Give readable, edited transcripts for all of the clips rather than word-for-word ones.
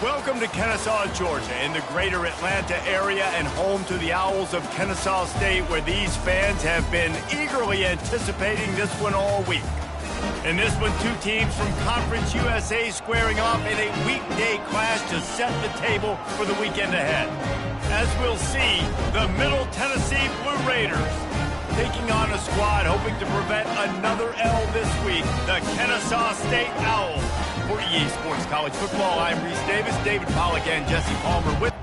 Welcome to Kennesaw, Georgia, in the greater Atlanta area and home to the Owls of Kennesaw State, where these fans have been eagerly anticipating this one all week. In this one, two teams from Conference USA squaring off in a weekday clash to set the table for the weekend ahead. As we'll see, the Middle Tennessee Blue Raiders taking on a squad hoping to prevent another L this week, the Kennesaw State Owls. For EA Sports College Football, I'm Reese Davis, David Pollack, and Jesse Palmer with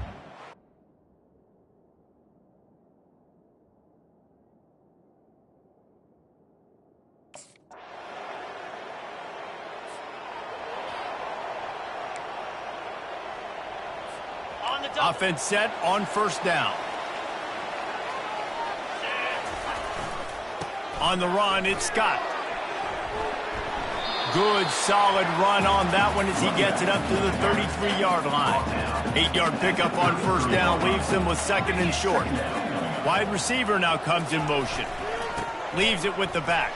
offense set on first down. On the run, it's Scott. Good, solid run on that one as he gets it up to the 33-yard line. 8-yard pickup on first down leaves him with second and short. Wide receiver now comes in motion. Leaves it with the back.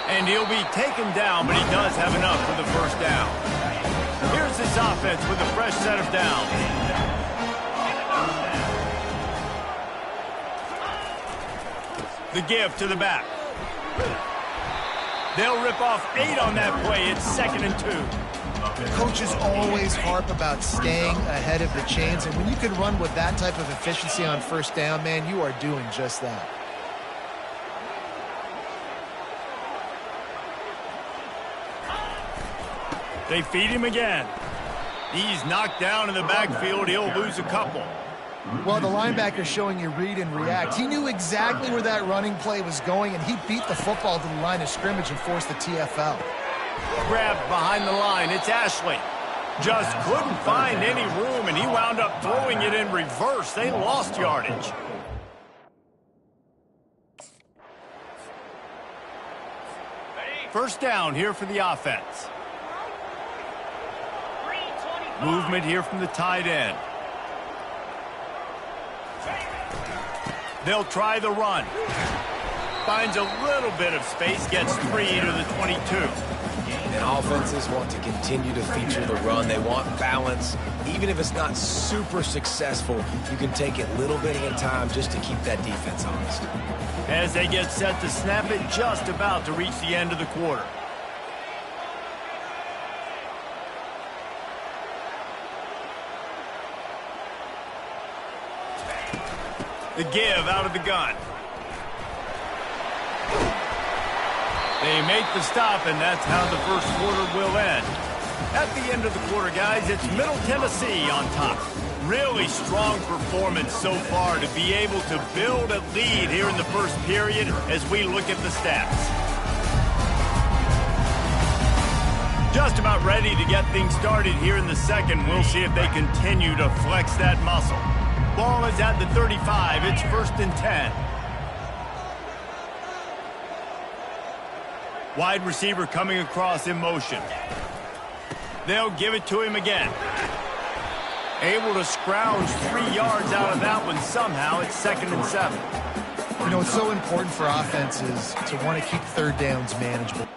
And he'll be taken down, but he does have enough for the first down. Here's this offense with a fresh set of downs. The give to the back. They'll rip off 8 on that play. It's 2nd and 2. Coaches always harp about staying ahead of the chains, and when you can run with that type of efficiency on first down, man, you are doing just that. They feed him again. He's knocked down in the backfield. He'll lose a couple. Well, the linebacker showing you read and react. He knew exactly where that running play was going, and he beat the football to the line of scrimmage and forced the TFL. Grabbed behind the line. It's Ashley. Just couldn't find any room, and he wound up throwing it in reverse. They lost yardage. First down here for the offense. Movement here from the tight end. They'll try the run. Finds a little bit of space, gets 3 to the 22. And offenses want to continue to feature the run. They want balance. Even if it's not super successful, you can take it little bit at a time just to keep that defense honest. As they get set to snap it, just about to reach the end of the quarter. The give out of the gun. They make the stop, and that's how the first quarter will end. At the end of the quarter, guys, it's Middle Tennessee on top. Really strong performance so far to be able to build a lead here in the first period as we look at the stats. Just about ready to get things started here in the second. We'll see if they continue to flex that muscle. Ball is at the 35. It's 1st and 10. Wide receiver coming across in motion. They'll give it to him again. Able to scrounge 3 yards out of that one somehow. It's 2nd and 7. You know, it's so important for offenses to want to keep third downs manageable.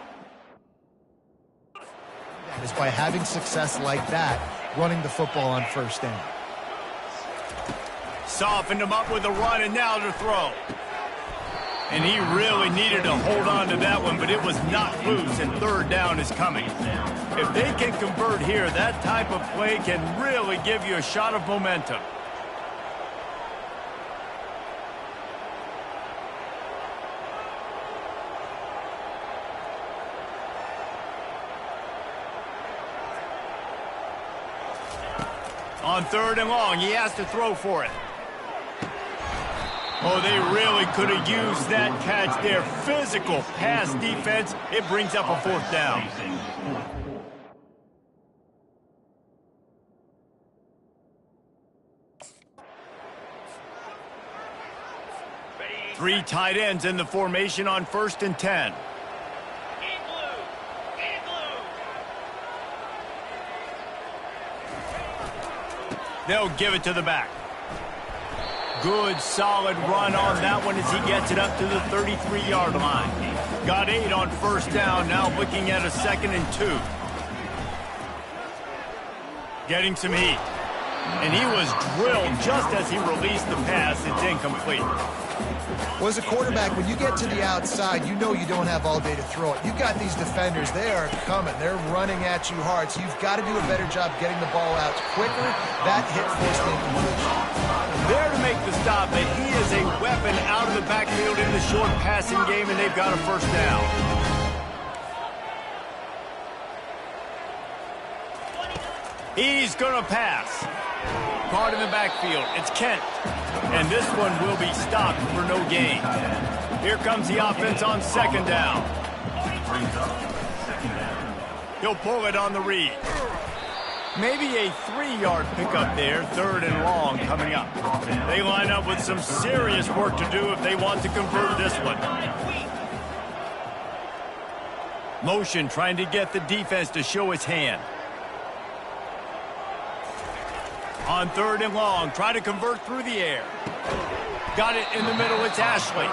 That is by having success like that, running the football on first down. Softened him up with a run, and now to throw. And he really needed to hold on to that one, but it was not loose, and third down is coming. If they can convert here, that type of play can really give you a shot of momentum. On 3rd and long, he has to throw for it. Oh, they really could have used that catch there. Physical pass defense. It brings up a 4th down. Three tight ends in the formation on 1st and 10. They'll give it to the back. Good, solid run on that one as he gets it up to the 33-yard line. Got 8 on first down, now looking at a 2nd and 2. Getting some heat. And he was drilled just as he released the pass. It's incomplete. Well, as a quarterback, when you get to the outside, you know you don't have all day to throw it. You've got these defenders. They are coming. They're running at you hard. So you've got to do a better job getting the ball out quicker. That hit forced the incompletion. There to make the stop, and he is a weapon out of the backfield in the short passing game, and they've got a first down. He's going to pass. Caught in the backfield. It's Kent. And this one will be stopped for no gain. Here comes the offense on second down. He'll pull it on the read. Maybe a 3-yard pickup there, third and long coming up. They line up with some serious work to do if they want to convert this one. Motion trying to get the defense to show its hand. On third and long, try to convert through the air. Got it in the middle, it's Ashley.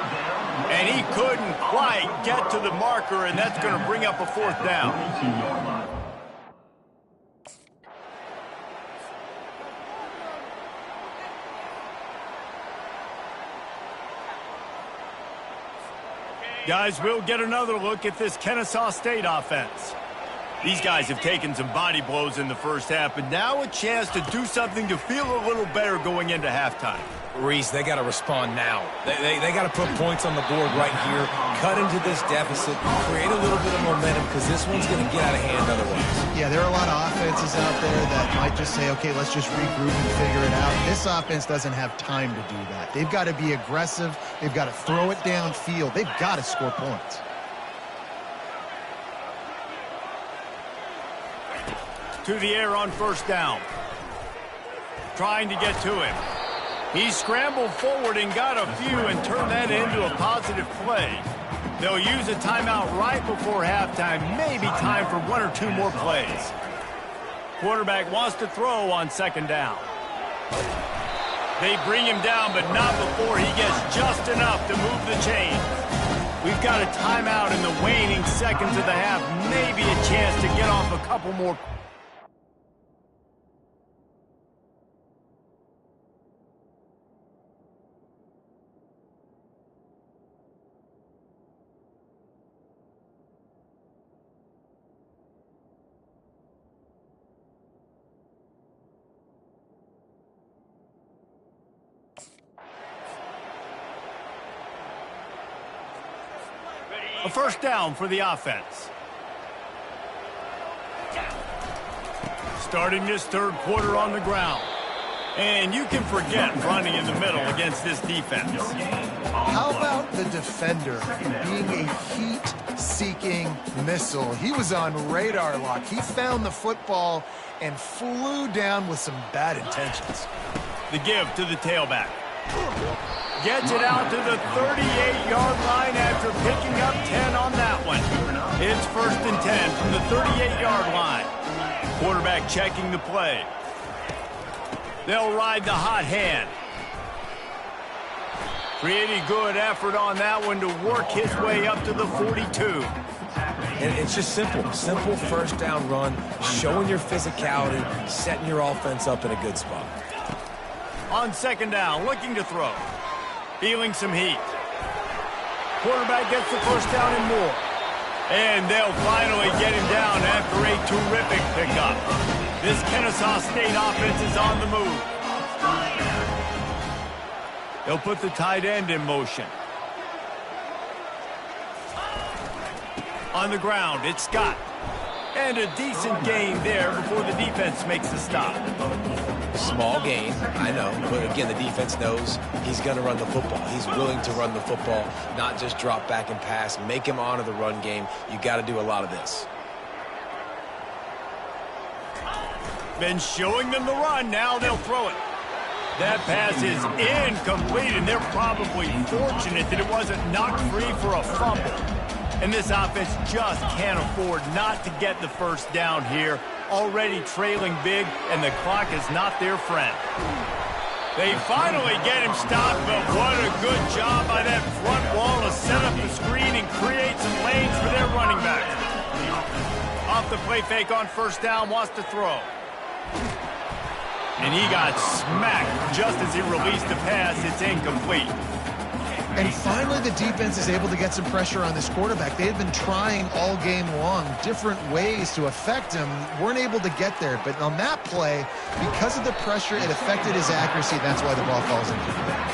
And he couldn't quite get to the marker, and that's going to bring up a fourth down. Guys, we'll get another look at this Kennesaw State offense. These guys have taken some body blows in the first half, but now a chance to do something to feel a little better going into halftime. Reese, they got to respond now. They got to put points on the board right here, cut into this deficit, create a little bit of momentum, because this one's going to get out of hand otherwise. Yeah, there are a lot of offenses out there that might just say, okay, let's just regroup and figure it out. This offense doesn't have time to do that. They've got to be aggressive. They've got to throw it downfield. They've got to score points. To the air on first down. Trying to get to him. He scrambled forward and got a few and turned that into a positive play. They'll use a timeout right before halftime. Maybe time for one or two more plays. Quarterback wants to throw on second down. They bring him down, but not before he gets just enough to move the chain. We've got a timeout in the waning seconds of the half. Maybe a chance to get off a couple more. A first down for the offense. Starting this third quarter on the ground. And you can forget running in the middle against this defense. How about the defender being a heat-seeking missile? He was on radar lock. He found the football and flew down with some bad intentions. The give to the tailback. Gets it out to the 38-yard line after picking up 10 on that one. It's first and 10 from the 38-yard line. Quarterback checking the play. They'll ride the hot hand. Pretty good effort on that one to work his way up to the 42. And it's just simple. Simple first down run, showing your physicality, setting your offense up in a good spot. On second down, looking to throw. Feeling some heat. Quarterback gets the first down and more. And they'll finally get him down after a terrific pickup. This Kennesaw State offense is on the move. They'll put the tight end in motion. On the ground, it's Scott. And a decent gain there before the defense makes the stop. Small gain, I know, but again, the defense knows he's going to run the football. He's willing to run the football, not just drop back and pass, make him honor the run game. You got to do a lot of this. Been showing them the run, now they'll throw it. That pass is incomplete, and they're probably fortunate that it wasn't knocked free for a fumble. And this offense just can't afford not to get the first down here. Already trailing big, and the clock is not their friend. They finally get him stopped, but what a good job by that front wall to set up the screen and create some lanes for their running back. Off the play fake on first down, wants to throw. And he got smacked just as he released the pass. It's incomplete. And finally, the defense is able to get some pressure on this quarterback. They had been trying all game long different ways to affect him. Weren't able to get there. But on that play, because of the pressure, it affected his accuracy. That's why the ball falls incomplete.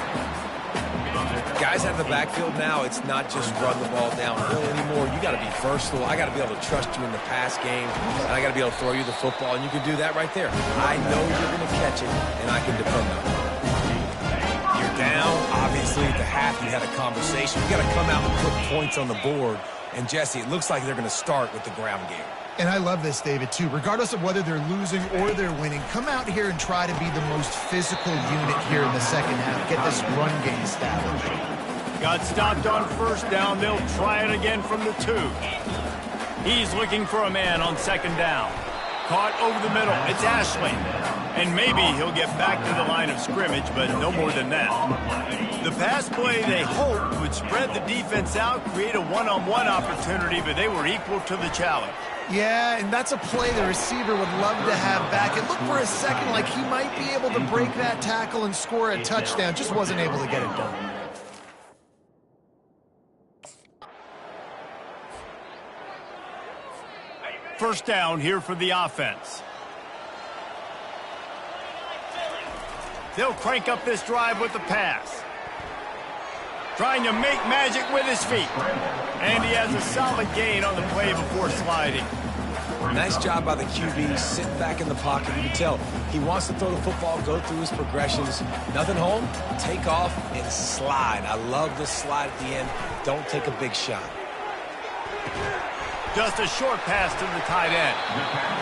Guys out of the backfield now, it's not just run the ball downhill anymore. You got to be versatile. I got to be able to trust you in the pass game, and I got to be able to throw you the football, and you can do that right there. I know you're going to catch it, and I can depend on it. You're down. Obviously, at the half, you had a conversation. You got to come out and put points on the board. And, Jesse, it looks like they're going to start with the ground game. And I love this, David, too. Regardless of whether they're losing or they're winning, come out here and try to be the most physical unit here in the second half. Get this run game established. Got stopped on first down. They'll try it again from the 2. He's looking for a man on second down. Caught over the middle. It's Ashley. And maybe he'll get back to the line of scrimmage, but no more than that. The pass play they hoped would spread the defense out, create a one-on-one opportunity, but they were equal to the challenge. Yeah, and that's a play the receiver would love to have back. It looked for a second like he might be able to break that tackle and score a touchdown. Just wasn't able to get it done. First down here for the offense. They'll crank up this drive with the pass. Trying to make magic with his feet. And he has a solid gain on the play before sliding. Nice job by the QB, sitting back in the pocket. You can tell he wants to throw the football, go through his progressions. Nothing home, take off, and slide. I love the slide at the end. Don't take a big shot. Just a short pass to the tight end.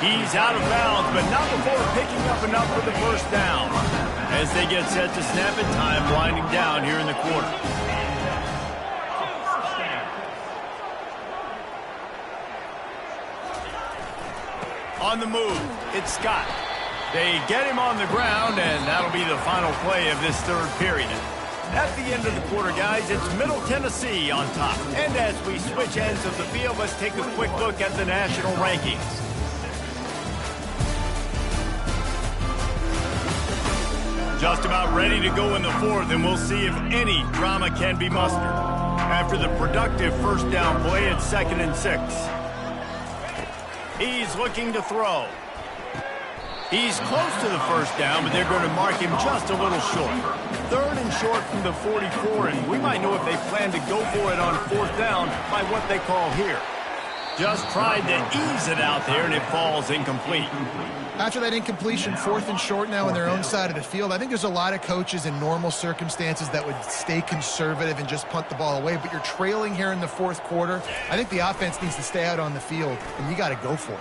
He's out of bounds, but not before picking up enough for the first down. As they get set to snap it, time winding down here in the quarter. On the move, it's Scott. They get him on the ground, and that'll be the final play of this third period. At the end of the quarter, guys, it's Middle Tennessee on top. And as we switch ends of the field, let's take a quick look at the national rankings. Just about ready to go in the fourth, and we'll see if any drama can be mustered. After the productive first down play at 2nd and 6. He's looking to throw. He's close to the first down, but they're going to mark him just a little short. 3rd and short from the 44, and we might know if they plan to go for it on 4th down by what they call here. Just tried to ease it out there, and it falls incomplete. After that incompletion, 4th and short now on their own side of the field, I think there's a lot of coaches in normal circumstances that would stay conservative and just punt the ball away, but you're trailing here in the 4th quarter. I think the offense needs to stay out on the field, and you got to go for it.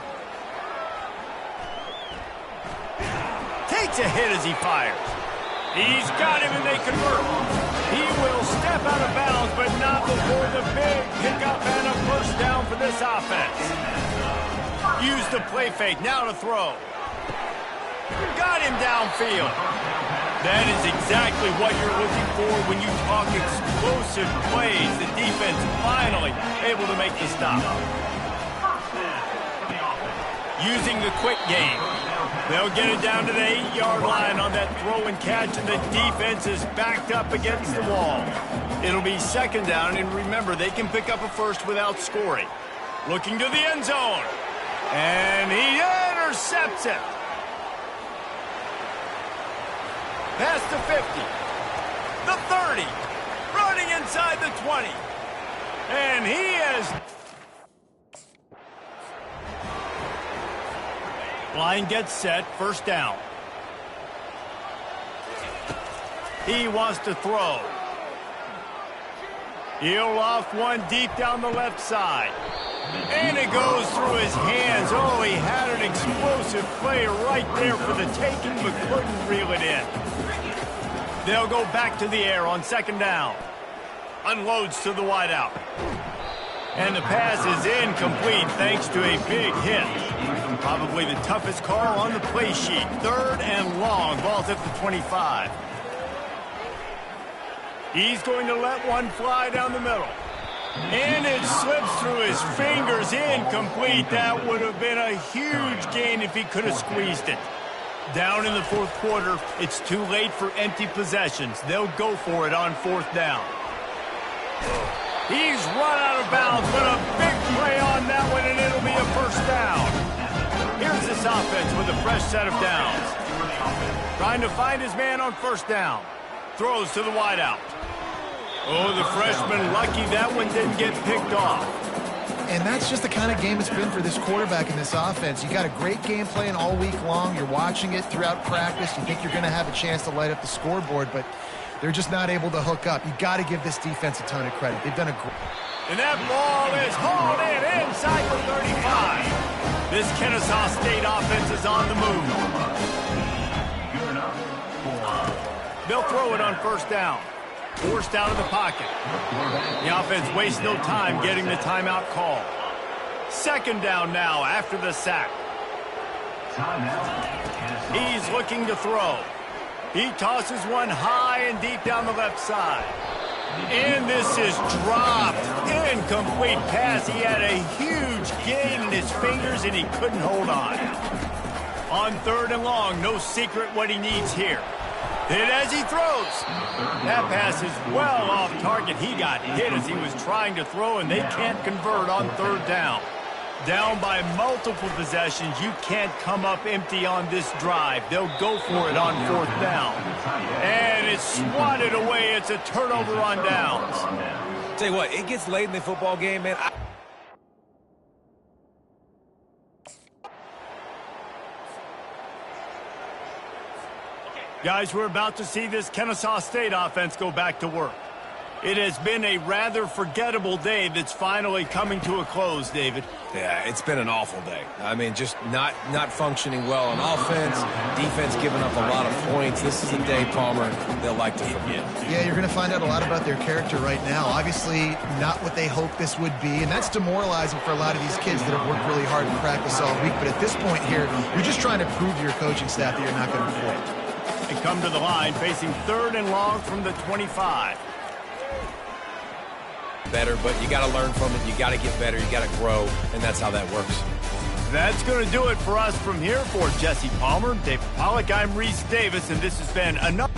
Takes a hit as he fires. He's got him, and they convert. He will step out of bounds, but not before the big pickup and a first down for this offense. Use the play fake, now to throw. Got him downfield. That is exactly what you're looking for when you talk explosive plays. The defense finally able to make the stop. Using the quick game. They'll get it down to the 8-yard line on that throw and catch, and the defense is backed up against the wall. It'll be 2nd down, and remember, they can pick up a first without scoring. Looking to the end zone. And he intercepts it. Past the 50. The 30. Running inside the 20. And he is... Line gets set, first down. He wants to throw. He'll loft one deep down the left side. And it goes through his hands. Oh, he had an explosive play right there for the taking, but couldn't reel it in. They'll go back to the air on 2nd down. Unloads to the wideout. And the pass is incomplete thanks to a big hit. Probably the toughest call on the play sheet. 3rd and long. Ball's at the 25. He's going to let one fly down the middle. And it slips through his fingers. Incomplete. That would have been a huge gain if he could have squeezed it. Down in the fourth quarter, it's too late for empty possessions. They'll go for it on fourth down. He's run out of bounds, but a big play on that one, and it'll be a first down. Here's this offense with a fresh set of downs. Trying to find his man on first down. Throws to the wideout. Oh, the freshman lucky that one didn't get picked off. And that's just the kind of game it's been for this quarterback in this offense. You got a great game plan all week long. You're watching it throughout practice. You think you're going to have a chance to light up the scoreboard, but they're just not able to hook up. You got to give this defense a ton of credit. They've done a great... And that ball is hauled in inside the 35. This Kennesaw State offense is on the move. They'll throw it on first down. Forced out of the pocket. The offense wastes no time getting the timeout call. Second down now after the sack. He's looking to throw. He tosses one high and deep down the left side. And this is dropped. Incomplete pass. He had a huge gain in his fingers and he couldn't hold on. On third and long, no secret what he needs here. Hit as he throws. That pass is well off target. He got hit as he was trying to throw, and they can't convert on third down. Down by multiple possessions, you can't come up empty on this drive. They'll go for it on fourth down. And it's swatted away. It's a turnover on downs. Tell you what, it gets late in the football game, man. Guys, we're about to see this Kennesaw State offense go back to work. It has been a rather forgettable day that's finally coming to a close, David. Yeah, it's been an awful day. I mean, just not functioning well on offense, defense giving up a lot of points. This is a day, Palmer, they'll like to forget. Yeah, you're going to find out a lot about their character right now. Obviously, not what they hoped this would be, and that's demoralizing for a lot of these kids that have worked really hard in practice all week. But at this point here, you're just trying to prove to your coaching staff that you're not going to quit. And come to the line facing third and long from the 25. Better, but you got to learn from it. You got to get better. You got to grow, and that's how that works. That's going to do it for us from here. For Jesse Palmer, David Pollack, I'm Reese Davis, and this has been another...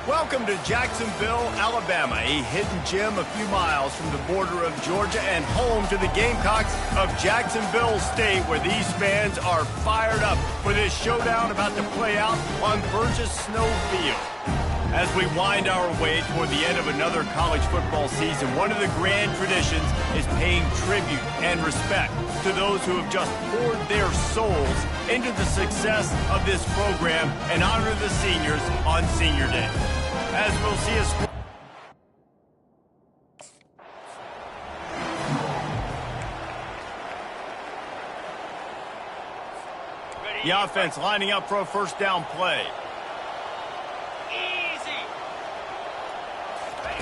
Welcome to Jacksonville, Alabama, a hidden gem a few miles from the border of Georgia and home to the Gamecocks of Jacksonville State, where these fans are fired up for this showdown about to play out on Burgess Snow Field. As we wind our way toward the end of another college football season, one of the grand traditions is paying tribute and respect to those who have just poured their souls into the success of this program and honor the seniors on Senior Day. As we'll see us. The offense lining up for a first down play. Easy.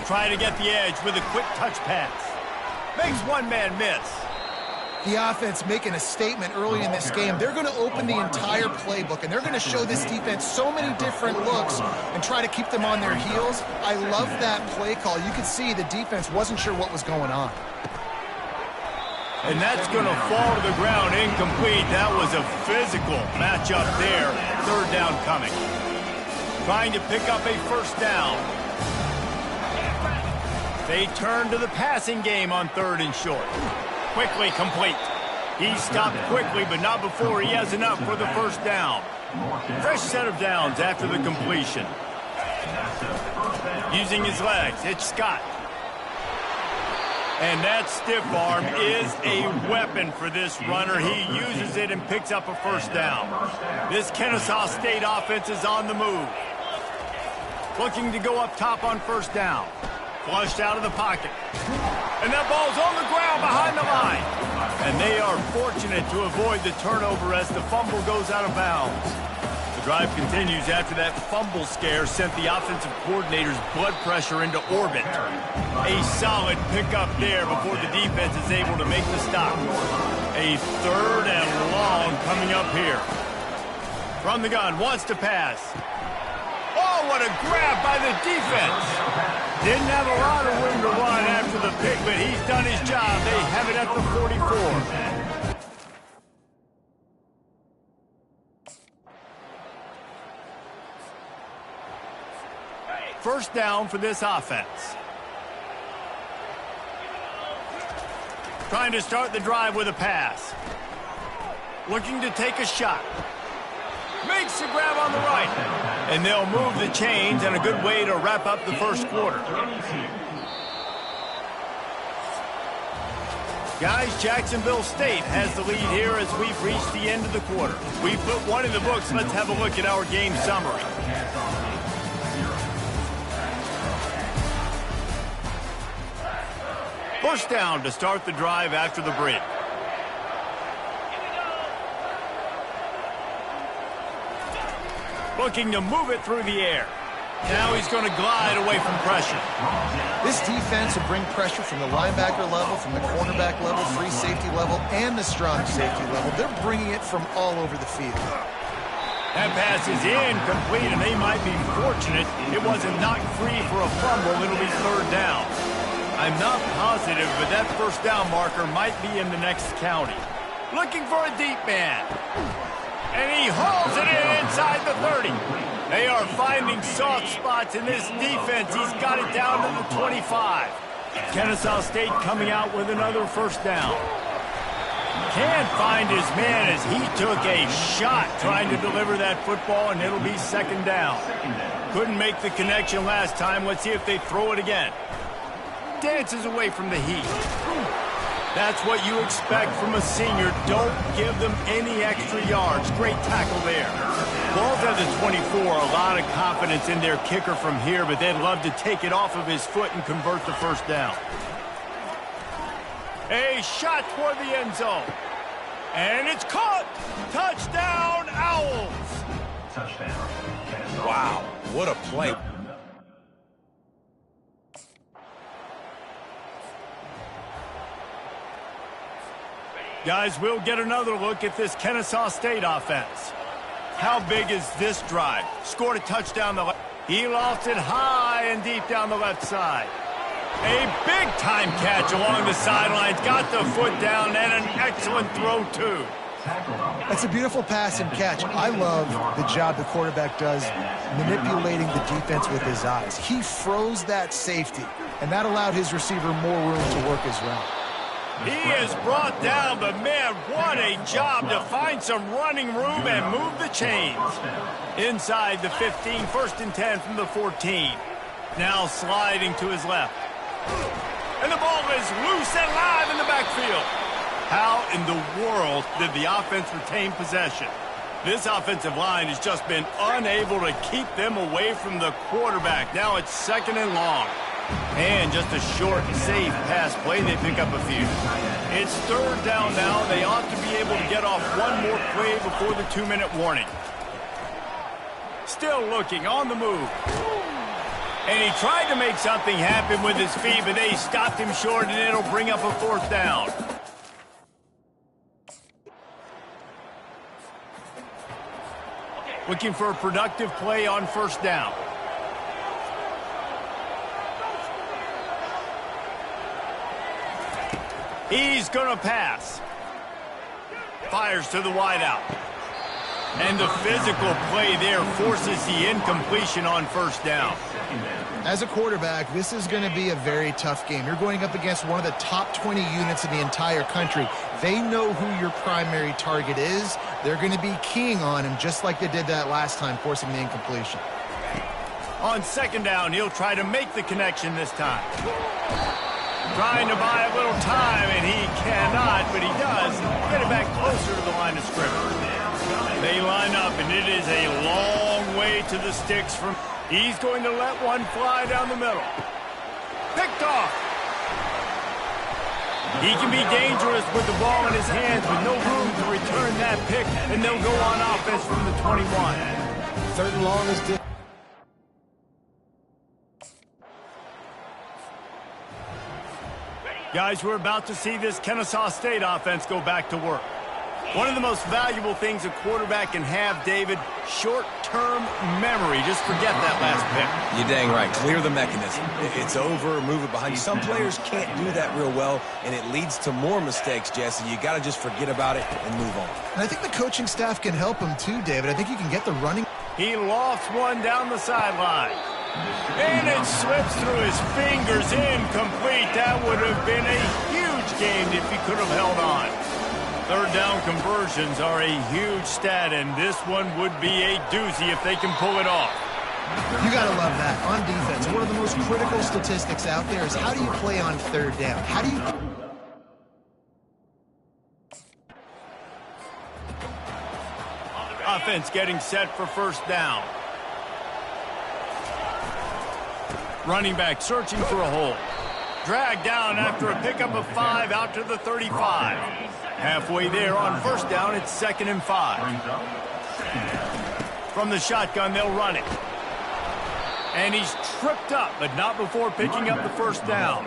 Try to get the edge with a quick touch pass. Makes one man miss. The offense making a statement early in this game. They're going to open the entire playbook, and they're going to show this defense so many different looks and try to keep them on their heels. I love that play call. You could see the defense wasn't sure what was going on. And that's going to fall to the ground incomplete. That was a physical matchup there. Third down coming. Trying to pick up a first down. They turn to the passing game on 3rd and short. Quickly complete. He stopped quickly, but not before he has enough for the first down. Fresh set of downs after the completion. Using his legs, it's Scott. And that stiff arm is a weapon for this runner. He uses it and picks up a first down. This Kennesaw State offense is on the move. Looking to go up top on first down. Flushed out of the pocket. And that ball's on the ground behind the line. And they are fortunate to avoid the turnover as the fumble goes out of bounds. The drive continues after that fumble scare sent the offensive coordinator's blood pressure into orbit. A solid pickup there before the defense is able to make the stop. A 3rd and long coming up here. From the gun, wants to pass. Oh, what a grab by the defense. Didn't have a lot of room to run after the pick, but he's done his job. They have it at the 44. First down for this offense. Trying to start the drive with a pass. Looking to take a shot. Makes the grab on the right. And they'll move the chains, and a good way to wrap up the first quarter. Guys, Jacksonville State has the lead here as we've reached the end of the quarter. We've put one in the books. Let's have a look at our game summary. First down to start the drive after the break. Looking to move it through the air. Now he's going to glide away from pressure. This defense will bring pressure from the linebacker level, from the cornerback level, free safety level, and the strong safety level. They're bringing it from all over the field. That pass is incomplete, and they might be fortunate it wasn't knocked free for a fumble. It'll be 3rd down. I'm not positive, but that first down marker might be in the next county. Looking for a deep man. And he hauls it in inside the 30. They are finding soft spots in this defense. He's got it down to the 25. Kennesaw State coming out with another first down. Can't find his man as he took a shot trying to deliver that football, and it'll be 2nd down. Couldn't make the connection last time. Let's see if they throw it again. Dances away from the heat. That's what you expect from a senior. Don't give them any extra yards. Great tackle there. Ball's at the 24. A lot of confidence in their kicker from here, but they'd love to take it off of his foot and convert the first down. A shot toward the end zone. And it's caught. Touchdown, Owls. Touchdown. Wow, what a play. Guys, we'll get another look at this Kennesaw State offense. How big is this drive? Scored a touchdown the left. He lost it high and deep down the left side. A big-time catch along the sidelines. Got the foot down and an excellent throw, too. That's a beautiful pass and catch. I love the job the quarterback does manipulating the defense with his eyes. He froze that safety, and that allowed his receiver more room to work his route. He is brought down, but man, what a job to find some running room and move the chains. Inside the 15, 1st and 10 from the 14. Now sliding to his left. And the ball is loose and live in the backfield. How in the world did the offense retain possession? This offensive line has just been unable to keep them away from the quarterback. Now it's 2nd and long. And just a short, safe pass play. They pick up a few. It's 3rd down now. They ought to be able to get off one more play before the 2-minute warning. Still looking on the move. And he tried to make something happen with his feet, but they stopped him short, and it'll bring up a 4th down. Looking for a productive play on first down. He's going to pass. Fires to the wideout. And the physical play there forces the incompletion on first down. As a quarterback, this is going to be a very tough game. You're going up against one of the top 20 units in the entire country. They know who your primary target is. They're going to be keying on him just like they did that last time, forcing the incompletion. On second down, he'll try to make the connection this time. Trying to buy a little time, and he cannot, but he does get it back closer to the line of scrimmage. They line up, and it is a long way to the sticks from... He's going to let one fly down the middle. Picked off. He can be dangerous with the ball in his hands, but no room to return that pick, and they'll go on offense from the 21. Third and long is good. Guys, we're about to see this Kennesaw State offense go back to work. One of the most valuable things a quarterback can have, David, short-term memory. Just forget that last pick. You're dang right. Clear the mechanism. It's over, move it behind you. Some players can't do that real well, and it leads to more mistakes, Jesse. You got to just forget about it and move on. And I think the coaching staff can help him too, David. I think you can get the running. He lofts one down the sideline. And it slips through his fingers, incomplete. That would have been a huge game if he could have held on. Third down conversions are a huge stat, and this one would be a doozy if they can pull it off. You got to love that. On defense, one of the most critical statistics out there is how do you play on third down? How do you... Offense getting set for first down. Running back searching for a hole. Dragged down after a pickup of 5 out to the 35. Halfway there on first down, it's 2nd and 5. From the shotgun, they'll run it. And he's tripped up, but not before picking up the first down.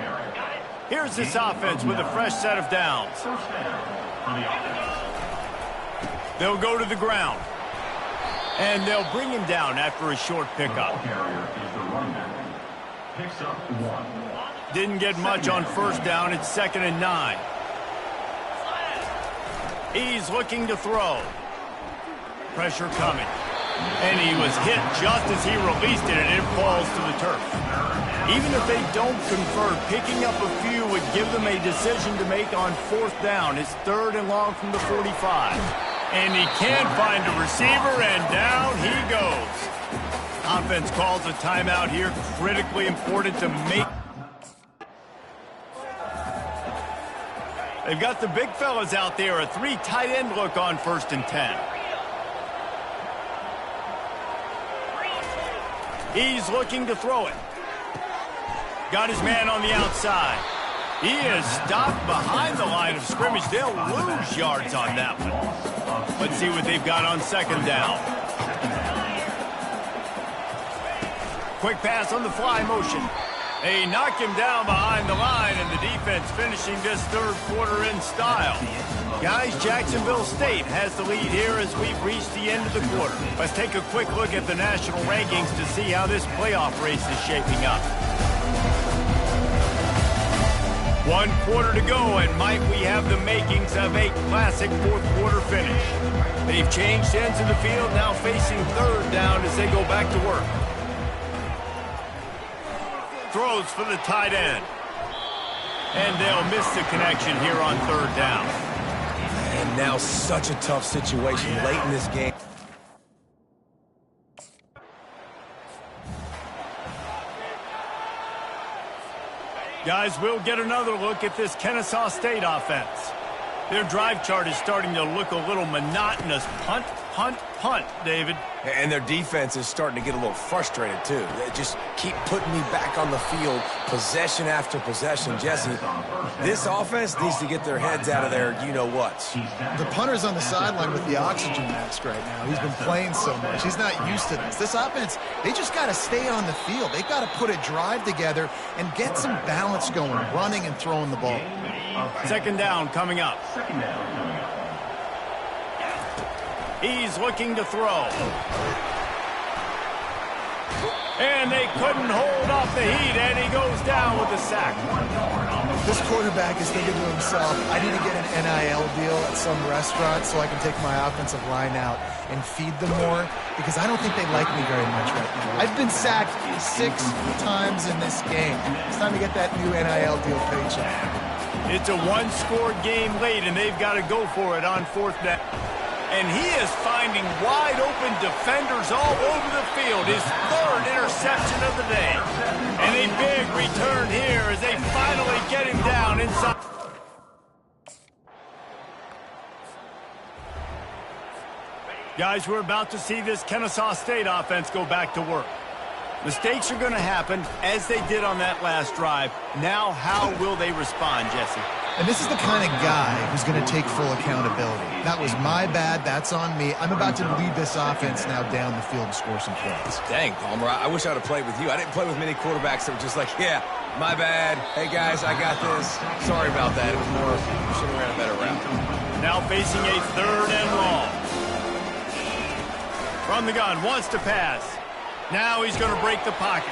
Here's this offense with a fresh set of downs. They'll go to the ground. And they'll bring him down after a short pickup. Didn't get much on first down. It's 2nd and 9. He's looking to throw. Pressure coming. And he was hit just as he released it, and it falls to the turf. Even if they don't convert, picking up a few would give them a decision to make on fourth down. It's 3rd and long from the 45. And he can't find a receiver, and down he goes. Offense calls a timeout here. Critically important to make. They've got the big fellas out there. A 3 tight end look on 1st and 10. He's looking to throw it. Got his man on the outside. He is stopped behind the line of scrimmage. They'll lose yards on that one. Let's see what they've got on 2nd down. Quick pass on the fly motion. They knock him down behind the line, and the defense finishing this 3rd quarter in style. Guys, Jacksonville State has the lead here as we've reached the end of the quarter. Let's take a quick look at the national rankings to see how this playoff race is shaping up. 1 quarter to go, and might we have the makings of a classic 4th quarter finish. They've changed ends of the field, now facing 3rd down as they go back to work. Throws for the tight end. And they'll miss the connection here on 3rd down. And now such a tough situation late in this game. Guys, we'll get another look at this Kennesaw State offense. Their drive chart is starting to look a little monotonous. Punt, punt, punt, David. And their defense is starting to get a little frustrated, too. They just keep putting me back on the field, possession after possession. Jesse, this offense needs to get their heads out of their you-know-whats. The punter's on the sideline with the oxygen mask right now. He's been playing so much. He's not used to this. This offense, they just got to stay on the field. They've got to put a drive together and get some balance going, running and throwing the ball. 2nd down coming up. He's looking to throw. And they couldn't hold off the heat, and he goes down with a sack. This quarterback is thinking to himself, I need to get an NIL deal at some restaurant so I can take my offensive line out and feed them more, because I don't think they like me very much right now. I've been sacked 6 times in this game. It's time to get that new NIL deal paycheck. It's a one-score game late, and they've got to go for it on 4th down. And he is finding wide-open defenders all over the field. His 3rd interception of the day. And a big return here as they finally get him down inside. Guys, we're about to see this Kennesaw State offense go back to work. Mistakes are going to happen, as they did on that last drive. Now, how will they respond, Jesse? And this is the kind of guy who's going to take full accountability. That was my bad. That's on me. I'm about to lead this offense now down the field and score some points. Dang, Palmer, I wish I would have played with you. I didn't play with many quarterbacks that were just like, yeah, my bad. Hey, guys, I got this. Sorry about that. It was more, should have ran a better route. Now facing a 3rd and long. From the gun, wants to pass. Now he's going to break the pocket.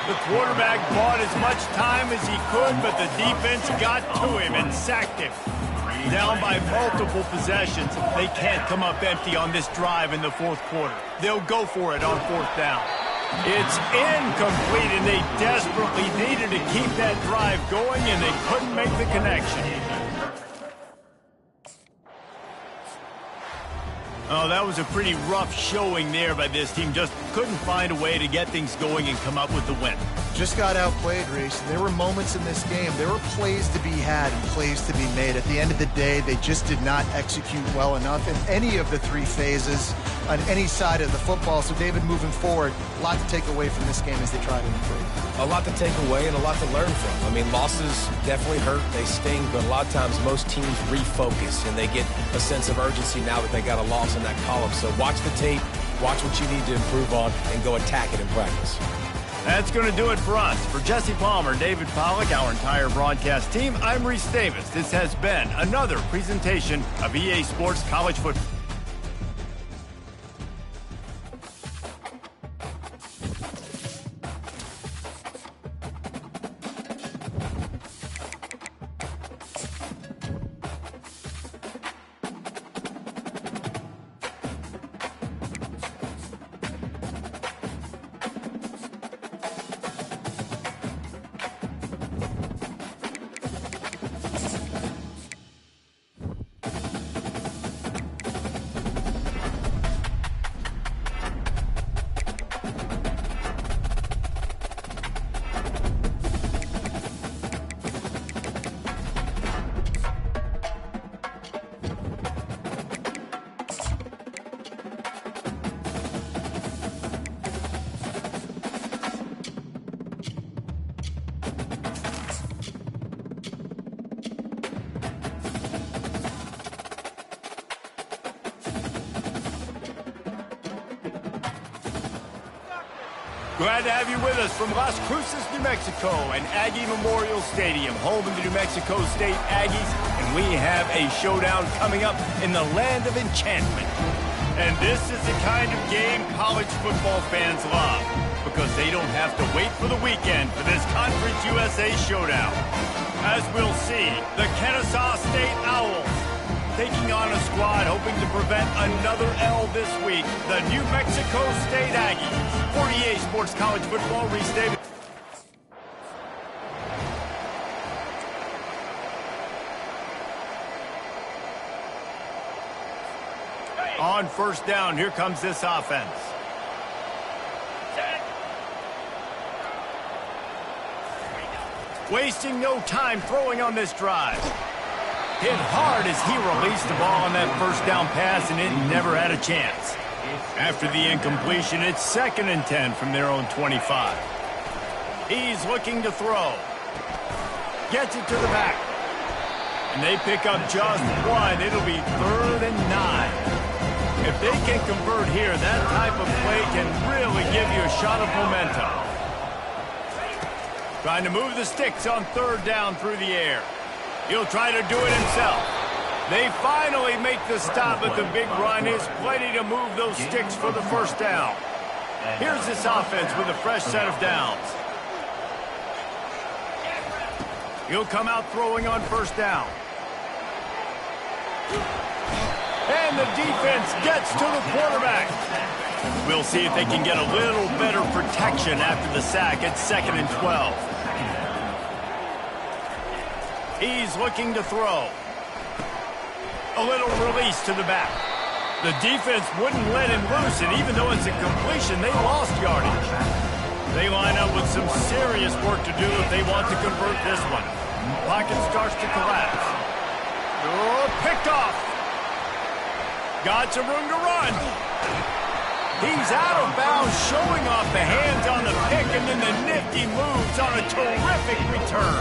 The quarterback bought as much time as he could, but the defense got to him and sacked him. Down by multiple possessions. They can't come up empty on this drive in the 4th quarter. They'll go for it on 4th down. It's incomplete, and they desperately needed to keep that drive going, and they couldn't make the connection. Oh, that was a pretty rough showing there by this team. Just couldn't find a way to get things going and come up with the win. Just got outplayed, Reese. There were moments in this game. There were plays to be had and plays to be made. At the end of the day, they just did not execute well enough in any of the 3 phases on any side of the football. So, David, moving forward, a lot to take away from this game as they try to improve. A lot to take away and a lot to learn from. I mean, losses definitely hurt. They sting, but a lot of times most teams refocus and they get a sense of urgency now that they got a loss in that column. So watch the tape, watch what you need to improve on, and go attack it in practice. That's going to do it for us. For Jesse Palmer, David Pollack, our entire broadcast team, I'm Reese Davis. This has been another presentation of EA Sports College Football. Glad to have you with us from Las Cruces, New Mexico, and Aggie Memorial Stadium, home of the New Mexico State Aggies, and we have a showdown coming up in the land of enchantment. And this is the kind of game college football fans love, because they don't have to wait for the weekend for this Conference USA showdown. As we'll see, the Kennesaw State Owls taking on a squad hoping to prevent another L this week, the New Mexico State Aggies. For EA Sports College Football, Reese Davis. On 1st down, here comes this offense. Wasting no time throwing on this drive. Hit hard as he released the ball on that 1st down pass, and it never had a chance. After the incompletion, it's 2nd and 10 from their own 25. He's looking to throw. Gets it to the back. And they pick up just 1. It'll be 3rd and 9. If they can convert here, that type of play can really give you a shot of momentum. Trying to move the sticks on 3rd down through the air. He'll try to do it himself. They finally make the stop, but the big run is plenty to move those sticks for the first down. Here's this offense with a fresh set of downs. He'll come out throwing on first down. And the defense gets to the quarterback. We'll see if they can get a little better protection after the sack at 2nd and 12. He's looking to throw. A little release to the back. The defense wouldn't let him loose, and even though it's a completion, they lost yardage. They line up with some serious work to do if they want to convert this one. Pocket starts to collapse. Oh, picked off. Got some room to run. He's out of bounds, showing off the hands on the pick, and then the nifty moves on a terrific return.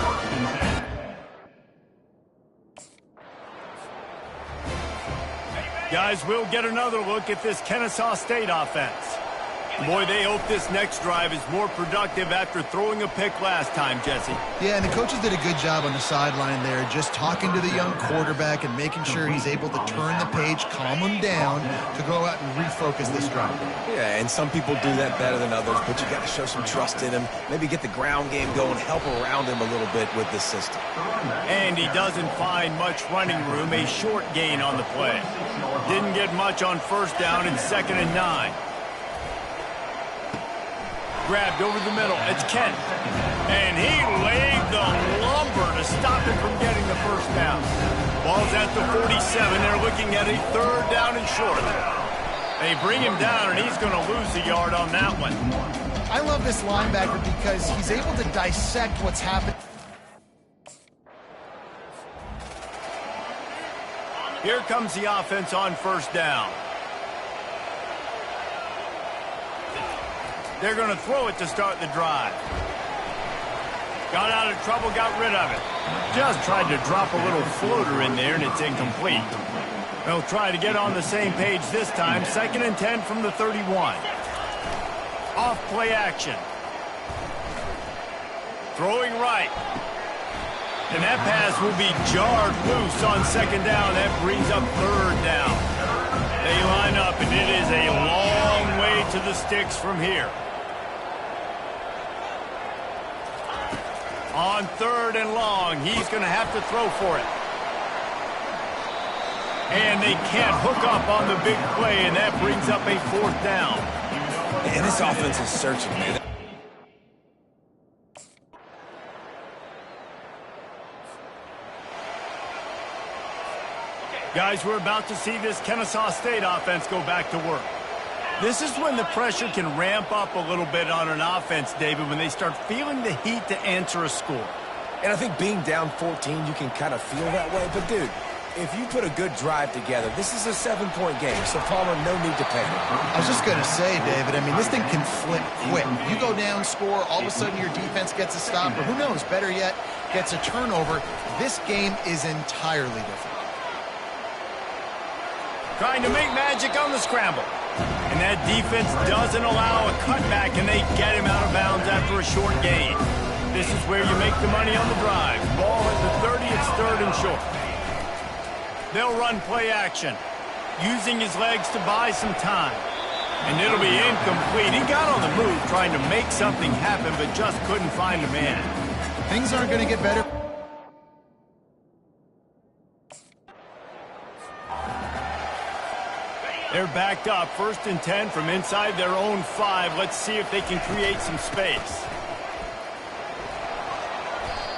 Guys, we'll get another look at this Kennesaw State offense. Boy, they hope this next drive is more productive after throwing a pick last time, Jesse. Yeah, and the coaches did a good job on the sideline there, just talking to the young quarterback and making sure he's able to turn the page, calm him down to go out and refocus this drive. Yeah, and some people do that better than others, but you got to show some trust in him. Maybe get the ground game going, help around him a little bit with this system. And he doesn't find much running room, a short gain on the play. Didn't get much on first down and 2nd and 9. Grabbed over the middle. It's Kent. And he laid the lumber to stop him from getting the first down. Ball's at the 47. They're looking at a 3rd down and short. They bring him down, and he's going to lose a yard on that one. I love this linebacker because he's able to dissect what's happening. Here comes the offense on first down. They're going to throw it to start the drive. Got out of trouble, got rid of it. Just tried to drop a little floater in there, and it's incomplete. They'll try to get on the same page this time. 2nd and 10 from the 31. Off play action. Throwing right. And that pass will be jarred loose on 2nd down. That brings up 3rd down. They line up, and it is a long way to the sticks from here. On 3rd and long, he's going to have to throw for it. And they can't hook up on the big play, and that brings up a 4th down. And this offense is searching, man. Guys, we're about to see this Kennesaw State offense go back to work. This is when the pressure can ramp up a little bit on an offense, David, when they start feeling the heat to answer a score. And I think being down 14, you can kind of feel that way. But, dude, if you put a good drive together, this is a 7-point game. So, Palmer, no need to panic. I was just going to say, David, I mean, this thing can flip quick. You go down, score, all of a sudden your defense gets a stop, or who knows, better yet, gets a turnover. This game is entirely different. Trying to make magic on the scramble. And that defense doesn't allow a cutback, and they get him out of bounds after a short gain. This is where you make the money on the drive. Ball at the 30, it's 3rd and short. They'll run play action, using his legs to buy some time. And it'll be incomplete. He got on the move trying to make something happen, but just couldn't find a man. Things aren't going to get better. They're backed up, 1st and 10 from inside their own 5. Let's see if they can create some space.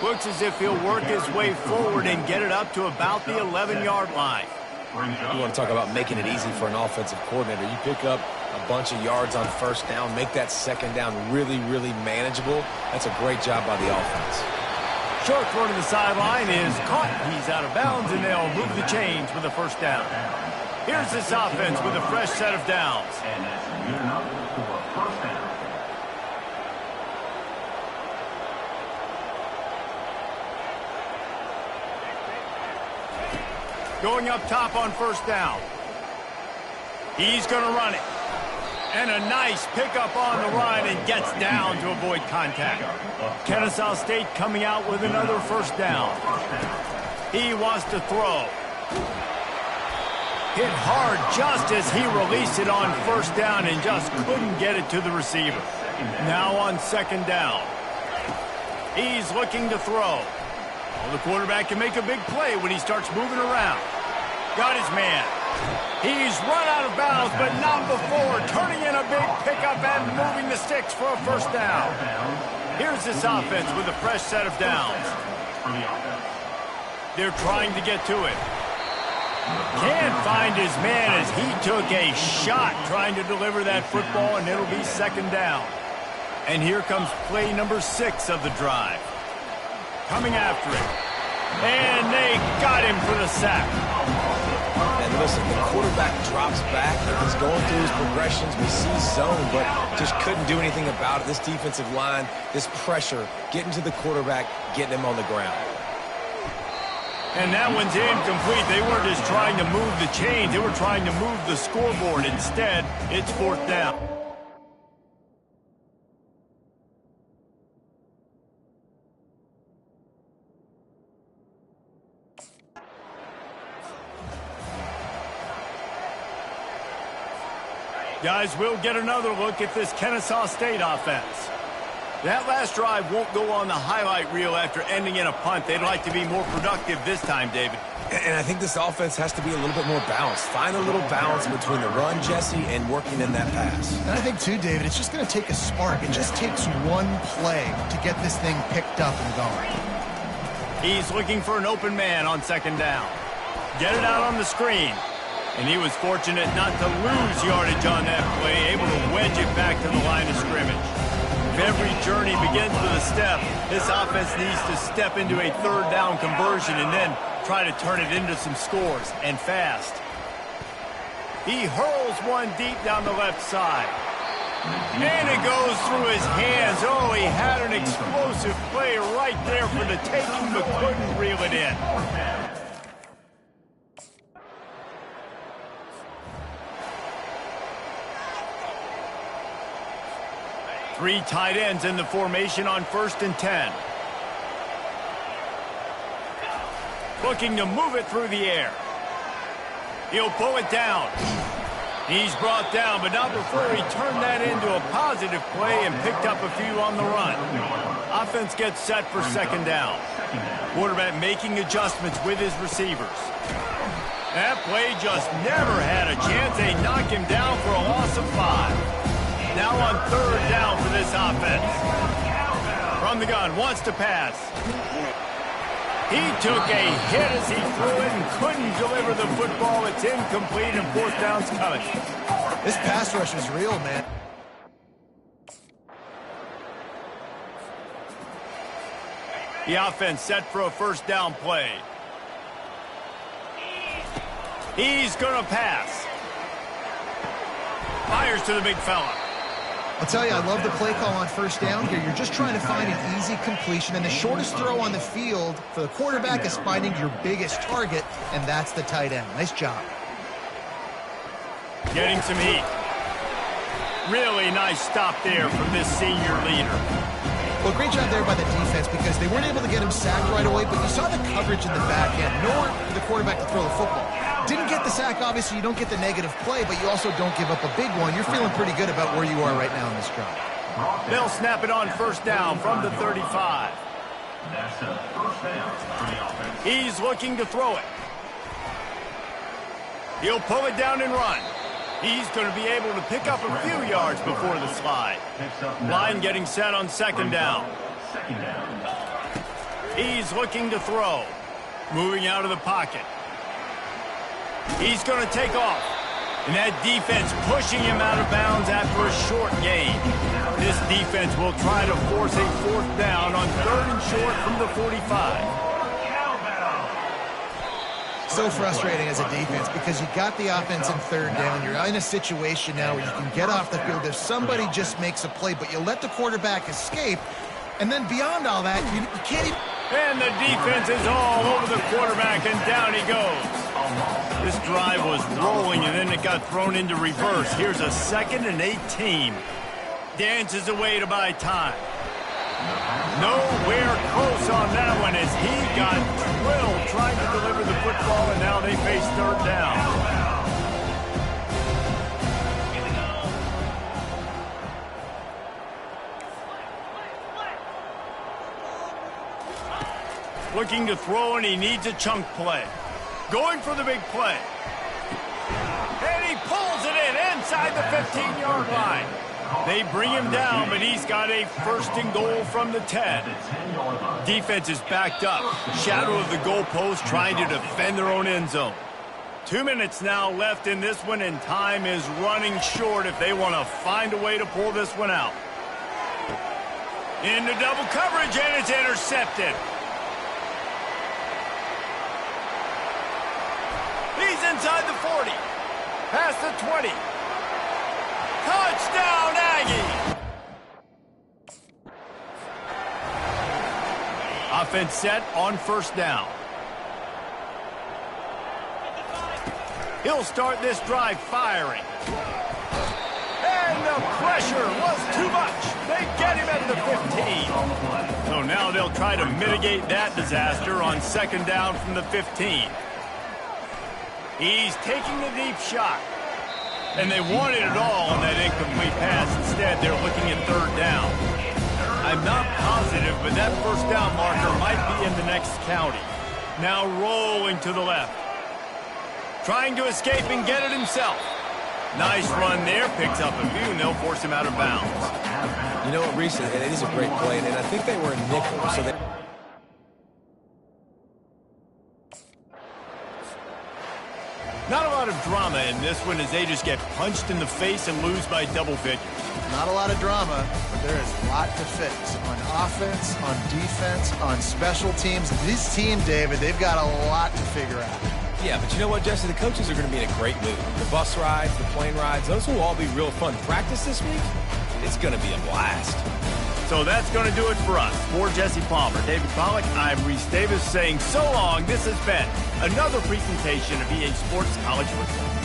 Looks as if he'll work his way forward and get it up to about the 11-yard line. You want to talk about making it easy for an offensive coordinator. You pick up a bunch of yards on first down, make that 2nd down really, really manageable. That's a great job by the offense. Short throw to the sideline is caught. He's out of bounds, and they'll move the chains with a 1st down. Here's this offense with a fresh set of downs. And that's good enough for a 1st down. Going up top on 1st down. He's going to run it. And a nice pickup on the run and gets down to avoid contact. Kennesaw State coming out with another 1st down. He wants to throw. Hit hard just as he released it on first down and just couldn't get it to the receiver. Now on second down. He's looking to throw. Well, the quarterback can make a big play when he starts moving around. Got his man. He's run out of bounds, but not before turning in a big pickup and moving the sticks for a first down. Here's this offense with a fresh set of downs. They're trying to get to it. Can't find his man as he took a shot trying to deliver that football, and it'll be second down. And here comes play number 6 of the drive. Coming after it. And they got him for the sack. And listen, the quarterback drops back. He's going through his progressions. We see zone, but just couldn't do anything about it. This defensive line, this pressure, getting to the quarterback, getting him on the ground. And that one's incomplete. They weren't just trying to move the chains. They were trying to move the scoreboard. Instead, it's fourth down. Guys, we'll get another look at this Kennesaw State offense. That last drive won't go on the highlight reel after ending in a punt. They'd like to be more productive this time, David. And I think this offense has to be a little bit more balanced. Find a little balance between the run, Jesse, and working in that pass. And I think, too, David, it's just going to take a spark. It just takes one play to get this thing picked up and going. He's looking for an open man on second down. Get it out on the screen. And he was fortunate not to lose yardage on that play, able to wedge it back to the line of scrimmage. If every journey begins with a step, this offense needs to step into a third down conversion and then try to turn it into some scores, and fast. He hurls one deep down the left side. And it goes through his hands. Oh, he had an explosive play right there for the taking, but couldn't reel it in. Three tight ends in the formation on 1st and 10. Looking to move it through the air. He'll pull it down. He's brought down, but not before he turned that into a positive play and picked up a few on the run. Offense gets set for second down. Quarterback making adjustments with his receivers. That play just never had a chance. They knock him down for a loss of 5. Now on third down for this offense. From the gun, wants to pass. He took a hit as he threw it and couldn't deliver the football. It's incomplete and fourth down's coming. This pass rush is real, man. The offense set for a first down play. He's going to pass. Fires to the big fella. I'll tell you, I love the play call on first down here. You're just trying to find an easy completion, and the shortest throw on the field for the quarterback is finding your biggest target, and that's the tight end. Nice job. Getting some heat. Really nice stop there from this senior leader. Well, great job there by the defense because they weren't able to get him sacked right away, but you saw the coverage in the back end. Nowhere for the quarterback to throw the football. Didn't get the sack, obviously. You don't get the negative play, but you also don't give up a big one. You're feeling pretty good about where you are right now in this drive. They'll snap it on first down from the 35. That's a first down for the offense. He's looking to throw it. He'll pull it down and run. He's going to be able to pick up a few yards before the slide. Line getting set on second down. Second down. He's looking to throw. Moving out of the pocket. He's going to take off. And that defense pushing him out of bounds after a short gain. This defense will try to force a fourth down on third and short from the 45. So frustrating as a defense because you got the offense in third down. You're in a situation now where you can get off the field if somebody just makes a play, but you let the quarterback escape. And then beyond all that, you can't even... And the defense is all over the quarterback, and down he goes. This drive was rolling, and then it got thrown into reverse. Here's a 2nd and 18. Dances away to buy time. Nowhere close on that one as he got drilled trying to deliver the football, and now they face third down. Looking to throw, and he needs a chunk play. Going for the big play. And he pulls it in inside the 15-yard line. They bring him down, but he's got a first and goal from the 10. Defense is backed up. Shadow of the goalpost trying to defend their own end zone. 2 minutes now left in this one, and time is running short if they want to find a way to pull this one out. Into double coverage, and it's intercepted. He's inside the 40. Past the 20. Touchdown, Aggie! Offense set on first down. He'll start this drive firing. And the pressure was too much. They get him at the 15. So now they'll try to mitigate that disaster on second down from the 15. He's taking the deep shot. And they wanted it all on that incomplete pass. Instead, they're looking at third down. I'm not positive, but that first down marker might be in the next county. Now rolling to the left. Trying to escape and get it himself. Nice run there. Picks up a few, and they'll force him out of bounds. You know what, Reese, it is a great play, and I think they were in nickel, so they... Not a lot of drama in this one as they just get punched in the face and lose by double figures. Not a lot of drama, but there is a lot to fix on offense, on defense, on special teams. This team, David, they've got a lot to figure out. Yeah, but you know what, Jesse? The coaches are going to be in a great mood. The bus rides, the plane rides, those will all be real fun. Practice this week, it's going to be a blast. So that's going to do it for us. For Jesse Palmer, David Pollack, I'm Reese Davis saying so long. This has been another presentation of EA Sports College Football.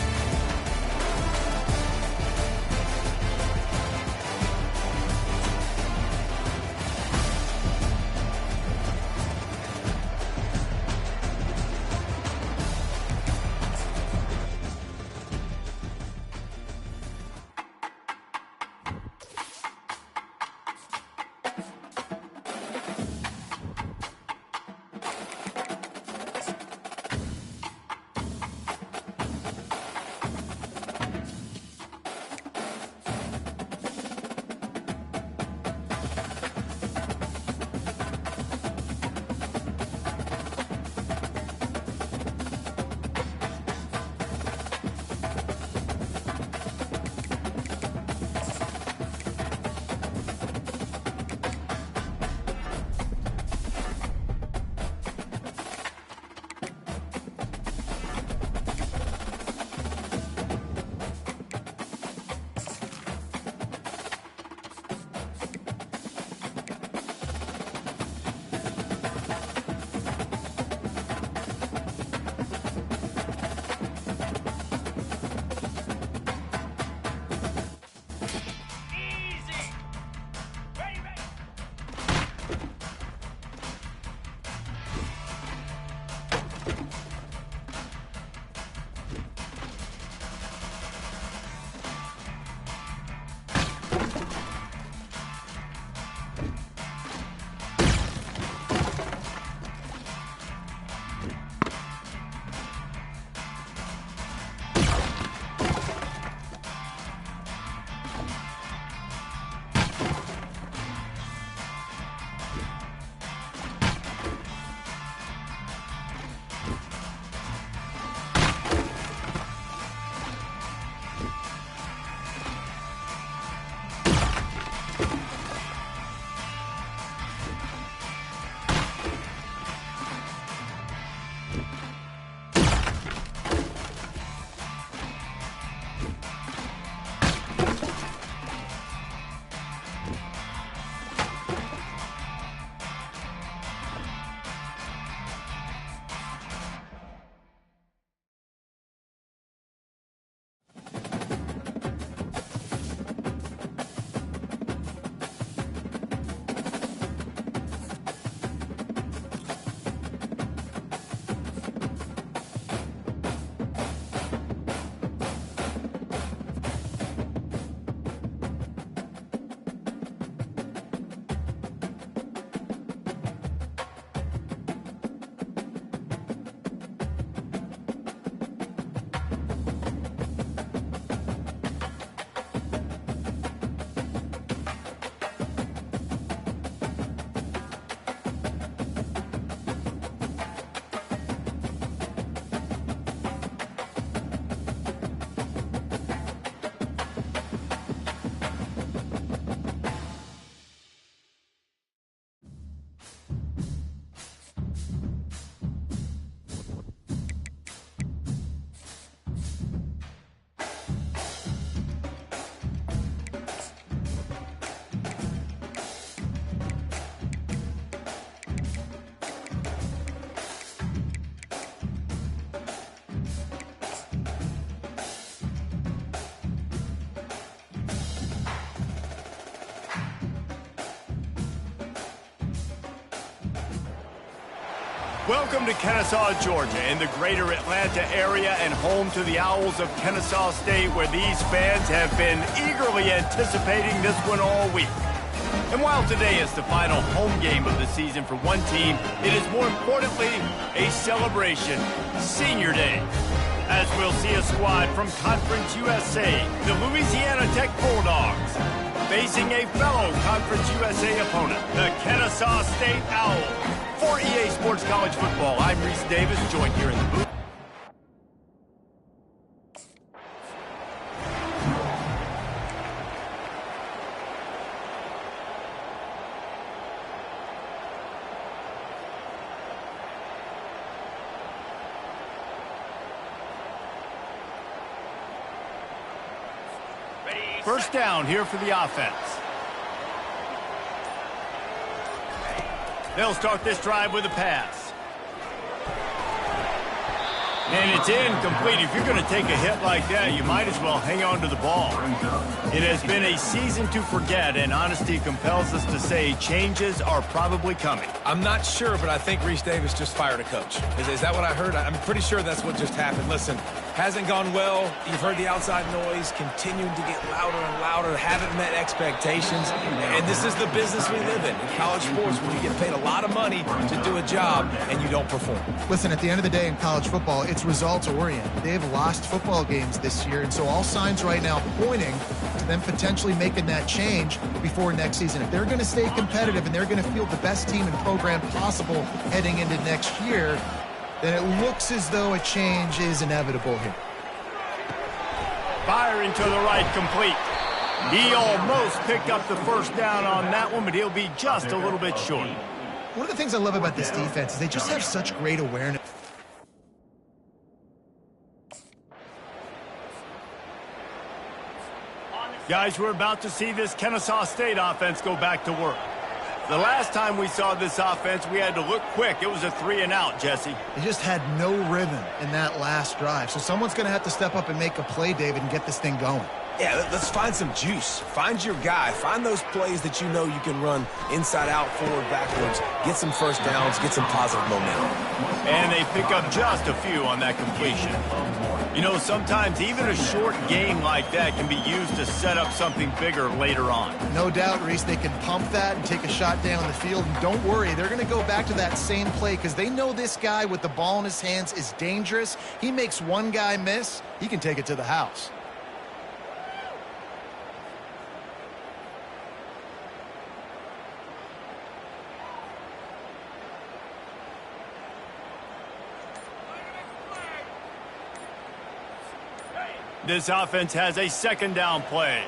Welcome to Kennesaw, Georgia, in the greater Atlanta area and home to the Owls of Kennesaw State, where these fans have been eagerly anticipating this one all week. And while today is the final home game of the season for one team, it is more importantly a celebration, Senior Day, as we'll see a squad from Conference USA, the Louisiana Tech Bulldogs, facing a fellow Conference USA opponent, the Kennesaw State Owls. For EA Sports College Football, I'm Reese Davis, joined here in the booth. First down here for the offense. They'll start this drive with a pass. And it's incomplete. If you're going to take a hit like that, you might as well hang on to the ball. It has been a season to forget, and honesty compels us to say changes are probably coming. I'm not sure, but I think Reese Davis just fired a coach. Is that what I heard? I'm pretty sure that's what just happened. Listen, hasn't gone well. You've heard the outside noise, continuing to get louder and louder, haven't met expectations. And this is the business we live in college sports, when you get paid a lot of money to do a job and you don't perform. Listen, at the end of the day in college football, it's results-oriented. They have lost football games this year, and so all signs right now pointing to them potentially making that change before next season. If they're going to stay competitive and they're going to field the best team and program possible heading into next year, then it looks as though a change is inevitable here. Firing to the right, complete. He almost picked up the first down on that one, but he'll be just a little bit short. One of the things I love about this defense is they just have such great awareness. Guys, we're about to see this Kennesaw State offense go back to work. The last time we saw this offense, we had to look quick. It was a 3-and-out, Jesse. They just had no rhythm in that last drive. So someone's going to have to step up and make a play, David, and get this thing going. Yeah, let's find some juice. Find your guy. Find those plays that you know you can run inside out, forward, backwards. Get some first downs. Get some positive momentum. And they pick up just a few on that completion. You know, sometimes even a short game like that can be used to set up something bigger later on. No doubt, Reese, they can pump that and take a shot down the field. And don't worry, they're going to go back to that same play because they know this guy with the ball in his hands is dangerous. He makes one guy miss, he can take it to the house. This offense has a second down play.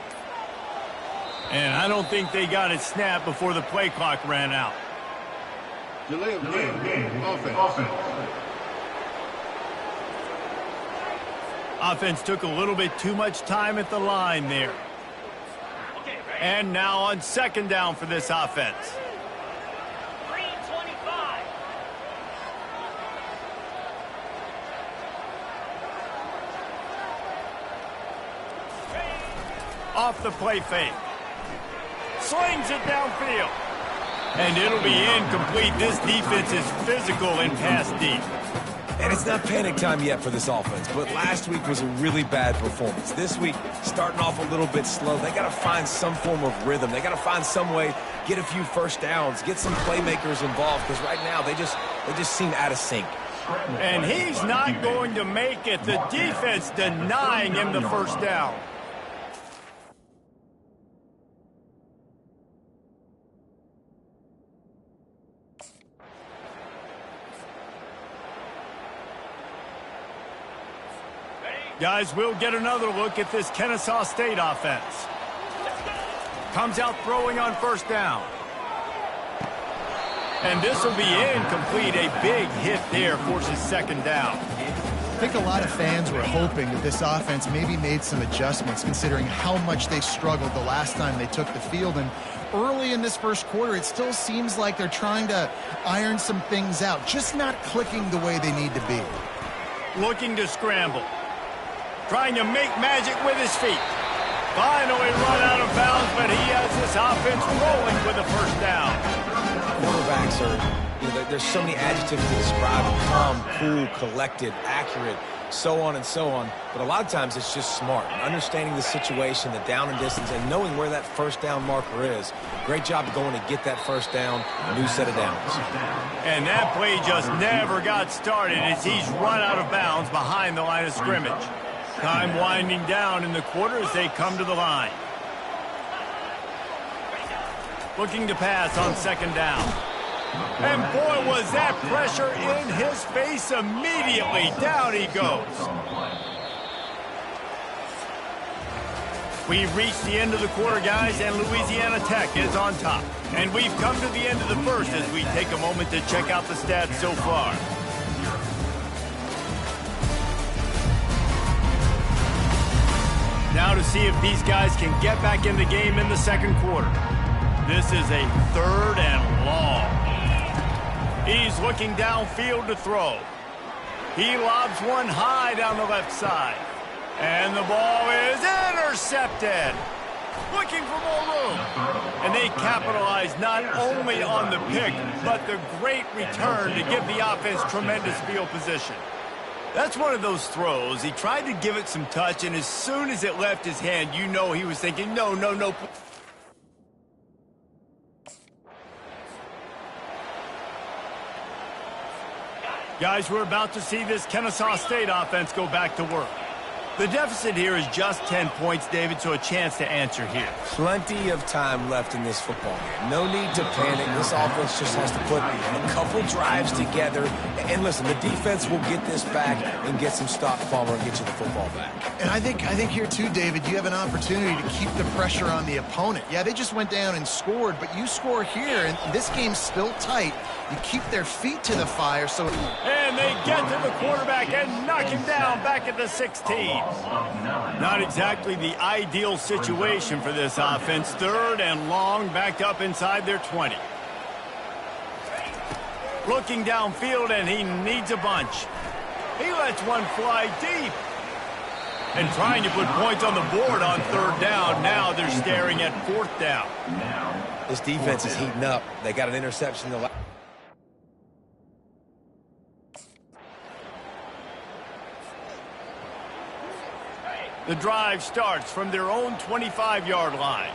And I don't think they got it snapped before the play clock ran out. Delay of game. Offense. Offense took a little bit too much time at the line there. And now on second down for this offense. Off the play fake. Slings it downfield. And it'll be incomplete. This defense is physical in pass deep. And it's not panic time yet for this offense, but last week was a really bad performance. This week, starting off a little bit slow. They got to find some form of rhythm. They got to find some way, get a few first downs, get some playmakers involved, because right now they just seem out of sync. And he's not going to make it. The defense denying him the first down. Guys, we'll get another look at this Kennesaw State offense. Comes out throwing on first down. And this will be incomplete. A big hit there forces second down. I think a lot of fans were hoping that this offense maybe made some adjustments considering how much they struggled the last time they took the field. And early in this first quarter, it still seems like they're trying to iron some things out, just not clicking the way they need to be. Looking to scramble. Trying to make magic with his feet. Finally run out of bounds, but he has this offense rolling with a first down. Quarterbacks are There's so many adjectives to describe him: calm, cool, collected, accurate, so on and so on. But a lot of times it's just smart, understanding the situation, the down and distance, and knowing where that first down marker is. Great job going to get that first down, a new set of downs. And that play just never got started as he's run out of bounds behind the line of scrimmage. Time winding down in the quarter as they come to the line. Looking to pass on second down. And boy, was that pressure in his face immediately. Down he goes. We've reached the end of the quarter, guys, and Louisiana Tech is on top. And we've come to the end of the first as we take a moment to check out the stats so far. Now to see if these guys can get back in the game in the second quarter. This is a 3rd and long. He's looking downfield to throw. He lobs one high down the left side. And the ball is intercepted. Looking for more room. And they capitalize not only on the pick, but the great return to give the offense tremendous field position. That's one of those throws. He tried to give it some touch, and as soon as it left his hand, you know he was thinking, no, no, no. Guys, we're about to see this Kennesaw State offense go back to work. The deficit here is just 10 points, David, so a chance to answer here. Plenty of time left in this football game. No need to panic. This offense just has to put a couple drives together. And listen, the defense will get this back and get some stops, Palmer, and get you the football back. And I think here, too, David, you have an opportunity to keep the pressure on the opponent. Yeah, they just went down and scored, but you score here, and this game's still tight. You keep their feet to the fire, so... And they get to the quarterback and knock him down back at the 16. Not exactly the ideal situation for this offense. 3rd and long, backed up inside their 20. Looking downfield, and he needs a bunch. He lets one fly deep. And trying to put points on the board on 3rd down. Now they're staring at 4th down. This defense is heating up. They got an interception the last. The drive starts from their own 25-yard line.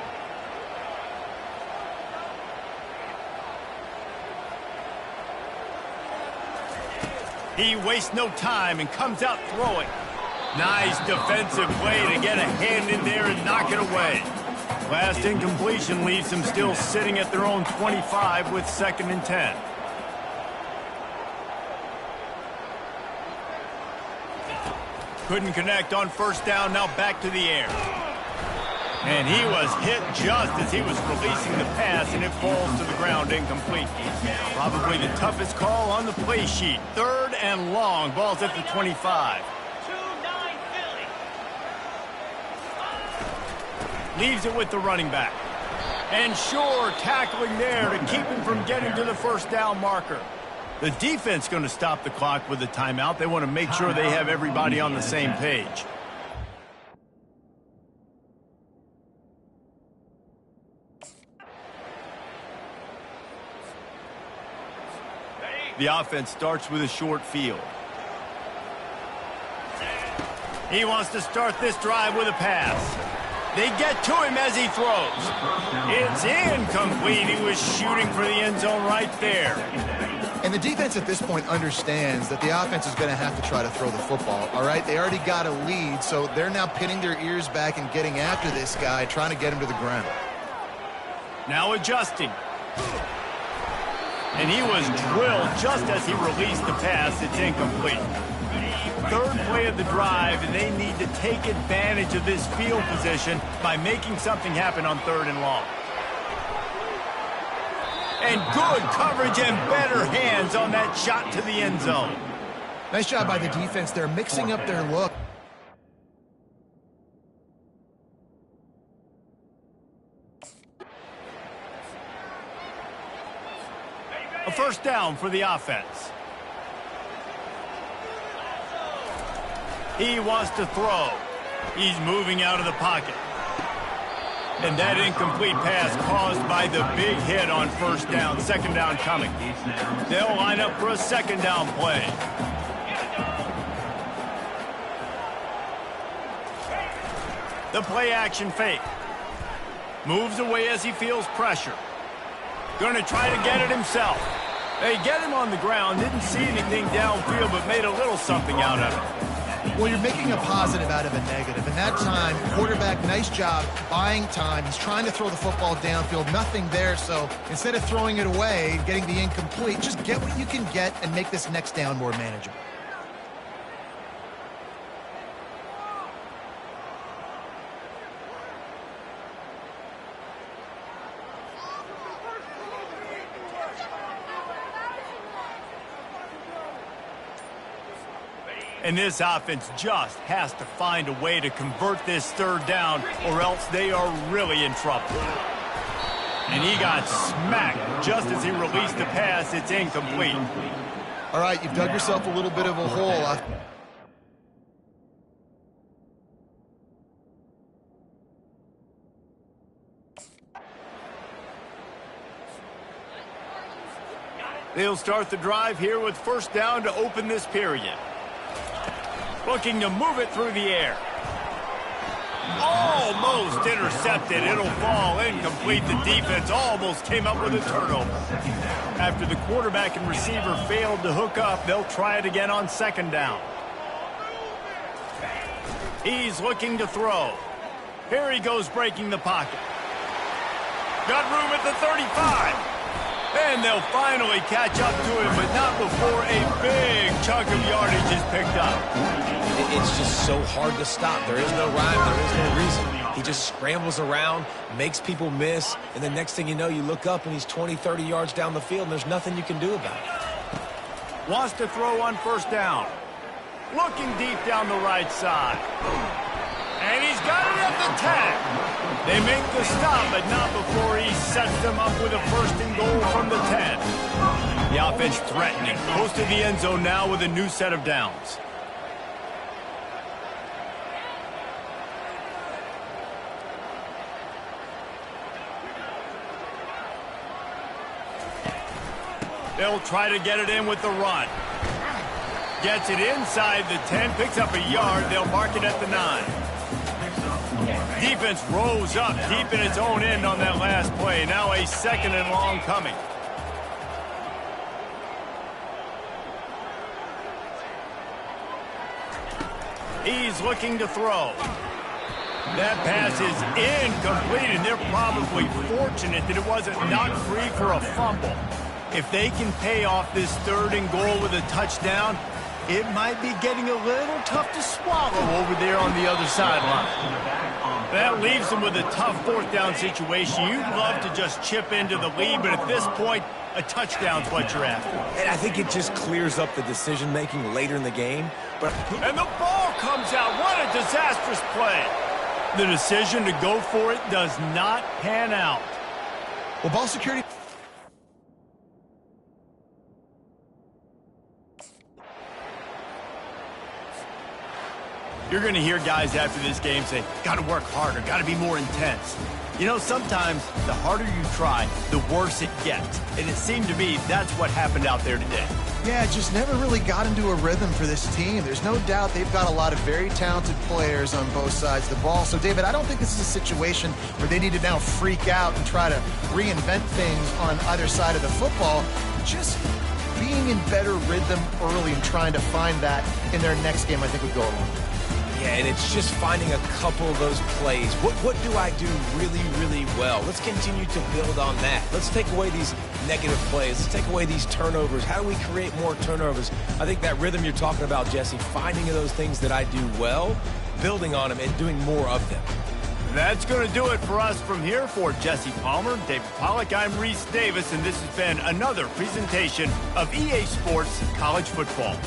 He wastes no time and comes out throwing. Nice defensive play to get a hand in there and knock it away. Last incompletion leaves them still sitting at their own 25 with 2nd and 10. Couldn't connect on 1st down, now back to the air. And he was hit just as he was releasing the pass, and it falls to the ground incomplete. Probably the toughest call on the play sheet. 3rd and long, ball's at the 25. Leaves it with the running back. And sure, tackling there to keep him from getting to the 1st down marker. The defense going to stop the clock with a timeout. They want to make sure they have everybody on the same page. The offense starts with a short field. He wants to start this drive with a pass. They get to him as he throws. It's incomplete. He was shooting for the end zone right there. And the defense at this point understands that the offense is going to have to try to throw the football, all right? They already got a lead, so they're now pinning their ears back and getting after this guy, trying to get him to the ground. Now adjusting. And he was drilled just as he released the pass. It's incomplete. 3rd play of the drive, and they need to take advantage of this field position by making something happen on 3rd and long. And good coverage and better hands on that shot to the end zone. Nice job by the defense. They're mixing up their look. A 1st down for the offense. He wants to throw. He's moving out of the pocket. And that incomplete pass caused by the big hit on first down. Second down coming. They'll line up for a second down play. The play action fake. Moves away as he feels pressure. Going to try to get it himself. They get him on the ground. Didn't see anything downfield, but made a little something out of it. Well, you're making a positive out of a negative. And that time, quarterback, nice job buying time. He's trying to throw the football downfield. Nothing there, so instead of throwing it away, getting the incomplete, just get what you can get and make this next down more manageable. And this offense just has to find a way to convert this third down, or else they are really in trouble. And he got smacked just as he released the pass. It's incomplete. All right, you've dug yourself a little bit of a hole. They'll start the drive here with first down to open this period. Looking to move it through the air. Almost intercepted. It'll fall incomplete. The defense almost came up with a turnover. After the quarterback and receiver failed to hook up, they'll try it again on second down. He's looking to throw. Here he goes breaking the pocket. Got room at the 35. And they'll finally catch up to him, but not before a big chunk of yardage is picked up. It's just so hard to stop. There is no rhyme. There is no reason. He just scrambles around, makes people miss, and the next thing you know, you look up and he's 20, 30 yards down the field, and there's nothing you can do about it. Wants to throw on first down. Looking deep down the right side. And he's got it at the 10. They make the stop, but not before he sets them up with a first and goal from the 10. The offense threatening. Close to the end zone now with a new set of downs. They'll try to get it in with the run. Gets it inside the 10, picks up a yard. They'll mark it at the 9. Defense rose up deep in its own end on that last play. Now a second and long coming. He's looking to throw. That pass is incomplete, and they're probably fortunate that it wasn't knocked free for a fumble. If they can pay off this third and goal with a touchdown, it might be getting a little tough to swallow over there on the other sideline. That leaves them with a tough fourth down situation. You'd love to just chip into the lead, but at this point, a touchdown's what you're after. And I think it just clears up the decision-making later in the game. And the ball comes out. What a disastrous play. The decision to go for it does not pan out. Well, ball security. You're going to hear guys after this game say, got to work harder, got to be more intense. You know, sometimes the harder you try, the worse it gets. And it seemed to me that's what happened out there today. Yeah, just never really got into a rhythm for this team. There's no doubt they've got a lot of very talented players on both sides of the ball. So, David, I don't think this is a situation where they need to now freak out and try to reinvent things on either side of the football. Just being in better rhythm early and trying to find that in their next game, I think would go a long way. Yeah, and it's just finding a couple of those plays. What do I do really, really well? Let's continue to build on that. Let's take away these negative plays. Let's take away these turnovers. How do we create more turnovers? I think that rhythm you're talking about, Jesse, finding those things that I do well, building on them, and doing more of them. That's going to do it for us from here. For Jesse Palmer, David Pollack, I'm Reese Davis, and this has been another presentation of EA Sports College Football.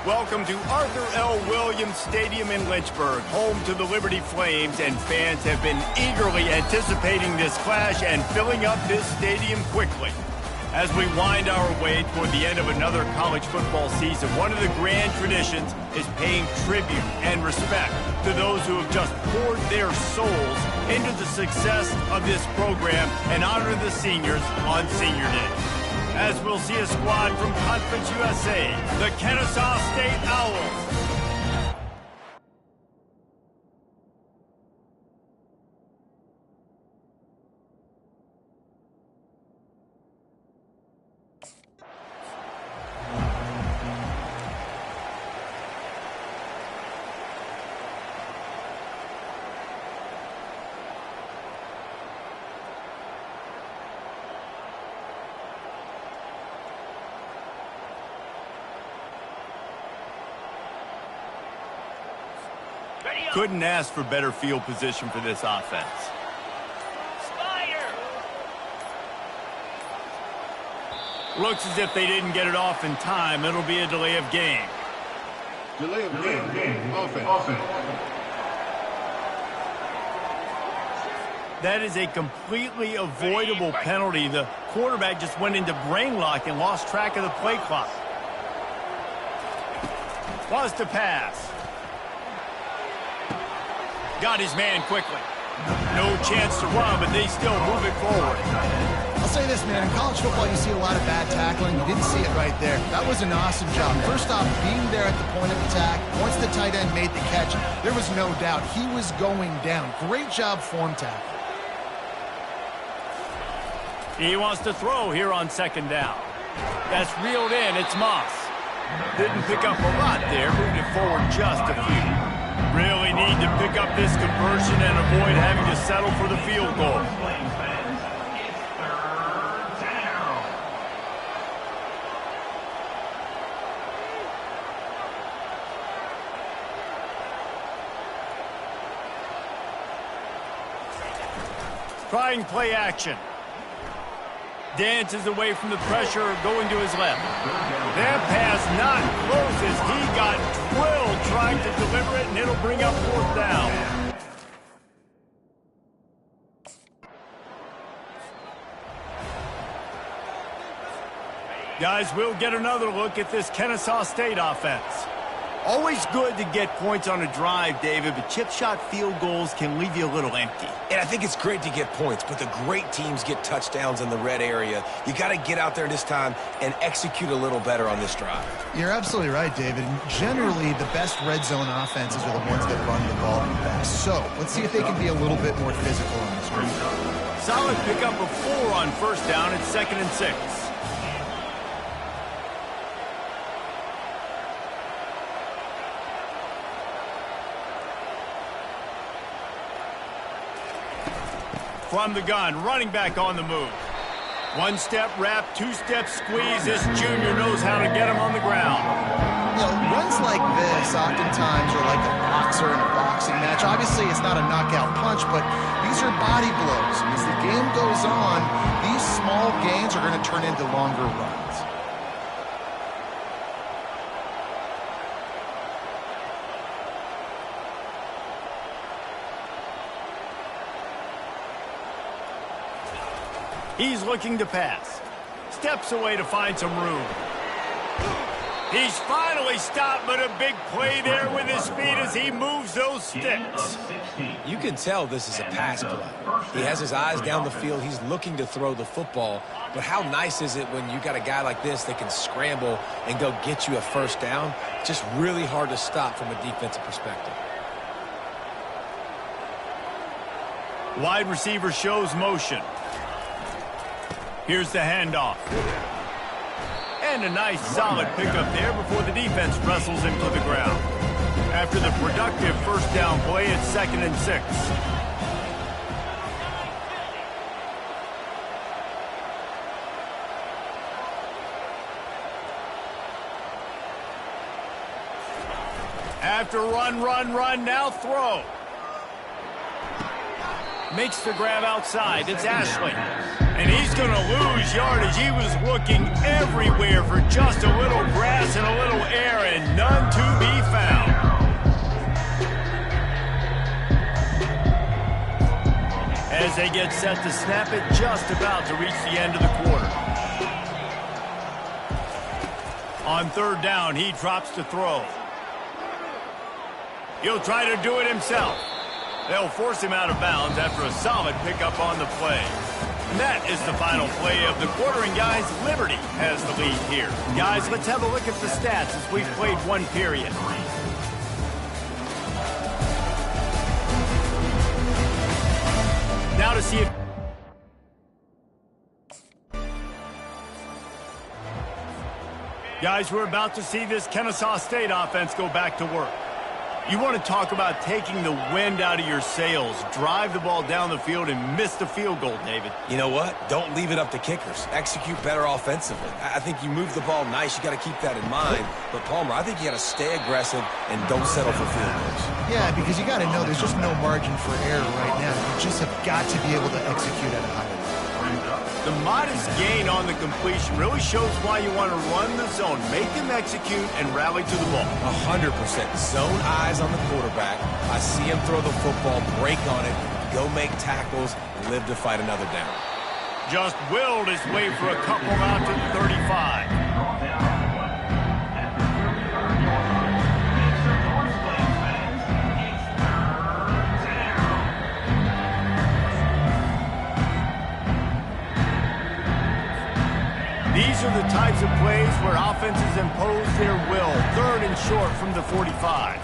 Welcome to Arthur L. Williams Stadium in Lynchburg, home to the Liberty Flames, and fans have been eagerly anticipating this clash and filling up this stadium quickly. As we wind our way toward the end of another college football season, one of the grand traditions is paying tribute and respect to those who have just poured their souls into the success of this program and honor the seniors on Senior Day. As we'll see a squad from Conference USA, the Kennesaw State Owls. Couldn't ask for better field position for this offense. Looks as if they didn't get it off in time. It'll be a delay of game. Delay of game. Offense. That is a completely avoidable penalty. The quarterback just went into brain lock and lost track of the play clock. Was to pass. Got his man quickly. No chance to run, but they still move it forward. I'll say this, man. In college football, you see a lot of bad tackling. You didn't see it right there. That was an awesome job. First off, being there at the point of attack. Once the tight end made the catch, there was no doubt he was going down. Great job form tackle. He wants to throw here on second down. That's reeled in. It's Moss. Didn't pick up a lot there. Moved it forward just a few. Really need to pick up this conversion and avoid having to settle for the field goal. Trying play action. Dances away from the pressure, going to his left. That pass not close as he got drilled trying to deliver it, and it'll bring up fourth down. Guys, we'll get another look at this Kennesaw State offense. Always good to get points on a drive, David, but chip shot field goals can leave you a little empty. And I think it's great to get points, but the great teams get touchdowns in the red area. You got to get out there this time and execute a little better on this drive. You're absolutely right, David. And generally, the best red zone offenses are the ones that run the ball the best. So let's see if they can be a little bit more physical on this drive. Solid pickup of 4 on first down. It's 2nd and 6. From the gun, running back on the move. One step wrap, 2-step squeeze. This junior knows how to get him on the ground. You know, runs like this oftentimes are like a boxer in a boxing match. Obviously, it's not a knockout punch, but these are body blows. As the game goes on, these small gains are going to turn into longer runs. He's looking to pass. Steps away to find some room. He's finally stopped, but a big play there with his speed as he moves those sticks. You can tell this is a pass play. He has his eyes down the field. He's looking to throw the football. But how nice is it when you got a guy like this that can scramble and go get you a first down? Just really hard to stop from a defensive perspective. Wide receiver shows motion. Here's the handoff. And a nice solid pickup there before the defense wrestles him to the ground. After the productive first down play, it's 2nd and 6. After run, now throw. Makes the grab outside. It's Ashley. And he's going to lose his yardage. He was looking everywhere for just a little grass and a little air, and none to be found. As they get set to snap it, just about to reach the end of the quarter. On third down, he drops to throw. He'll try to do it himself. They'll force him out of bounds after a solid pickup on the play. And that is the final play of the quarter, and guys, Liberty has the lead here. Guys, let's have a look at the stats as we've played one period. Now to see if... Guys, we're about to see this Kennesaw State offense go back to work. You want to talk about taking the wind out of your sails. Drive the ball down the field and miss the field goal, David. You know what? Don't leave it up to kickers. Execute better offensively. I think you move the ball nice. You got to keep that in mind. But, Palmer, I think you got to stay aggressive and don't settle for field goals. Yeah, because you got to know there's just no margin for error right now. You just have got to be able to execute at a higher level. The modest gain on the completion really shows why you want to run the zone, make them execute, and rally to the ball. 100%. Zone eyes on the quarterback. I see him throw the football, break on it, go make tackles, live to fight another down. Just willed his way for a couple out to the 35. These are the types of plays where offenses impose their will. Third and short from the 45.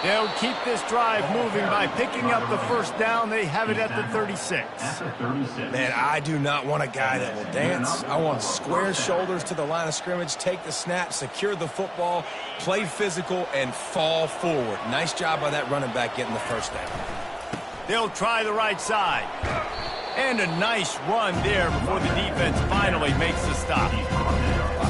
They'll keep this drive moving by picking up the first down. They have it at the 36. Man, I do not want a guy that will dance. I want square shoulders to the line of scrimmage, take the snap, secure the football, play physical, and fall forward. Nice job by that running back getting the first down. They'll try the right side. And a nice run there before the defense finally makes the stop.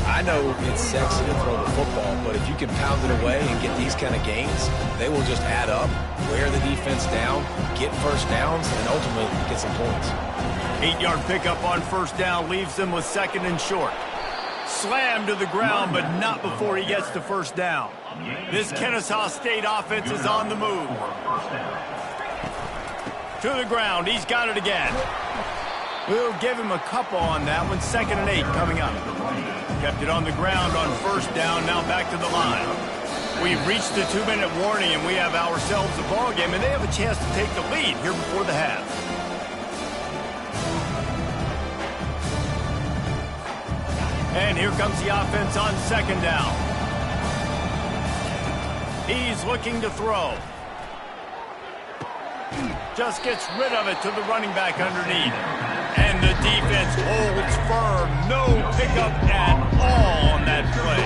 I know it's sexy to throw the football, but if you can pound it away and get these kind of gains, they will just add up, wear the defense down, get first downs, and ultimately get some points. 8-yard pickup on first down leaves them with second and short. Slammed to the ground, but not before he gets to first down. This Kennesaw State offense is on the move. To the ground. He's got it again. We'll give him a couple on that one. 2nd and 8 coming up. Kept it on the ground on first down. Now back to the line. We've reached the 2-minute warning, and we have ourselves a ball game, and they have a chance to take the lead here before the half. And here comes the offense on 2nd down. He's looking to throw. Just gets rid of it to the running back underneath. And the defense holds firm. No pickup at all on that play.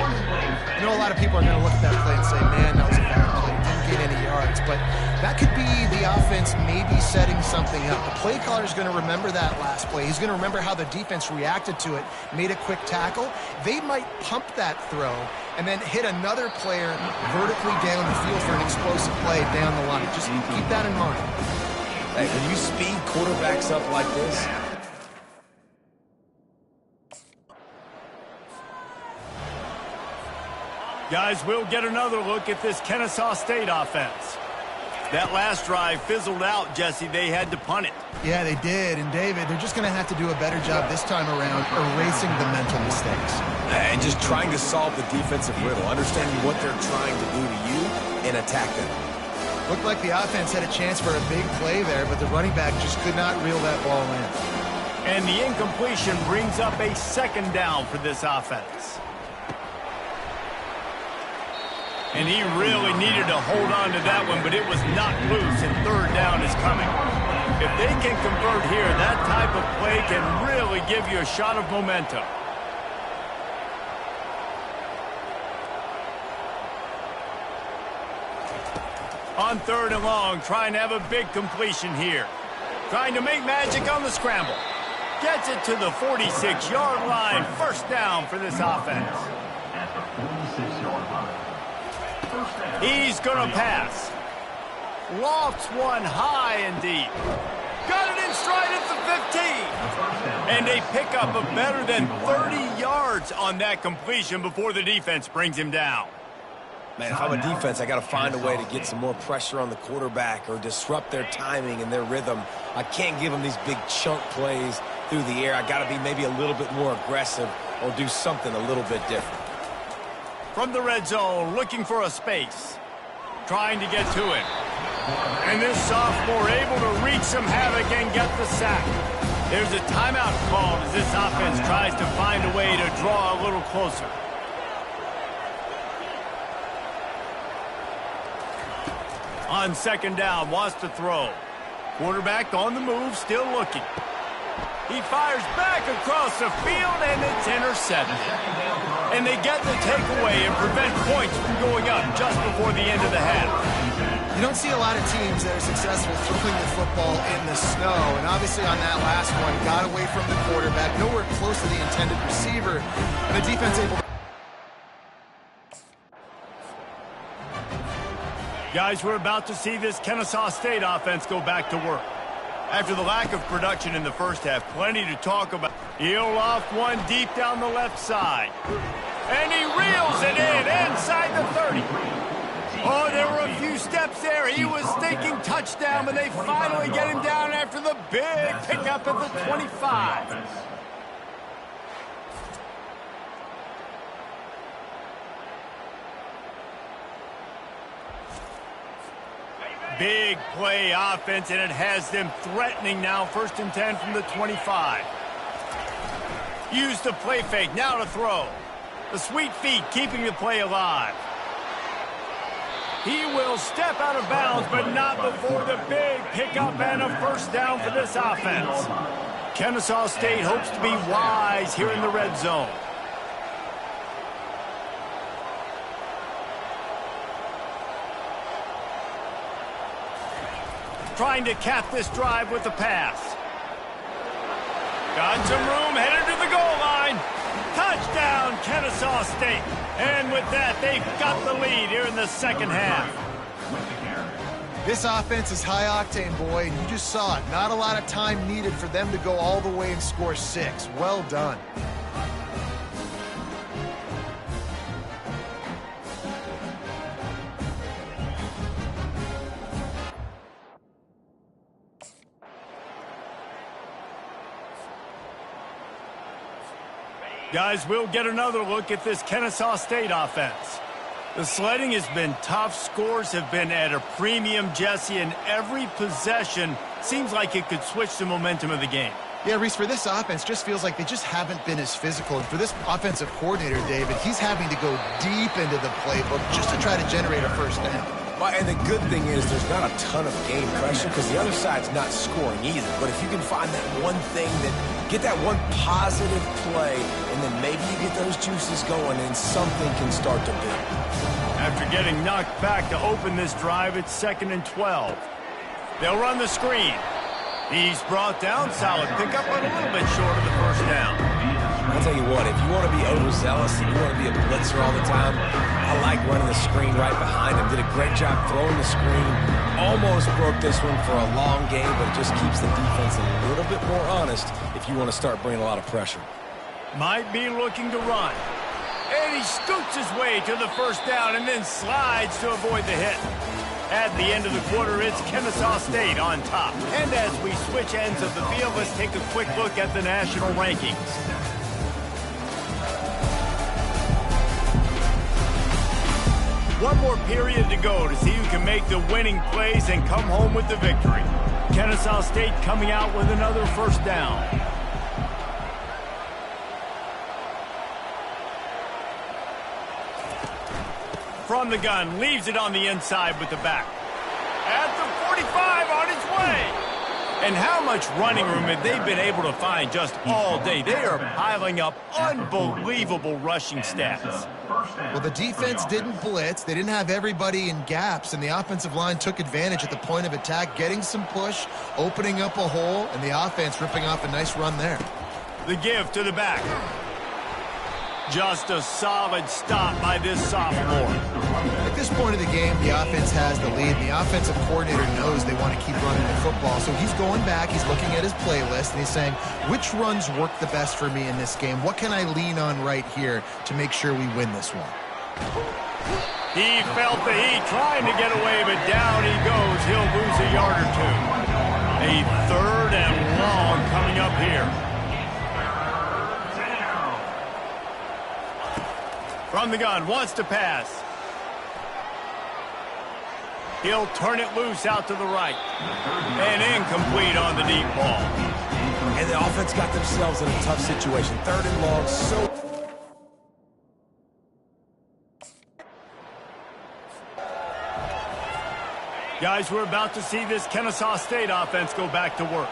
You know, a lot of people are going to look at that play and say, man, that was a bad play. Didn't get any yards. But that could be the offense maybe setting something up. The play caller is going to remember that last play. He's going to remember how the defense reacted to it, made a quick tackle. They might pump that throw and then hit another player vertically down the field for an explosive play down the line. Just keep that in mind. Hey, when you speed quarterbacks up like this, guys, we'll get another look at this Kennesaw State offense. That last drive fizzled out, Jesse. They had to punt it. Yeah, they did. And, David, they're just going to have to do a better job this time around erasing the mental mistakes. And just trying to solve the defensive riddle, understanding what they're trying to do to you and attack them. Looked like the offense had a chance for a big play there, but the running back just could not reel that ball in. And the incompletion brings up a 2nd down for this offense. And he really needed to hold on to that one, but it was not loose, and 3rd down is coming. If they can convert here, that type of play can really give you a shot of momentum. On 3rd and long, trying to have a big completion here. Trying to make magic on the scramble. Gets it to the 46-yard line. First down for this offense. He's going to pass. Lofts one high and deep. Got it It's right at the 15. And a pickup of better than 30 yards on that completion before the defense brings him down. Man, if I'm a defense, I got to find a way to get some more pressure on the quarterback or disrupt their timing and their rhythm. I can't give them these big chunk plays through the air. I got to be maybe a little bit more aggressive or do something a little bit different. From the red zone, looking for a space. Trying to get to it. And this sophomore able to wreak some havoc and get the sack. There's a timeout called as this offense tries to find a way to draw a little closer. On second down, wants to throw. Quarterback on the move, still looking. He fires back across the field, and it's intercepted. And they get the takeaway and prevent points from going up just before the end of the half. You don't see a lot of teams that are successful throwing the football in the snow. And obviously on that last one, got away from the quarterback, nowhere close to the intended receiver. And the defense able to... Guys, we're about to see this Kennesaw State offense go back to work. After the lack of production in the first half, plenty to talk about. He'll off one deep down the left side. And he reels it in inside the 30. Oh, there were a few steps there. He was thinking touchdown, but they finally get him down after the big pickup at the 25. Big play offense, and it has them threatening now. 1st and 10 from the 25. Use the play fake, now to throw. The sweet feet keeping the play alive. He will step out of bounds, but not before the big pickup and a 1st down for this offense. Kennesaw State hopes to be wise here in the red zone. Trying to cap this drive with the pass. Got some room, headed to the goal line. Touchdown, Kennesaw State. And with that, they've got the lead here in the second half. This offense is high octane, boy, and you just saw it. Not a lot of time needed for them to go all the way and score 6. Well done. Guys, we'll get another look at this Kennesaw State offense. The sledding has been tough. Scores have been at a premium, Jesse, and every possession seems like it could switch the momentum of the game. Yeah, Reese, for this offense, just feels like they just haven't been as physical. And for this offensive coordinator, David, he's having to go deep into the playbook just to try to generate a 1st down. And the good thing is there's not a ton of game pressure because the other side's not scoring either. But if you can find that one thing get that one positive play, and then maybe you get those juices going and something can start to build. After getting knocked back to open this drive, it's 2nd and 12. They'll run the screen. He's brought down, solid pickup, but a little bit short of the 1st down. I'll tell you what, if you want to be overzealous and you want to be a blitzer all the time, I like running the screen right behind him. Did a great job throwing the screen. Almost broke this one for a long game, but it just keeps the defense a little bit more honest if you want to start bringing a lot of pressure. Might be looking to run. And he scoots his way to the 1st down and then slides to avoid the hit. At the end of the quarter, it's Kennesaw State on top. And as we switch ends of the field, let's take a quick look at the national rankings. One more period to go to see who can make the winning plays and come home with the victory. Kennesaw State coming out with another 1st down. From the gun, leaves it on the inside with the back. At the 45, on his way. And how much running room have they been able to find just all day? They are piling up unbelievable rushing stats. Well, the defense didn't blitz. They didn't have everybody in gaps, and the offensive line took advantage at the point of attack, getting some push, opening up a hole, and the offense ripping off a nice run there. The give to the back. Just a solid stop by this sophomore. At this point of the game, the offense has the lead. The offensive coordinator knows they want to keep running the football. So he's going back, he's looking at his playlist, and he's saying, which runs work the best for me in this game? What can I lean on right here to make sure we win this one? He felt the heat trying to get away, but down he goes. He'll lose a yard or two. A 3rd and long coming up here. From the gun, wants to pass. He'll turn it loose out to the right. And incomplete on the deep ball. And the offense got themselves in a tough situation. 3rd and long, so... Guys, we're about to see this Kennesaw State offense go back to work.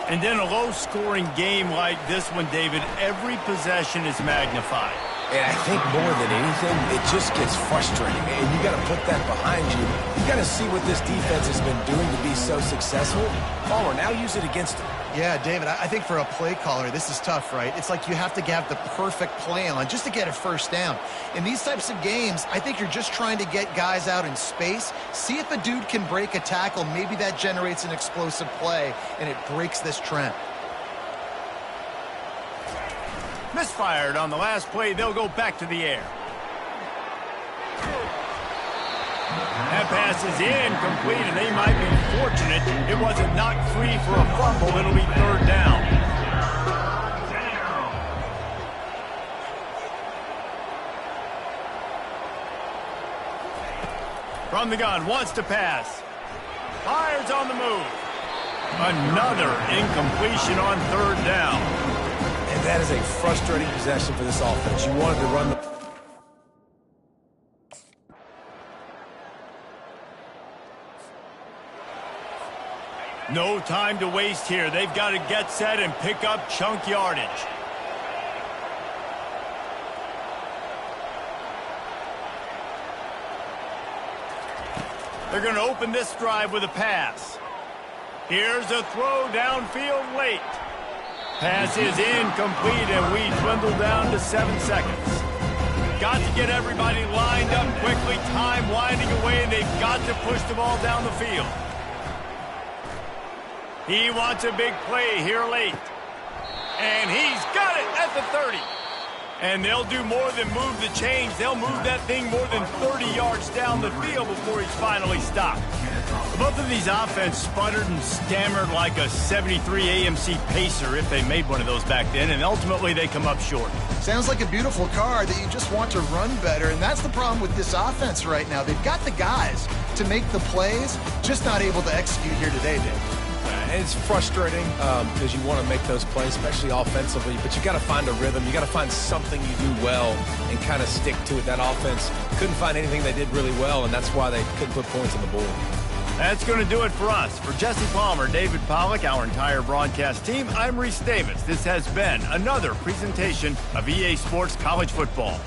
And in a low-scoring game like this one, David, every possession is magnified. And I think more than anything, it just gets frustrating. And you got to put that behind you. You got to see what this defense has been doing to be so successful. Palmer, now use it against them. Yeah, David, I think for a play caller, this is tough, right? It's like you have to have the perfect play on just to get a first down. In these types of games, I think you're just trying to get guys out in space, see if a dude can break a tackle. Maybe that generates an explosive play, and it breaks this trend. Misfired on the last play. They'll go back to the air. That pass is incomplete, and they might be fortunate it wasn't knocked free for a fumble. It'll be 3rd down. From the gun, wants to pass. Fires on the move. Another incompletion on 3rd down. And that is a frustrating possession for this offense. You wanted to run the... No time to waste here. They've got to get set and pick up chunk yardage. They're going to open this drive with a pass. Here's a throw downfield late. Pass is incomplete, and we dwindle down to 7 seconds. Got to get everybody lined up quickly. Time winding away, and they've got to push the ball down the field. He wants a big play here late. And he's got it at the 30. And they'll do more than move the chains. They'll move that thing more than 30 yards down the field before he's finally stopped. Both of these offenses sputtered and stammered like a 73 AMC Pacer, if they made one of those back then, and ultimately they come up short. Sounds like a beautiful car that you just want to run better, and that's the problem with this offense right now. They've got the guys to make the plays, just not able to execute here today, Dave. And it's frustrating because you want to make those plays, especially offensively, but you got to find a rhythm. You got to find something you do well and kind of stick to it. That offense couldn't find anything they did really well, and that's why they couldn't put points on the board. That's going to do it for us. For Jesse Palmer, David Pollack, our entire broadcast team, I'm Reese Davis. This has been another presentation of EA Sports College Football.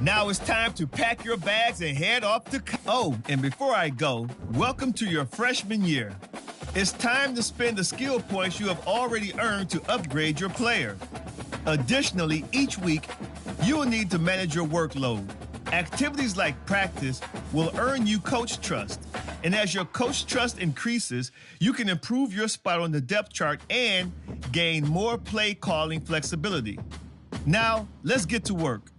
Now it's time to pack your bags and head off to Oh, and before I go, welcome to your freshman year. It's time to spend the skill points you have already earned to upgrade your player. Additionally, each week, you will need to manage your workload. Activities like practice will earn you coach trust. And as your coach trust increases, you can improve your spot on the depth chart and gain more play calling flexibility. Now, let's get to work.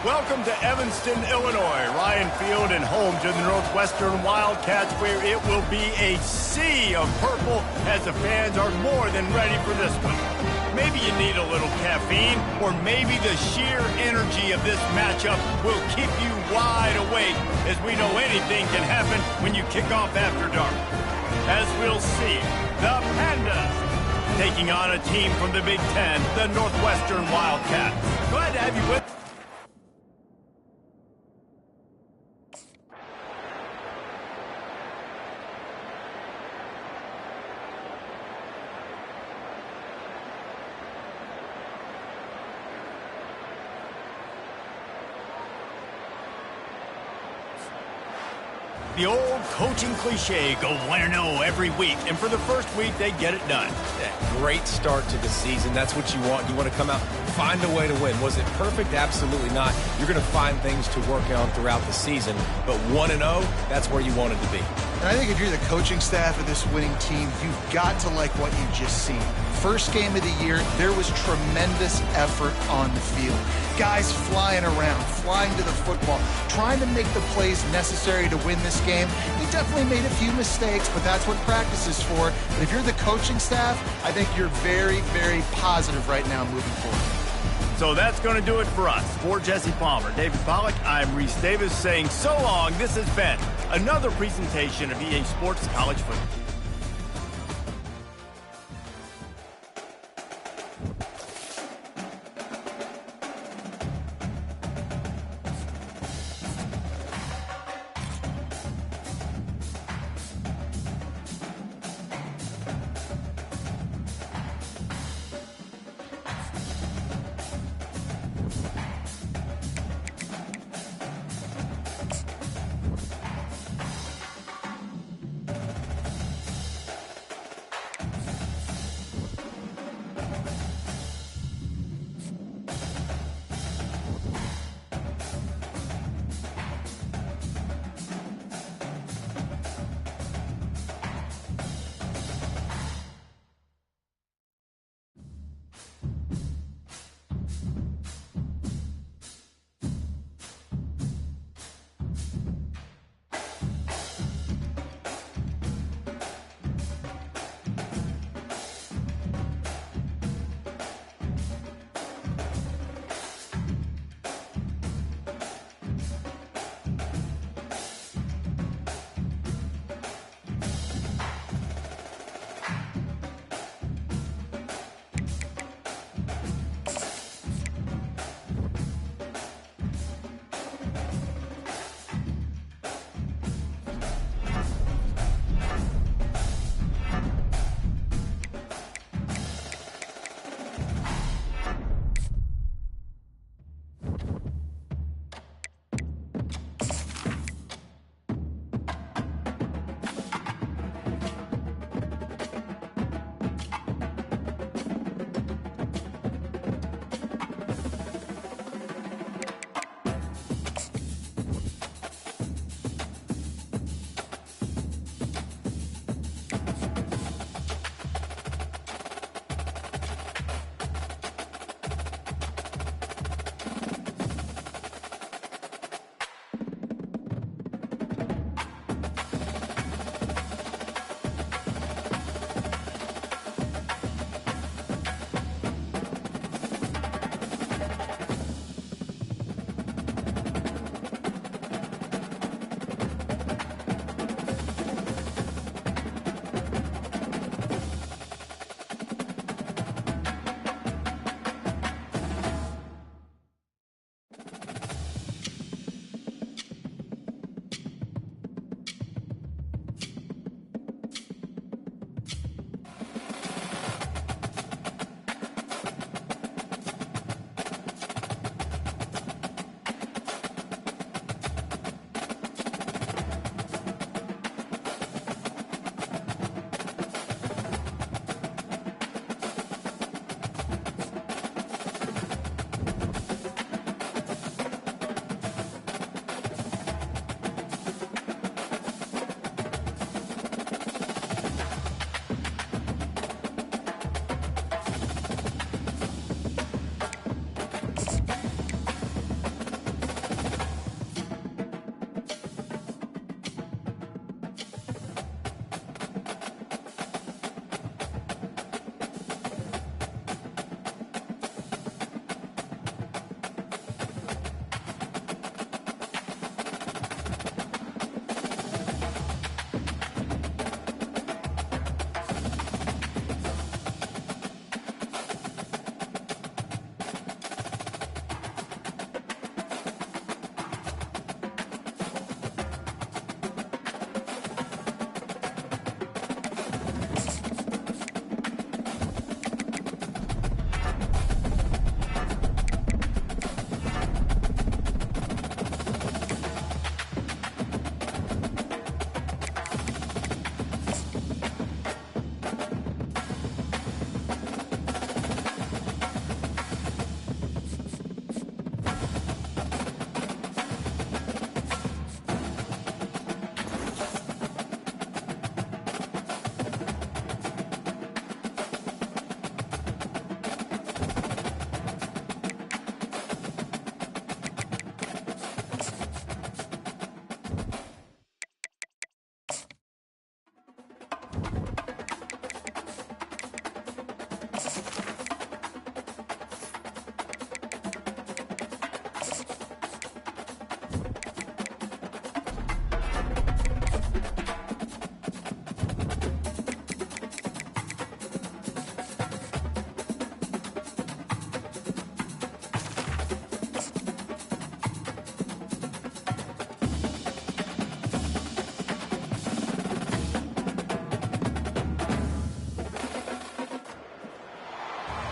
Welcome to Evanston, Illinois. Ryan Field and home to the Northwestern Wildcats, where it will be a sea of purple as the fans are more than ready for this one. Maybe you need a little caffeine, or maybe the sheer energy of this matchup will keep you wide awake, as we know anything can happen when you kick off after dark. As we'll see, the Pandas taking on a team from the Big Ten, the Northwestern Wildcats. Glad to have you with us. The old coaching cliche, go win-0 every week, and for the first week, they get it done. Great start to the season. That's what you want. You want to come out, find a way to win. Was it perfect? Absolutely not. You're going to find things to work on throughout the season, but 1-0, that's where you wanted to be. And I think if you're the coaching staff of this winning team, you've got to like what you've just seen. First game of the year, there was tremendous effort on the field. Guys flying around, flying to the football, trying to make the plays necessary to win this game. They definitely made a few mistakes, but that's what practice is for. But if you're the coaching staff, I think you're very, very positive right now moving forward. So that's going to do it for us. For Jesse Palmer, David Pollack, I'm Reese Davis saying so long. This has been another presentation of EA Sports College Football.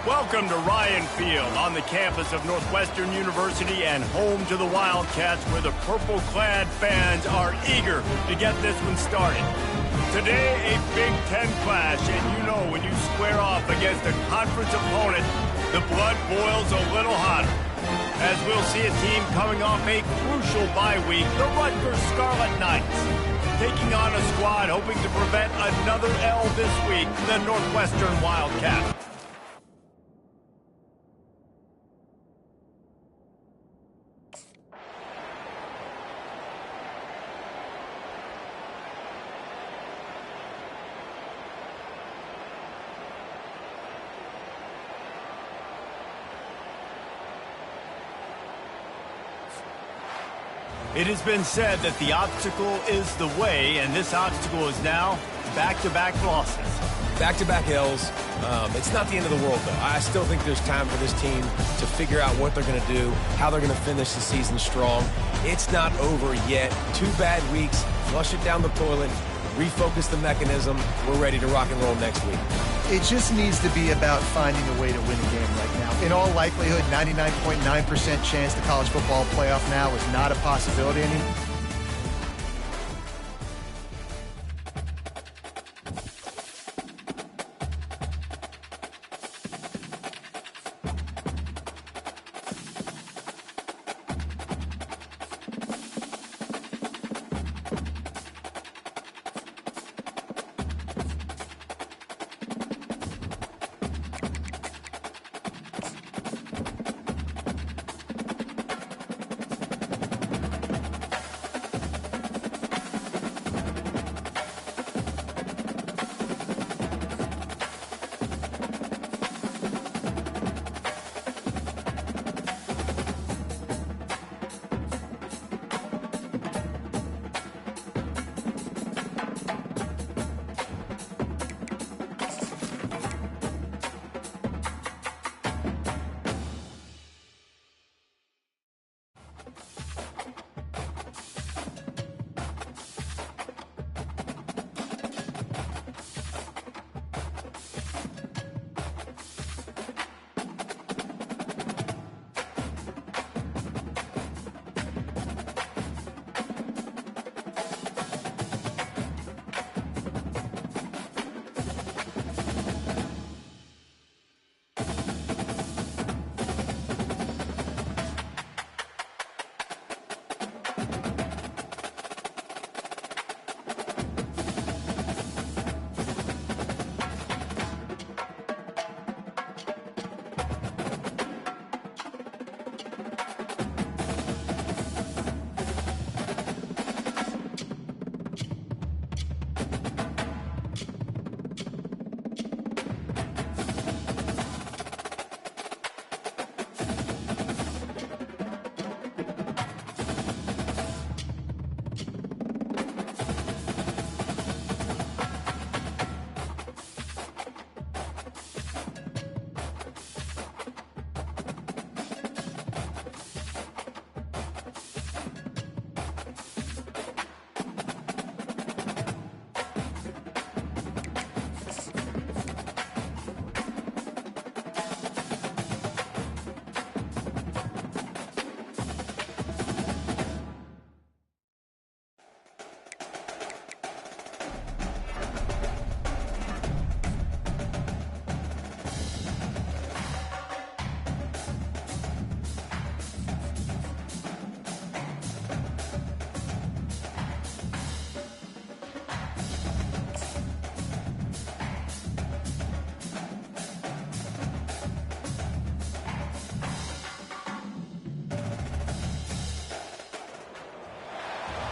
Welcome to Ryan Field on the campus of Northwestern University and home to the Wildcats, where the purple-clad fans are eager to get this one started. Today, a Big Ten clash, and you know when you square off against a conference opponent, the blood boils a little hotter. As we'll see a team coming off a crucial bye week, the Rutgers Scarlet Knights, taking on a squad hoping to prevent another L this week, the Northwestern Wildcats. It has been said that the obstacle is the way, and this obstacle is now back-to-back losses. Back-to-back L's. It's not the end of the world, though. I still think there's time for this team to figure out what they're going to do, how they're going to finish the season strong. It's not over yet. 2 bad weeks. Flush it down the toilet. Refocus the mechanism. We're ready to rock and roll next week. It just needs to be about finding a way to win a game right now. In all likelihood, 99.9% chance the college football playoff now is not a possibility anymore.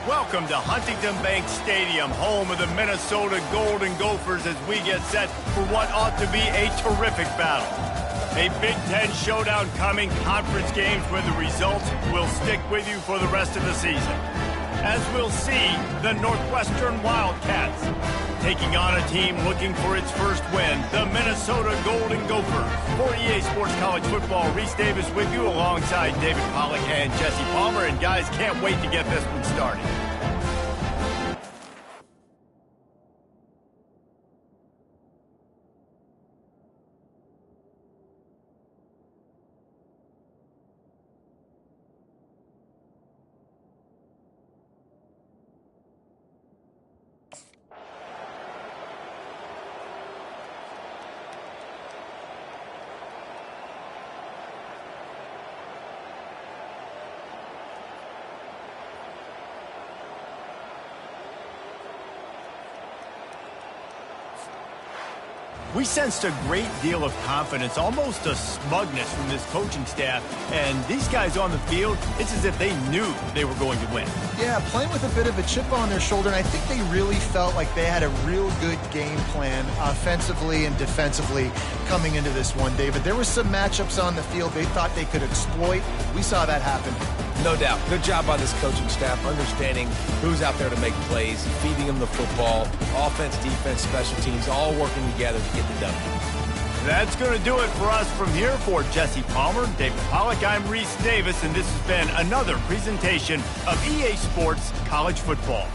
Welcome to Huntington Bank Stadium, home of the Minnesota Golden Gophers, as we get set for what ought to be a terrific battle. A Big Ten showdown coming, conference games where the results will stick with you for the rest of the season. As we'll see, the Northwestern Wildcats taking on a team looking for its first win, the Minnesota Golden Gophers. For EA Sports College Football, Reese Davis with you alongside David Pollack and Jesse Palmer. And guys, can't wait to get this one started. We sensed a great deal of confidence, almost a smugness from this coaching staff. And these guys on the field, it's as if they knew they were going to win. Yeah, playing with a bit of a chip on their shoulder, and I think they really felt like they had a real good game plan offensively and defensively coming into this one, David. There were some matchups on the field they thought they could exploit. We saw that happen. No doubt. Good job by this coaching staff, understanding who's out there to make plays, feeding them the football, offense, defense, special teams, all working together to get the W. That's going to do it for us from here. For Jesse Palmer, David Pollack, I'm Reese Davis, and this has been another presentation of EA Sports College Football.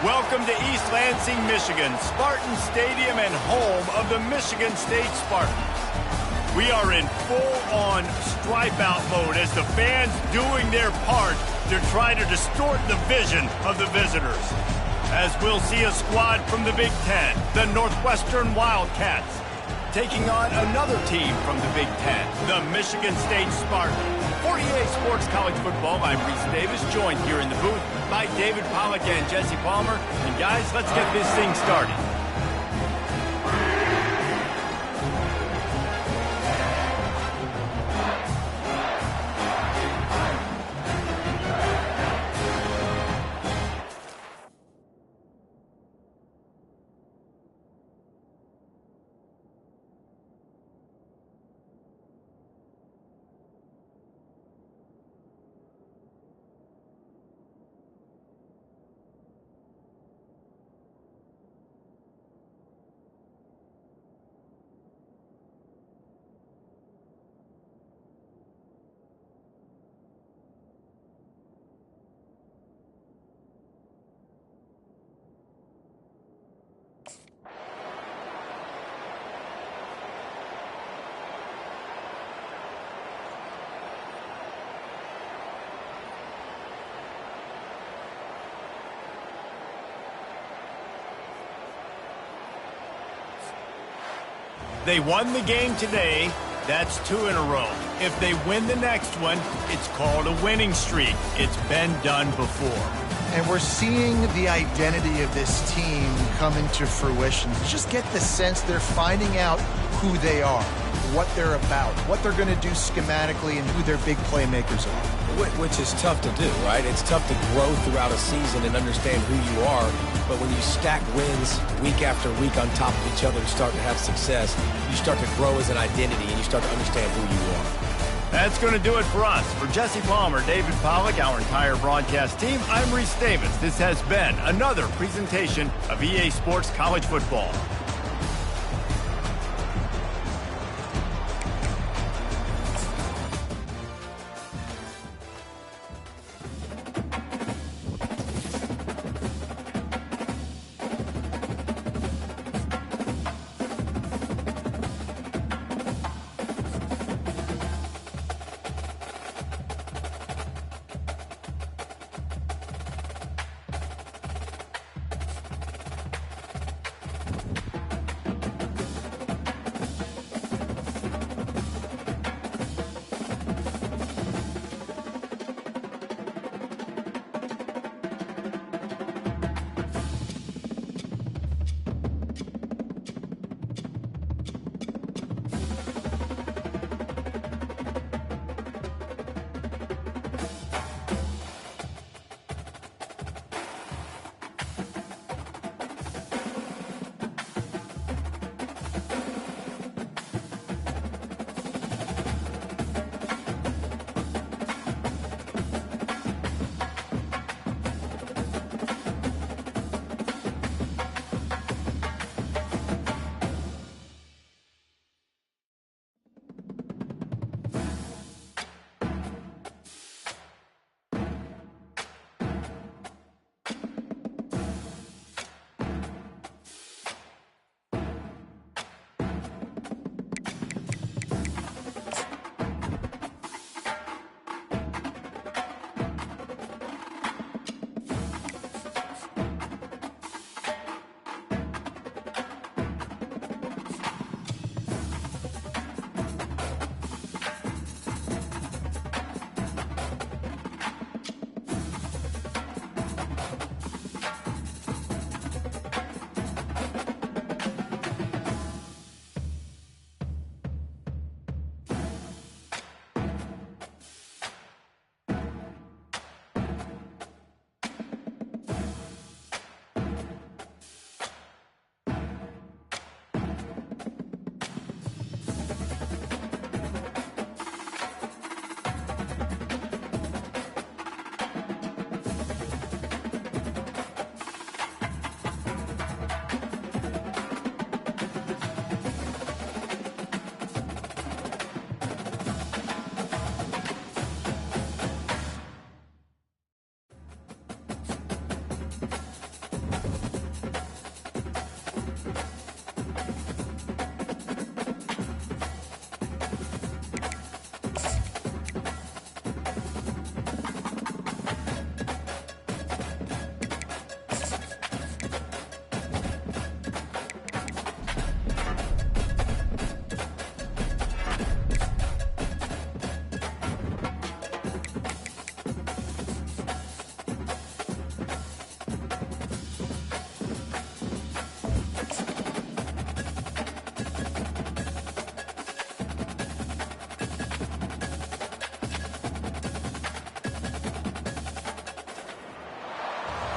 Welcome to East Lansing, Michigan, Spartan Stadium and home of the Michigan State Spartans. We are in full-on stripe-out mode as the fans doing their part to try to distort the vision of the visitors. As we'll see a squad from the Big Ten, the Northwestern Wildcats, taking on another team from the Big Ten, the Michigan State Spartans. For EA Sports College Football, I'm Reese Davis, joined here in the booth by David Pollack and Jesse Palmer. And guys, let's get this thing started. They won the game today. That's 2 in a row. If they win the next one, it's called a winning streak. It's been done before. And we're seeing the identity of this team come into fruition. Just get the sense they're finding out who they are, what they're about, what they're going to do schematically, and who their big playmakers are. Which is tough to do, right? It's tough to grow throughout a season and understand who you are. But when you stack wins week after week on top of each other and start to have success, you start to grow as an identity and you start to understand who you are. That's going to do it for us. For Jesse Palmer, David Pollack, our entire broadcast team, I'm Reese Davis. This has been another presentation of EA Sports College Football.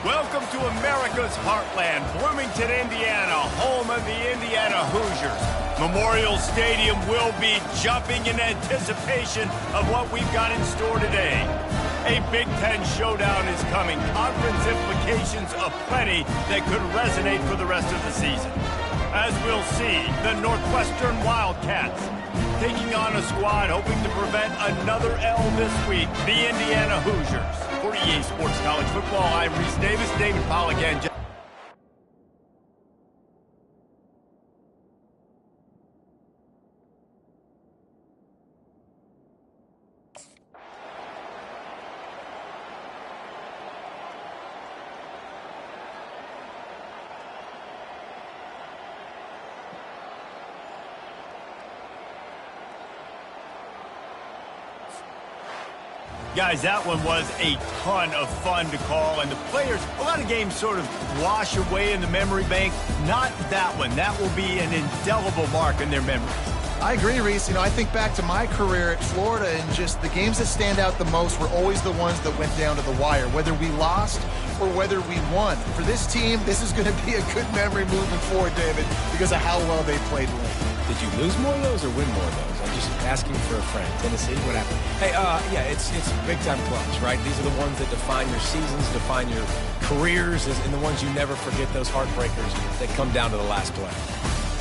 Welcome to America's heartland, Bloomington, Indiana, home of the Indiana Hoosiers. Memorial Stadium will be jumping in anticipation of what we've got in store today. A Big Ten showdown is coming, conference implications aplenty that could resonate for the rest of the season. As we'll see, the Northwestern Wildcats taking on a squad hoping to prevent another L this week, the Indiana Hoosiers. For EA Sports College Football, I'm Reese Davis, David Pollack, and Guys, that one was a ton of fun to call, and the players, a lot of games sort of wash away in the memory bank. Not that one. That will be an indelible mark in their memory. I agree, Reese. I think back to my career at Florida, and just the games that stand out the most were always the ones that went down to the wire, whether we lost or whether we won. For this team, this is going to be a good memory moving forward, David, because of how well they played late. Did you lose more of those or win more of those? I'm just asking for a friend. Tennessee, what happened? Hey, yeah, it's big-time clubs, right? These are the ones that define your seasons, define your careers, and the ones you never forget, those heartbreakers that come down to the last play.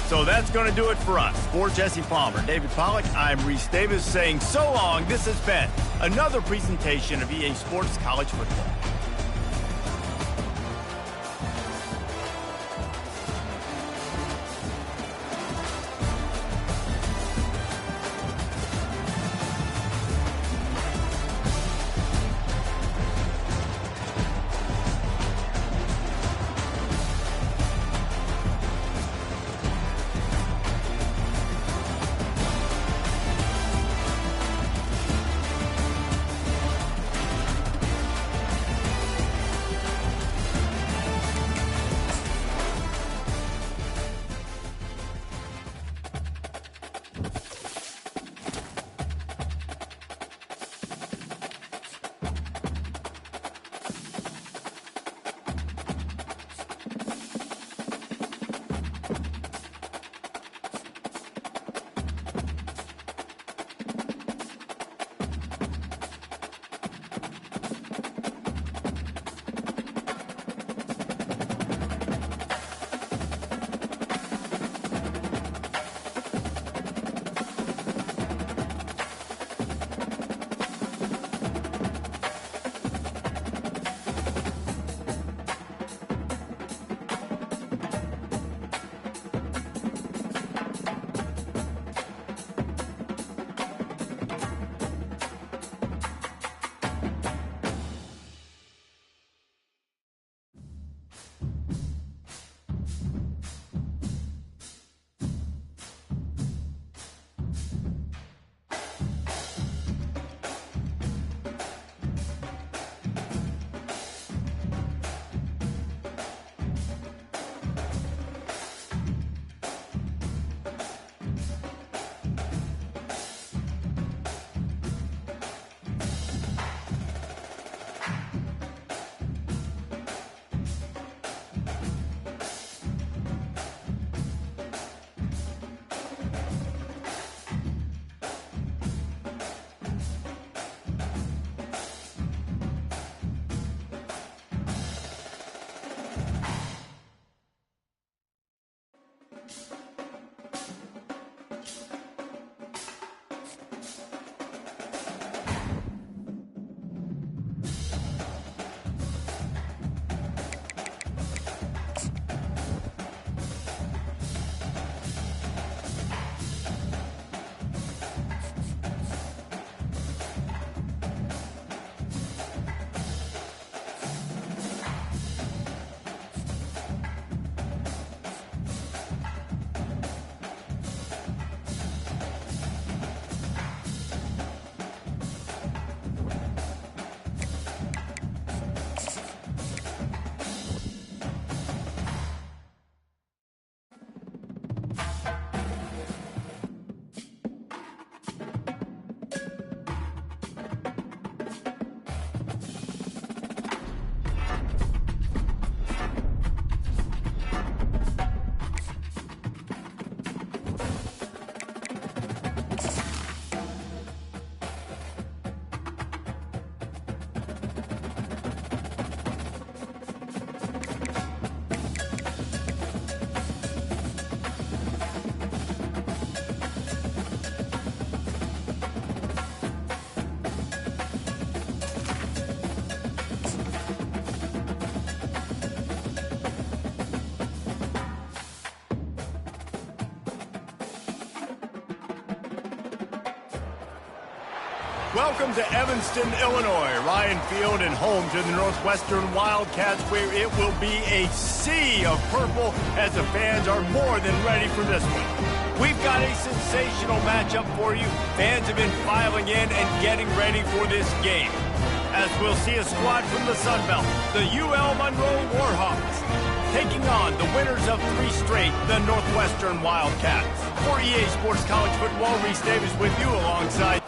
So that's going to do it for us. For Jesse Palmer, David Pollack, I'm Reese Davis saying so long. This has been another presentation of EA Sports College Football. Welcome to Evanston, Illinois. Ryan Field and home to the Northwestern Wildcats, where it will be a sea of purple as the fans are more than ready for this one. We've got a sensational matchup for you. Fans have been filing in and getting ready for this game, as we'll see a squad from the Sun Belt, the UL Monroe Warhawks, taking on the winners of 3 straight, the Northwestern Wildcats. For EA Sports College Football, Reese Davis with you alongside.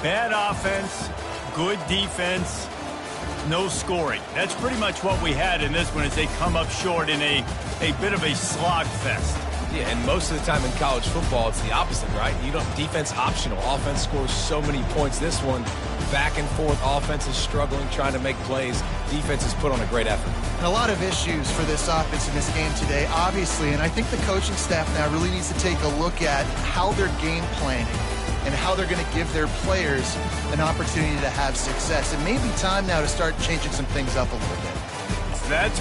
Bad offense, good defense, no scoring. That's pretty much what we had in this one as they come up short in a bit of a slog fest. Yeah, and most of the time in college football, it's the opposite, right? You don't defense optional. Offense scores so many points. This one, back and forth. Offense is struggling, trying to make plays. Defense has put on a great effort. And a lot of issues for this offense in this game today, obviously. And I think the coaching staff now really needs to take a look at how they're game planning and how they're going to give their players an opportunity to have success. It may be time now to start changing some things up a little bit. That's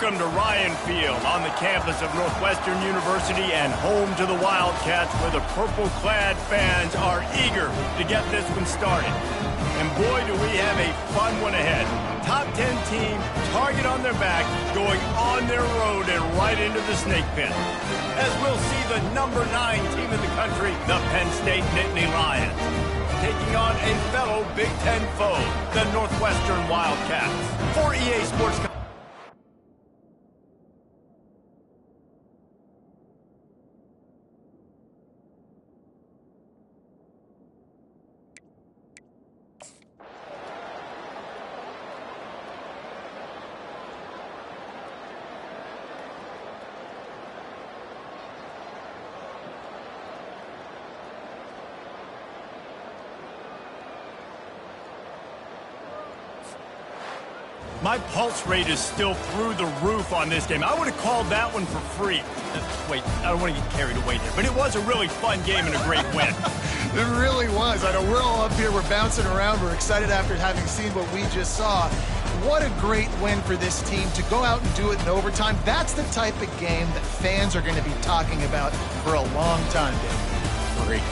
Welcome to Ryan Field on the campus of Northwestern University and home to the Wildcats, where the purple-clad fans are eager to get this one started. And boy, do we have a fun one ahead. Top 10 team, target on their back, going on their road and right into the snake pit. As we'll see the number 9 team in the country, the Penn State Nittany Lions. taking on a fellow Big Ten foe, the Northwestern Wildcats. For EA Sports... My pulse rate is still through the roof on this game. I would have called that one for free. Wait, I don't want to get carried away there, but it was a really fun game and a great win. It really was. I know we're all up here, we're bouncing around, we're excited after having seen what we just saw. What a great win for this team to go out and do it in overtime. That's the type of game that fans are going to be talking about for a long time, Dave. Great.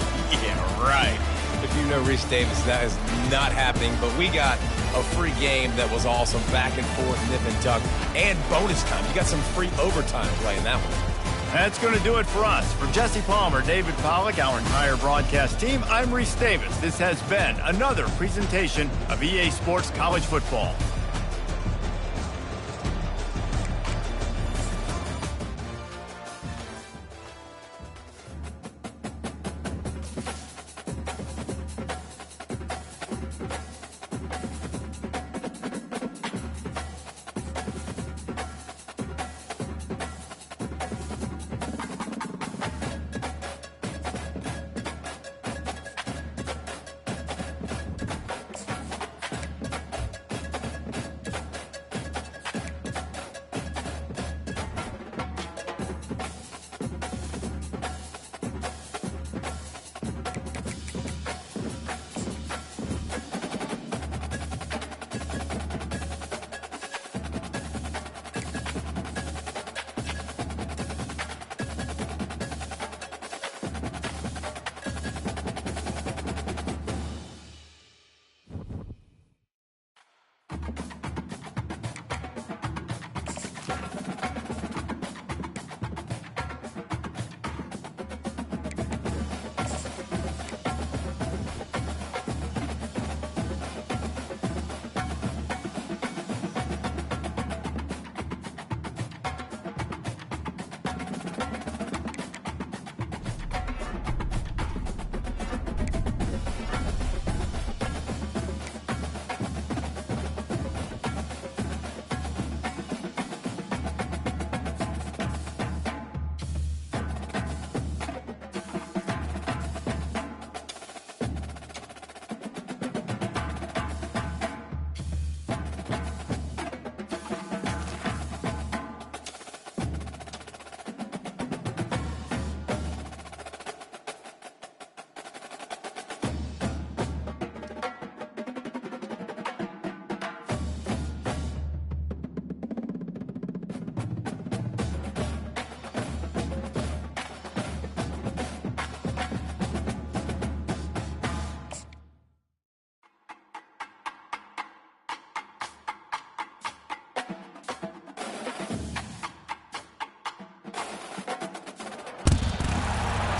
Yeah, right. If you know Reese Davis, that is not happening, but we got a free game that was awesome, back and forth, nip and tuck, and bonus time. You got some free overtime play in that one. That's going to do it for us. For Jesse Palmer, David Pollack, our entire broadcast team, I'm Reese Davis. This has been another presentation of EA Sports College Football.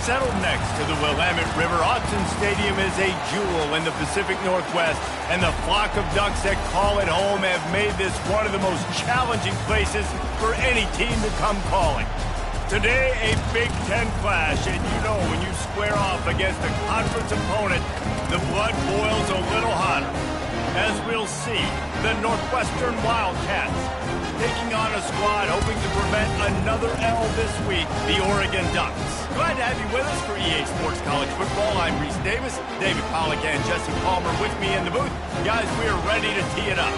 Settled next to the Willamette River, Autzen Stadium is a jewel in the Pacific Northwest, and the flock of Ducks that call it home have made this one of the most challenging places for any team to come calling. Today, a Big Ten clash, and you know when you square off against a conference opponent, the blood boils a little hotter. As we'll see, the Northwestern Wildcats taking on a squad hoping to prevent another L this week, the Oregon Ducks. Glad to have you with us for EA Sports College Football. I'm Reese Davis, David Pollack and Jesse Palmer with me in the booth. Guys, we are ready to tee it up.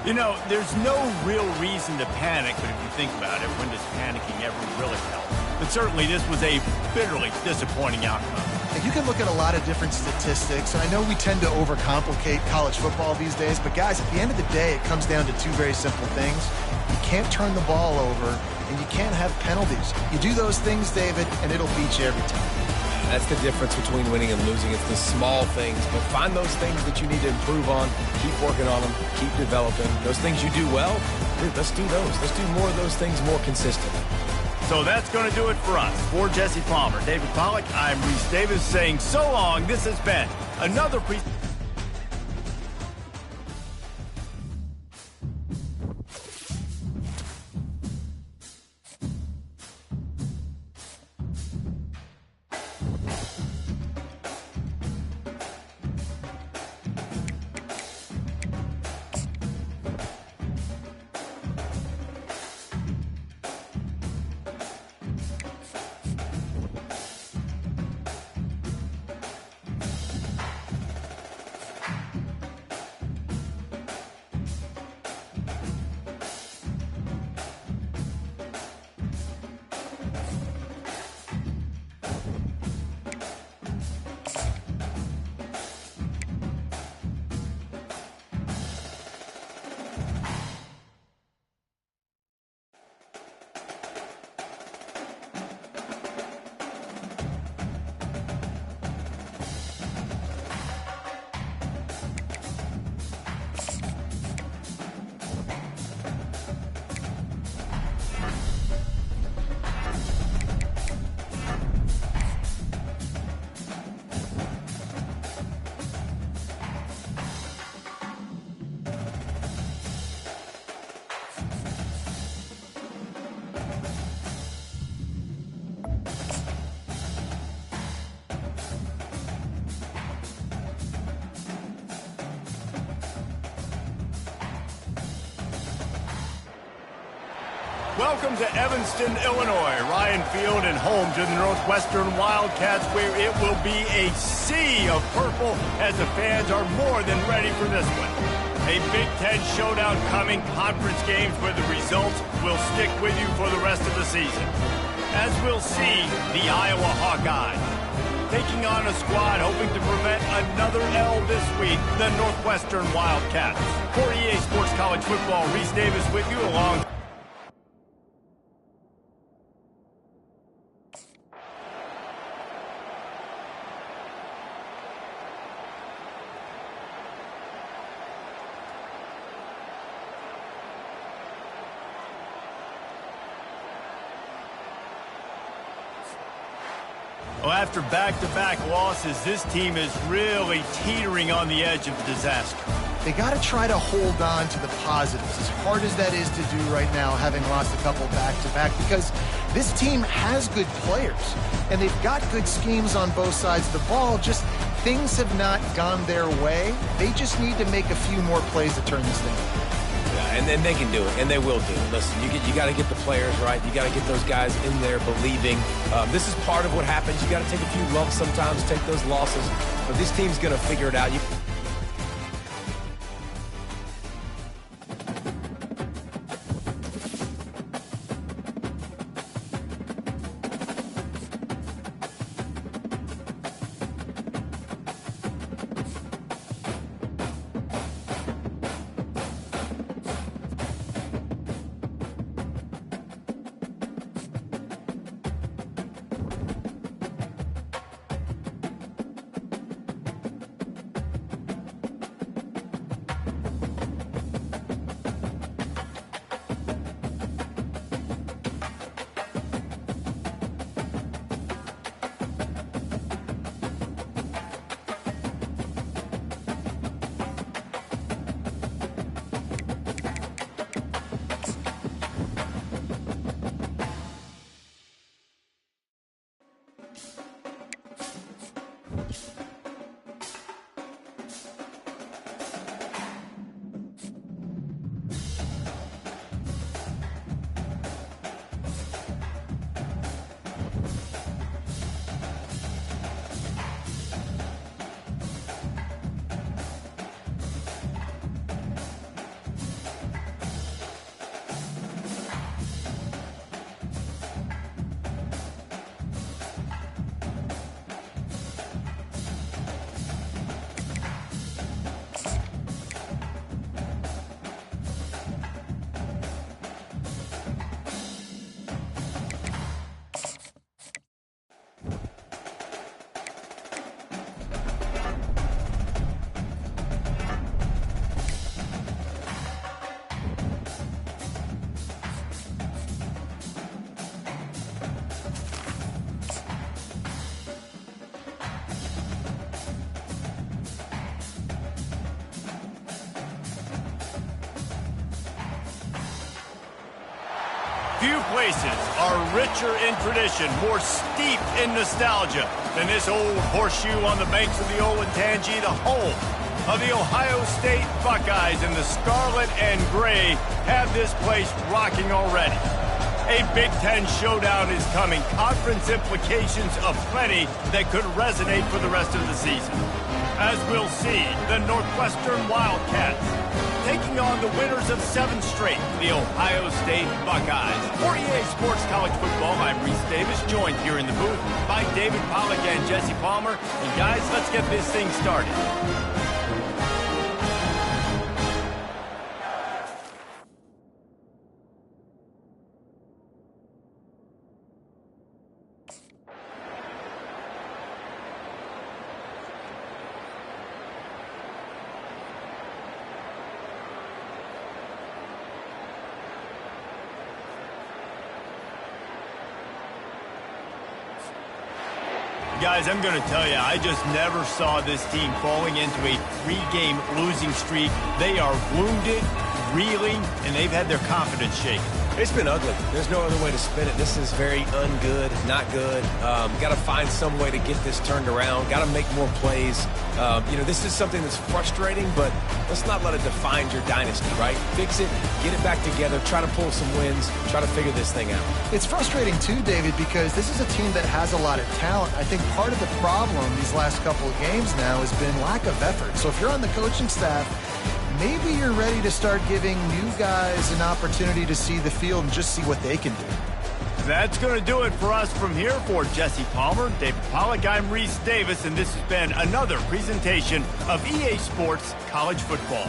You know, there's no real reason to panic, but if you think about it, when does panicking ever really help? But certainly this was a bitterly disappointing outcome. You can look at a lot of different statistics. I know we tend to overcomplicate college football these days, but guys, at the end of the day, it comes down to two very simple things. You can't turn the ball over, and you can't have penalties. You do those things, David, and it'll beat you every time. That's the difference between winning and losing. It's the small things, but find those things that you need to improve on. Keep working on them. Keep developing. Those things you do well, dude, let's do those. Let's do more of those things more consistently. So that's going to do it for us. For Jesse Palmer, David Pollack, I'm Reese Davis saying so long. This has been another Welcome to Evanston, Illinois, Ryan Field, and home to the Northwestern Wildcats, where it will be a sea of purple as the fans are more than ready for this one. A Big Ten showdown coming, conference games where the results will stick with you for the rest of the season. As we'll see, the Iowa Hawkeyes taking on a squad hoping to prevent another L this week, the Northwestern Wildcats. For EA Sports College Football, Reese Davis with you along. Well, after back-to-back losses, this team is really teetering on the edge of disaster. They got to try to hold on to the positives, as hard as that is to do right now, having lost a couple back-to-back, because this team has good players, and they've got good schemes on both sides of the ball. Just things have not gone their way. They just need to make a few more plays to turn this thing around. Yeah, and they can do it, and they will do it. Listen, you got to get the players right. You got to get those guys in there believing. This is part of what happens. You got to take a few lumps sometimes, take those losses, but this team's going to figure it out. Few places are richer in tradition, more steep in nostalgia than this old horseshoe on the banks of the Olentangy, the home of the Ohio State Buckeyes, and the scarlet and gray have this place rocking already. A Big Ten showdown is coming. Conference implications aplenty that could resonate for the rest of the season. As we'll see, the Northwestern Wildcats taking on the winners of 7 straight, the Ohio State Buckeyes. For EA Sports College Football, I'm Reese Davis, joined here in the booth by David Pollack and Jesse Palmer. And guys, let's get this thing started. Guys, I'm going to tell you, I just never saw this team falling into a 3-game losing streak. They are wounded, reeling, and they've had their confidence shaken. It's been ugly. There's no other way to spin it. This is very ungood, not good. Got to find some way to get this turned around. Got to make more plays. This is something that's frustrating, but let's not let it define your dynasty, right? Fix it, get it back together, try to pull some wins, try to figure this thing out. It's frustrating too, David, because this is a team that has a lot of talent. I think part of the problem these last couple of games now has been lack of effort. So if you're on the coaching staff, maybe you're ready to start giving new guys an opportunity to see the field and just see what they can do. That's going to do it for us from here. For Jesse Palmer, David Pollack, I'm Reese Davis, and this has been another presentation of EA Sports College Football.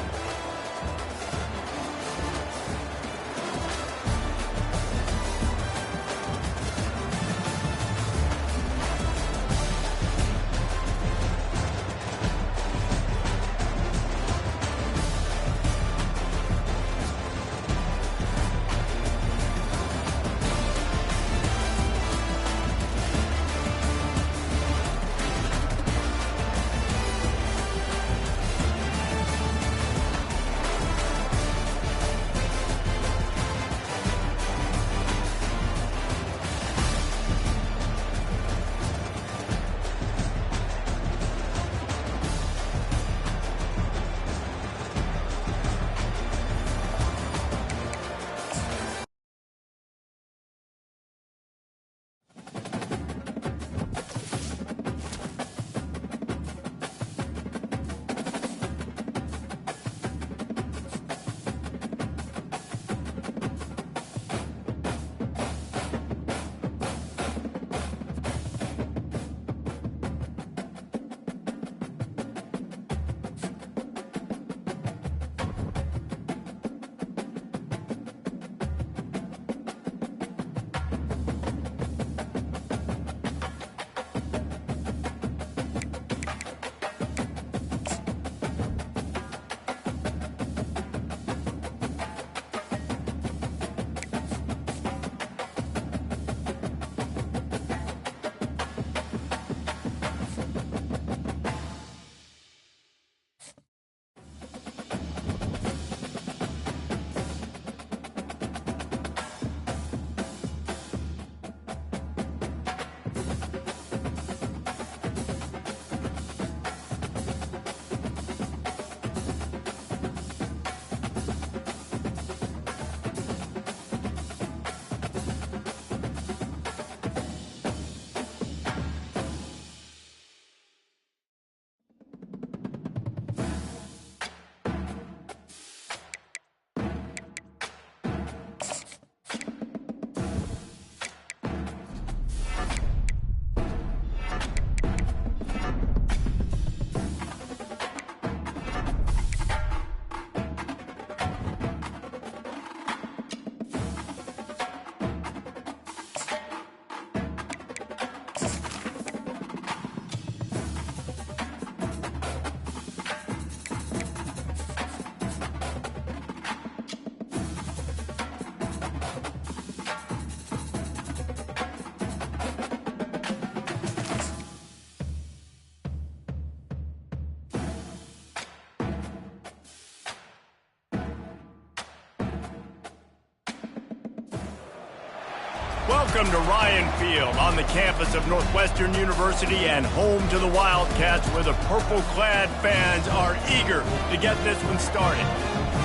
Welcome to Ryan Field on the campus of Northwestern University and home to the Wildcats, where the purple-clad fans are eager to get this one started.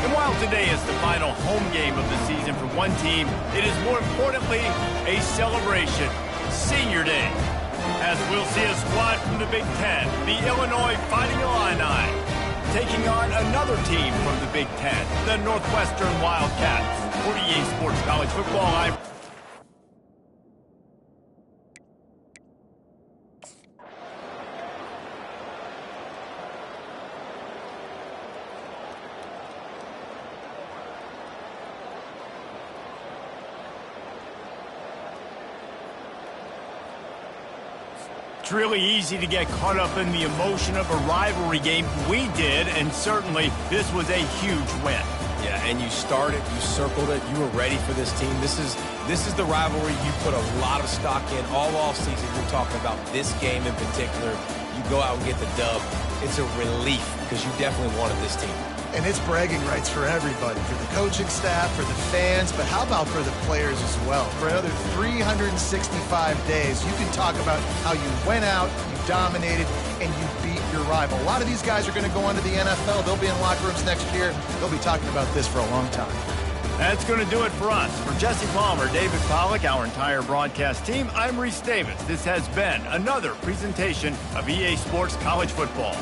And while today is the final home game of the season for one team, it is more importantly a celebration, Senior Day, as we'll see a squad from the Big Ten, the Illinois Fighting Illini, taking on another team from the Big Ten, the Northwestern Wildcats. For EA Sports College Football, I'm It's really easy to get caught up in the emotion of a rivalry game. We did, and certainly this was a huge win. Yeah, and you started, you circled it, you were ready for this team. This is the rivalry you put a lot of stock in all offseason. You're talking about this game in particular. You go out and get the dub. It's a relief because you definitely wanted this team. And it's bragging rights for everybody, for the coaching staff, for the fans, but how about for the players as well? For another 365 days, you can talk about how you went out, you dominated, and you beat your rival. A lot of these guys are going to go on to the NFL. They'll be in locker rooms next year. They'll be talking about this for a long time. That's going to do it for us. For Jesse Palmer, David Pollack, our entire broadcast team, I'm Reese Davis. This has been another presentation of EA Sports College Football.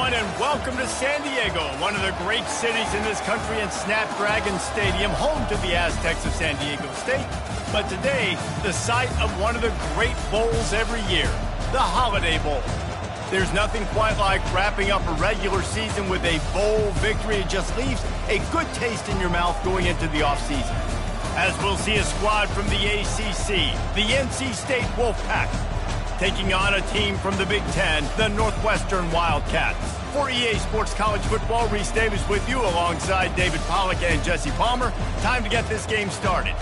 everyone, and welcome to San Diego, one of the great cities in this country, and Snapdragon Stadium, home to the Aztecs of San Diego State. But today, the site of one of the great bowls every year, the Holiday Bowl. There's nothing quite like wrapping up a regular season with a bowl victory. It just leaves a good taste in your mouth going into the offseason. As we'll see a squad from the ACC, the NC State Wolfpack, taking on a team from the Big Ten, the Northwestern Wildcats. For EA Sports College Football, Reese Davis with you alongside David Pollack and Jesse Palmer. Time to get this game started.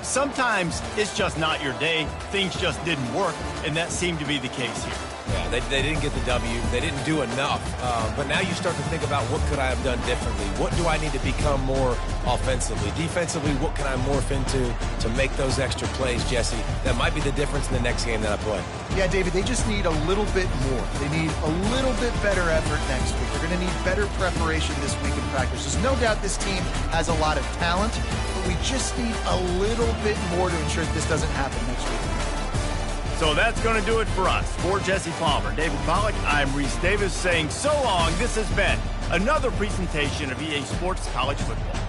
Sometimes it's just not your day. Things just didn't work, and that seemed to be the case here. Yeah, they didn't get the W. They didn't do enough. But now you start to think about what could I have done differently? What do I need to become more offensively? Defensively, what can I morph into to make those extra plays, Jesse? That might be the difference in the next game that I play. Yeah, David, they just need a little bit more. They need a little bit better effort next week. They're going to need better preparation this week in practice. There's no doubt this team has a lot of talent, but we just need a little bit more to ensure that this doesn't happen next week. So that's going to do it for us. For Jesse Palmer, David Pollack, I'm Reese Davis saying so long. This has been another presentation of EA Sports College Football.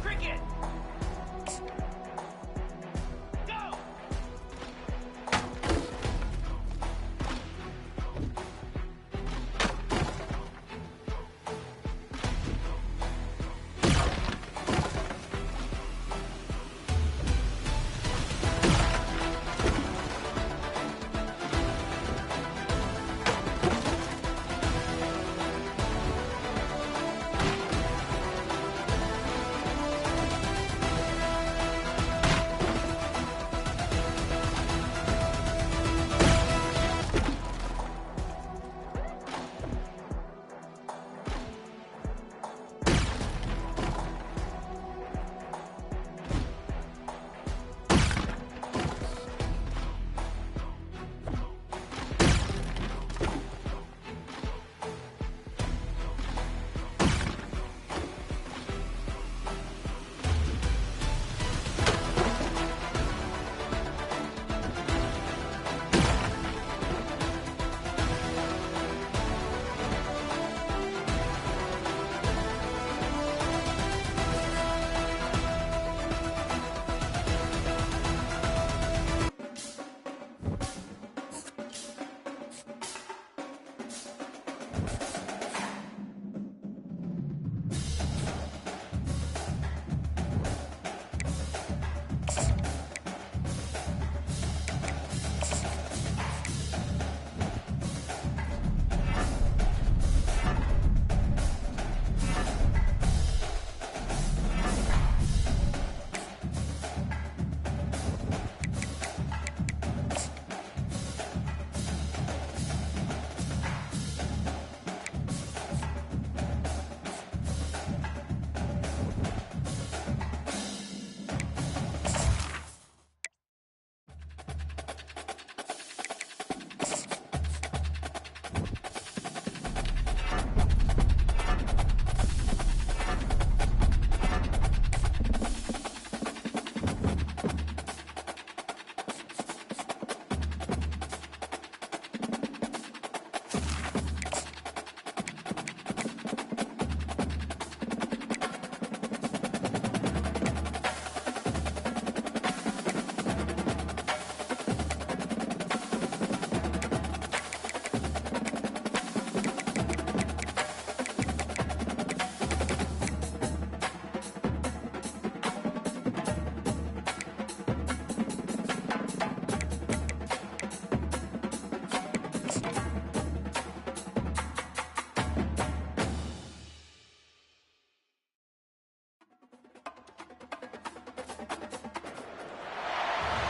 Cricket! Go!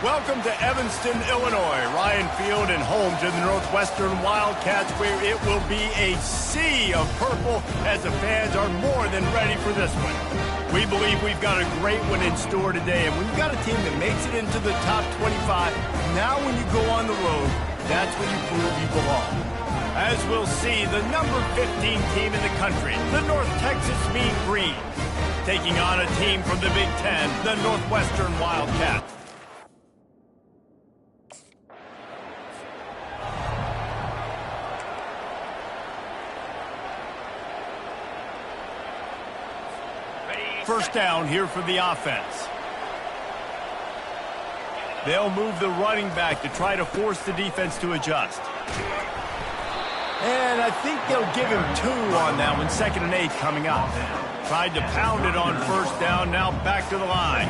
Welcome to Evanston, Illinois. Ryan Field and home to the Northwestern Wildcats, where it will be a sea of purple as the fans are more than ready for this one. We believe we've got a great one in store today, and we've got a team that makes it into the top 25. Now when you go on the road, that's when you prove you belong. As we'll see, the number 15 team in the country, the North Texas Mean Green, taking on a team from the Big Ten, the Northwestern Wildcats. First down here for the offense. They'll move the running back to try to force the defense to adjust. And I think they'll give him 2 on that one, 2nd and 8 coming up. Tried to pound it on first down, now back to the line.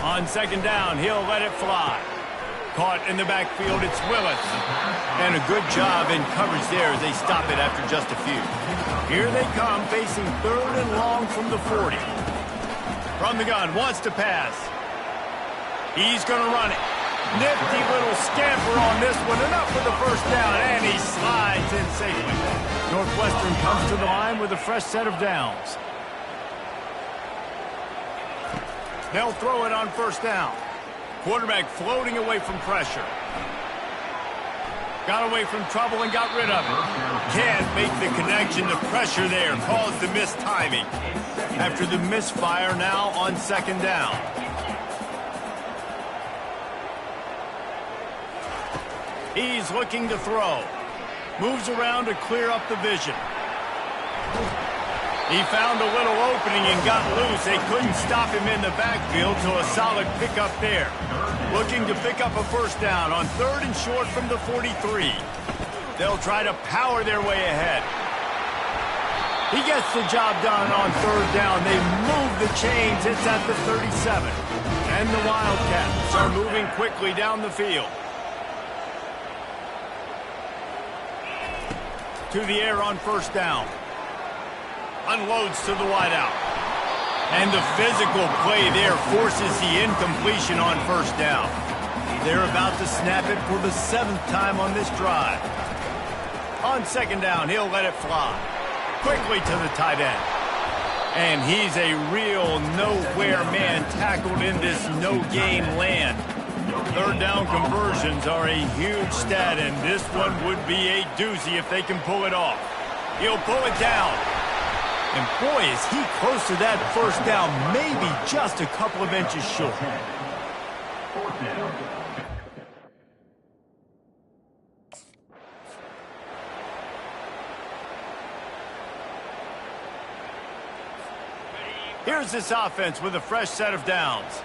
On 2nd down, he'll let it fly. Caught in the backfield, it's Willis. And a good job in coverage there as they stop it after just a few. Here they come, facing 3rd and long from the 40. From the gun, wants to pass. He's going to run it. Nifty little scamper on this one, and up for the first down, and he slides in safely. Northwestern comes to the line with a fresh set of downs. They'll throw it on first down. Quarterback floating away from pressure. Got away from trouble and got rid of it. Can't make the connection. The pressure there caused the missed timing. After the misfire, now on 2nd down. He's looking to throw. Moves around to clear up the vision. He found a little opening and got loose. They couldn't stop him in the backfield, so a solid pickup there. Looking to pick up a first down on 3rd and short from the 43. They'll try to power their way ahead. He gets the job done on 3rd down. They move the chains. It's at the 37. And the Wildcats are moving quickly down the field. To the air on 1st down. Unloads to the wideout. And the physical play there forces the incompletion on 1st down. They're about to snap it for the 7th time on this drive. On 2nd down, he'll let it fly. Quickly to the tight end. And he's a real nowhere man tackled in this no-gain land. 3rd down conversions are a huge stat, and this one would be a doozy if they can pull it off. He'll pull it down. And boy, is he close to that 1st down, maybe just a couple of inches short. 4th down. Here's this offense with a fresh set of downs.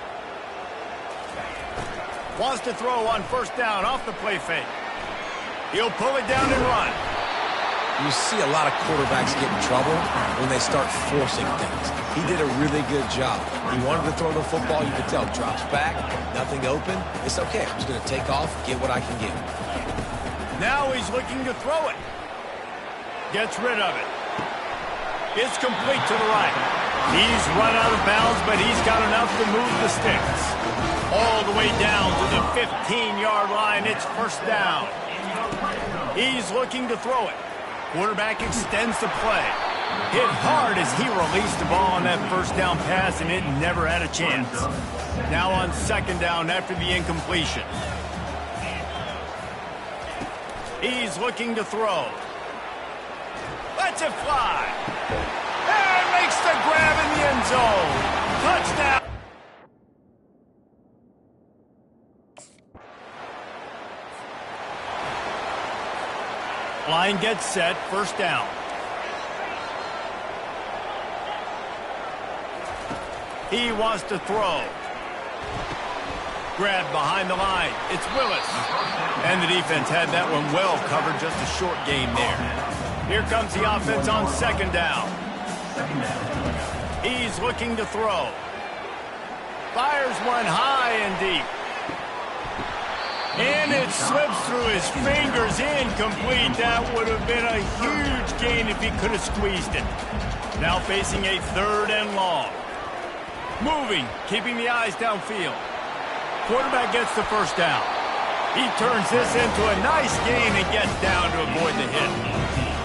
Wants to throw on 1st down off the play fake. He'll pull it down and run. You see a lot of quarterbacks get in trouble when they start forcing things. He did a really good job. He wanted to throw the football. You could tell. Drops back, nothing open. It's okay. I'm just going to take off, get what I can get. Now he's looking to throw it. Gets rid of it. It's complete to the right. He's run out of bounds, but he's got enough to move the sticks. All the way down to the 15-yard line. It's 1st down. He's looking to throw it. Quarterback extends the play. Hit hard as he released the ball on that 1st down pass, and it never had a chance. Now on 2nd down after the incompletion. He's looking to throw. Lets it fly. And makes the grab in the end zone. Touchdown. Line gets set, 1st down. He wants to throw. Grab behind the line. It's Willis. And the defense had that one well covered, just a short gain there. Here comes the offense on 2nd down. He's looking to throw. Fires one high and deep. And it slips through his fingers, incomplete. That would have been a huge gain if he could have squeezed it. Now facing a 3rd and long. Moving, keeping the eyes downfield. Quarterback gets the 1st down. He turns this into a nice gain and gets down to avoid the hit.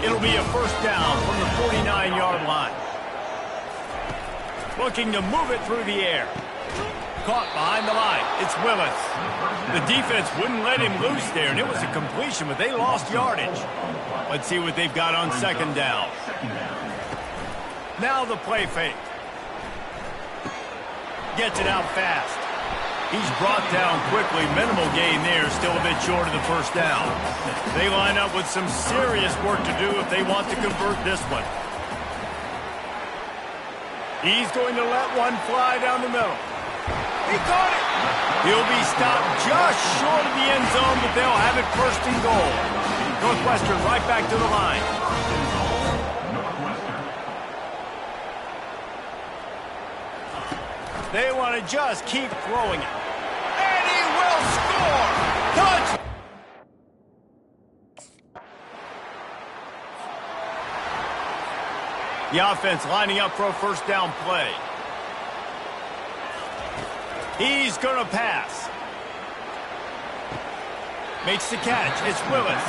It'll be a 1st down from the 49-yard line. Looking to move it through the air. Caught behind the line. It's Willis. The defense wouldn't let him loose there, and it was a completion, but they lost yardage. Let's see what they've got on 2nd down. Now the play fake. Gets it out fast. He's brought down quickly. Minimal gain there, still a bit short of the 1st down. They line up with some serious work to do if they want to convert this one. He's going to let one fly down the middle. He caught it. He'll be stopped just short of the end zone, but they'll have it 1st and goal. Northwestern right back to the line. They want to just keep throwing it. And he will score! Touch! The offense lining up for a 1st down play. He's going to pass. Makes the catch. It's Willis.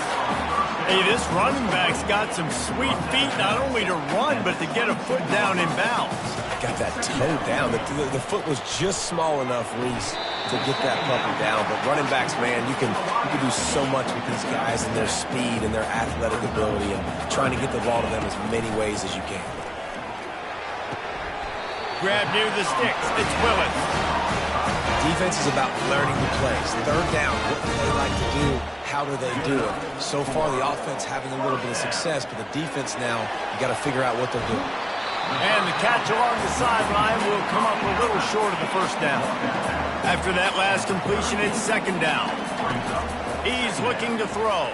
Hey, this running back's got some sweet feet, not only to run, but to get a foot down in bounds. Got that toe down. The foot was just small enough, Reese, to get that puppy down. But running backs, man, you can do so much with these guys and their speed and their athletic ability and trying to get the ball to them as many ways as you can. Grab near the sticks. It's Willis. Defense is about learning the plays. 3rd down, what do they like to do? How do they do it? So far, the offense having a little bit of success, but the defense now, you got to figure out what they're doing. And the catch along the sideline will come up a little short of the first down. After that last completion, it's second down. He's looking to throw.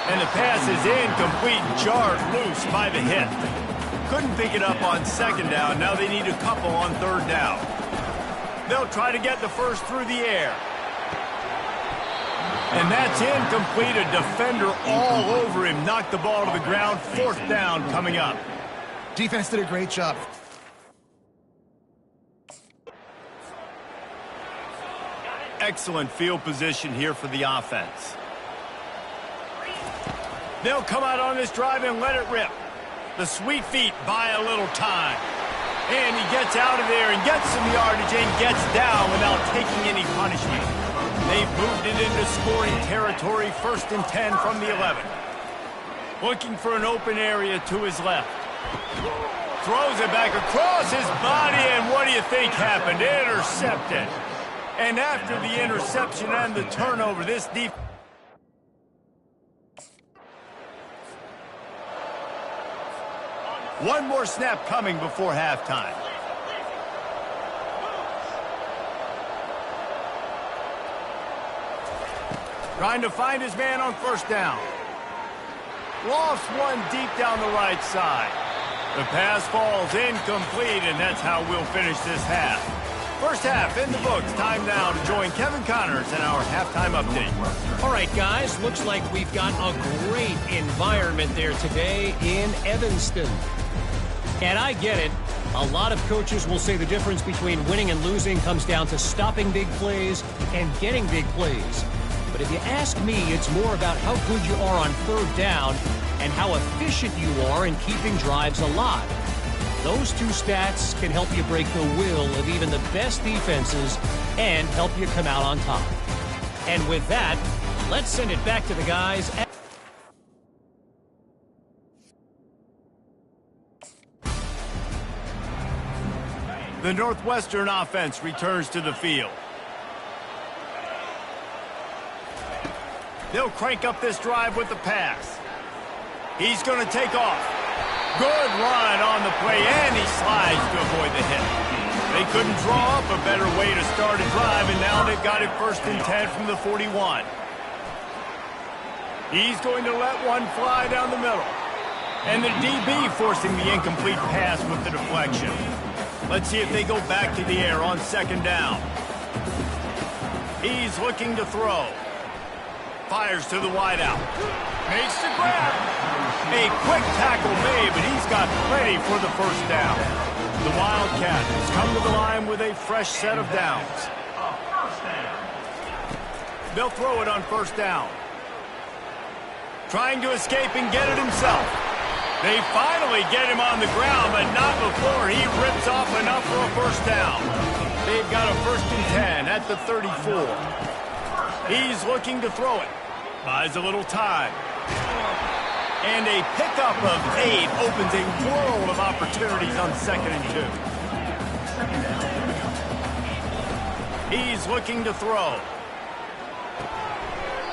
And the pass is incomplete, jarred loose by the hit. Couldn't pick it up on second down. Now they need a couple on third down. They'll try to get the first through the air. And that's incomplete. A defender all over him. Knocked the ball to the ground. Fourth down coming up. Defense did a great job. Excellent field position here for the offense. They'll come out on this drive and let it rip. The sweet feet buy a little time. And he gets out of there and gets some yardage and gets down without taking any punishment. They've moved it into scoring territory, 1st and 10 from the 11. Looking for an open area to his left. Throws it back across his body, and what do you think happened? Intercepted. And after the interception and the turnover, this defense... One more snap coming before halftime. Trying to find his man on first down. Lofts one deep down the right side. The pass falls incomplete, and that's how we'll finish this half. First half in the books. Time now to join Kevin Connors in our halftime update. All right, guys, looks like we've got a great environment there today in Evanston. And I get it. A lot of coaches will say the difference between winning and losing comes down to stopping big plays and getting big plays. But if you ask me, it's more about how good you are on third down and how efficient you are in keeping drives alive. Those two stats can help you break the will of even the best defenses and help you come out on top. And with that, let's send it back to the guys. The Northwestern offense returns to the field. They'll crank up this drive with the pass. He's going to take off. Good run on the play, and he slides to avoid the hit. They couldn't draw up a better way to start a drive, and now they've got it 1st and 10 from the 41. He's going to let one fly down the middle. And the DB forcing the incomplete pass with the deflection. Let's see if they go back to the air on second down. He's looking to throw. Fires to the wideout. Makes the grab. A quick tackle made, but he's got plenty for the first down. The Wildcat has come to the line with a fresh set of downs. They'll throw it on first down. Trying to escape and get it himself. They finally get him on the ground, but not before he rips off enough for a first down. They've got a 1st and 10 at the 34. He's looking to throw it. Buys a little time. And a pickup of 8 opens a world of opportunities on 2nd and 2. He's looking to throw.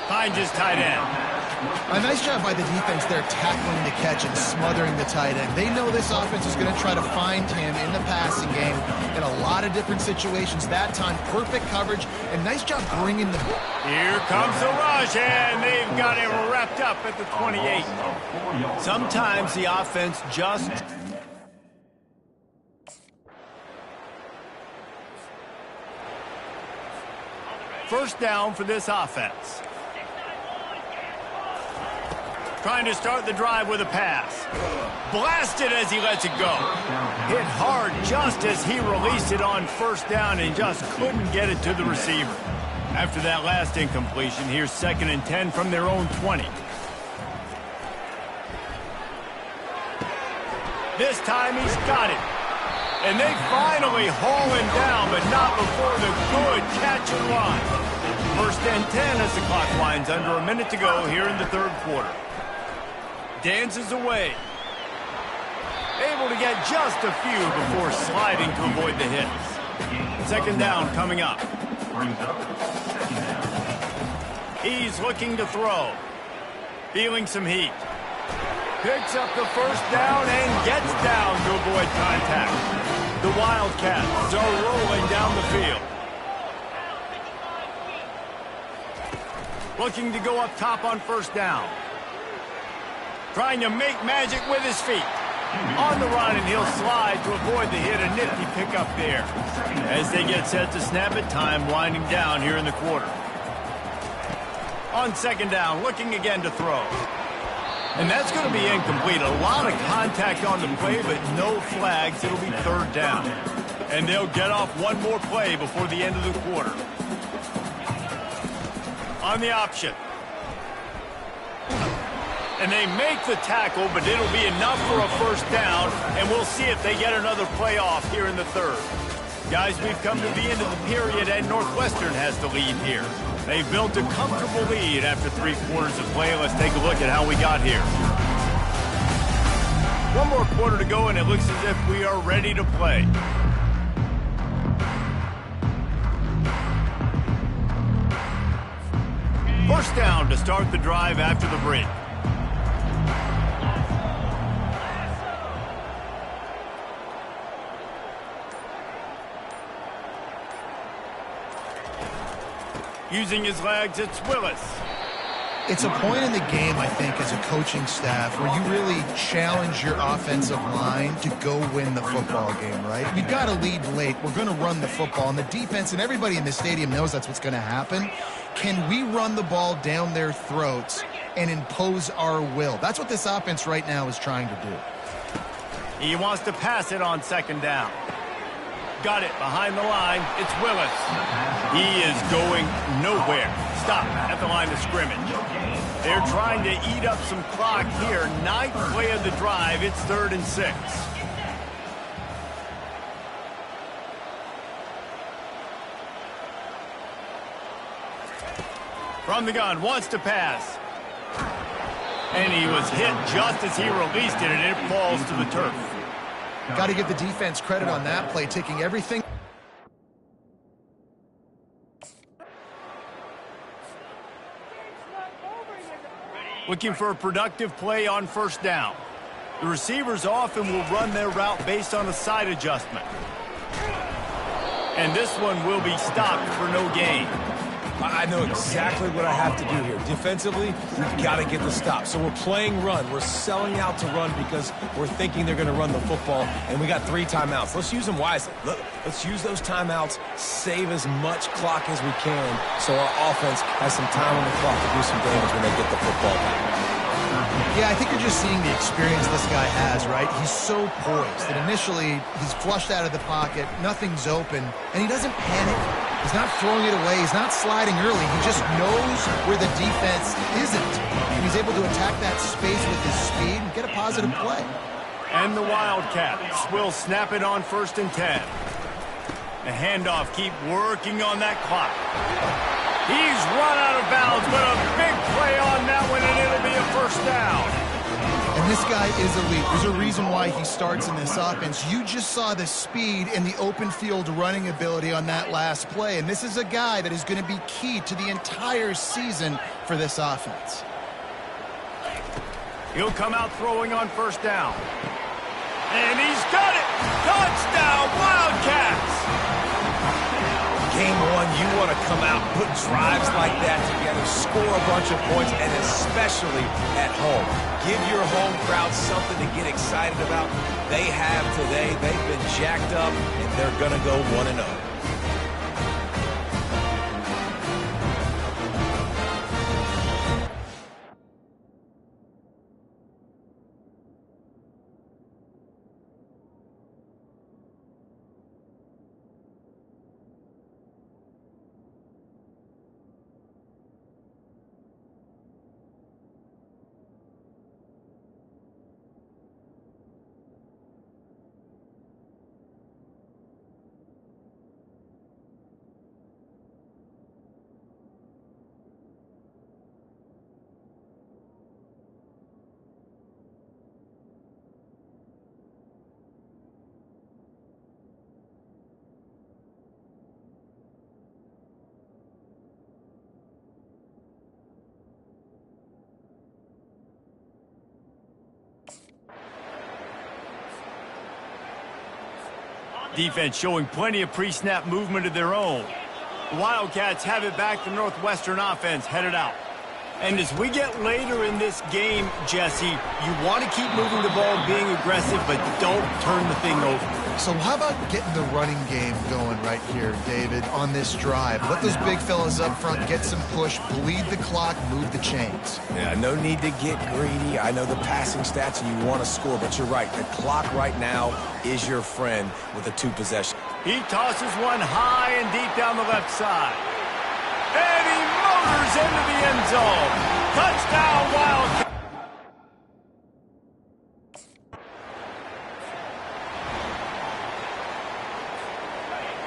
Finds his tight end. A nice job by the defense there tackling the catch and smothering the tight end. They know this offense is going to try to find him in the passing game in a lot of different situations. That time, perfect coverage and nice job bringing the... Here comes the rush, and they've got him wrapped up at the 28. Sometimes the offense just... First down for this offense. Trying to start the drive with a pass. Blasted as he lets it go. Hit hard just as he released it on first down and just couldn't get it to the receiver. After that last incompletion, here's 2nd and 10 from their own 20. This time he's got it. And they finally haul him down, but not before the good catch and run. 1st and 10 as the clock winds under a minute to go here in the third quarter. Dances away. Able to get just a few before sliding to avoid the hits. 2nd down coming up. He's looking to throw. Feeling some heat. Picks up the first down and gets down to avoid contact. The Wildcats are rolling down the field. Looking to go up top on first down. Trying to make magic with his feet. On the run, and he'll slide to avoid the hit. A nifty pickup there. As they get set to snap it, time winding down here in the quarter. On second down, looking again to throw. And that's going to be incomplete. A lot of contact on the play, but no flags. It'll be third down. And they'll get off one more play before the end of the quarter. On the option. And they make the tackle, but it'll be enough for a first down, and we'll see if they get another play off here in the third. Guys, we've come to the end of the period, and Northwestern has the lead here. They've built a comfortable lead after 3 quarters of play. Let's take a look at how we got here. One more quarter to go, and it looks as if we are ready to play. First down to start the drive after the break. Using his legs, it's Willis. It's a point in the game, I think, as a coaching staff where you really challenge your offensive line to go win the football game, right? We've got to lead late. We're going to run the football. And the defense and everybody in the stadium knows that's what's going to happen. Can we run the ball down their throats and impose our will? That's what this offense right now is trying to do. He wants to pass it on second down. Got it behind the line. It's Willis. He is going nowhere. Stop at the line of scrimmage. They're trying to eat up some clock here. 9th play of the drive. It's 3rd and 6. From the gun, wants to pass. And he was hit just as he released it, and it falls to the turf. Got to give the defense credit on that play, taking everything. Looking for a productive play on first down. The receivers often will run their route based on a side adjustment. And this one will be stopped for no gain. I know exactly what I have to do here. Defensively, we've got to get the stop. So we're playing run. We're selling out to run because we're thinking they're going to run the football, and we got 3 timeouts. Let's use them wisely. Let's use those timeouts, save as much clock as we can so our offense has some time on the clock to do some damage when they get the football back. Yeah, I think you're just seeing the experience this guy has, right? He's so poised that initially he's flushed out of the pocket, nothing's open, and he doesn't panic. He's not throwing it away. He's not sliding early. He just knows where the defense isn't. And he's able to attack that space with his speed and get a positive play. And the Wildcats will snap it on 1st and 10. The handoff, keep working on that clock. He's run out of bounds, but a big play on that one, and it'll be a first down. And this guy is elite. There's a reason why he starts in this offense. You just saw the speed and the open field running ability on that last play. And this is a guy that is going to be key to the entire season for this offense. He'll come out throwing on first down. And he's got it! Touchdown, Wildcats! Game 1, you want to come out, put drives like that together, score a bunch of points, and especially at home. Give your home crowd something to get excited about. They have today. They've been jacked up, and they're going to go 1-0. Defense showing plenty of pre-snap movement of their own. The Wildcats have it back. The Northwestern offense headed out. And as we get later in this game, Jesse, you want to keep moving the ball, being aggressive, but don't turn the thing over. So how about getting the running game going right here, David, on this drive? Let those big fellas up front get some push, bleed the clock, move the chains. Yeah, no need to get greedy. I know the passing stats and you want to score, but you're right. The clock right now is your friend with a 2-possession. He tosses one high and deep down the left side. And he motors into the end zone. Touchdown, Wildcats.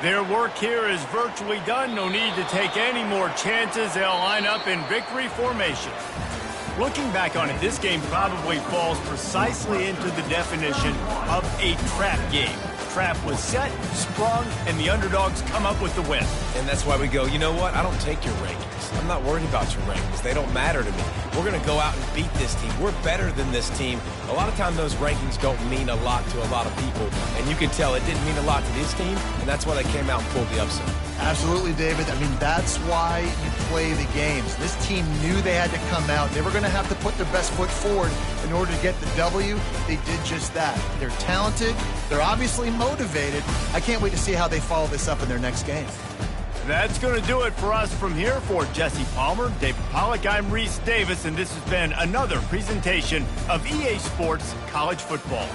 Their work here is virtually done. No need to take any more chances. They'll line up in victory formation. Looking back on it, this game probably falls precisely into the definition of a trap game. Trap was set, sprung, and the underdogs come up with the win. And that's why we go, you know what? I don't take your rankings. I'm not worried about your rankings. They don't matter to me. We're going to go out and beat this team. We're better than this team. A lot of times those rankings don't mean a lot to a lot of people. And you can tell it didn't mean a lot to this team, and that's why they came out and pulled the upset. Absolutely, David. I mean, that's why you play the games. This team knew they had to come out. They were going to have to put their best foot forward in order to get the W. They did just that. They're talented. They're obviously motivated. I can't wait to see how they follow this up in their next game. That's going to do it for us from here. For Jesse Palmer, David Pollack, I'm Reese Davis, and this has been another presentation of EA Sports College Football.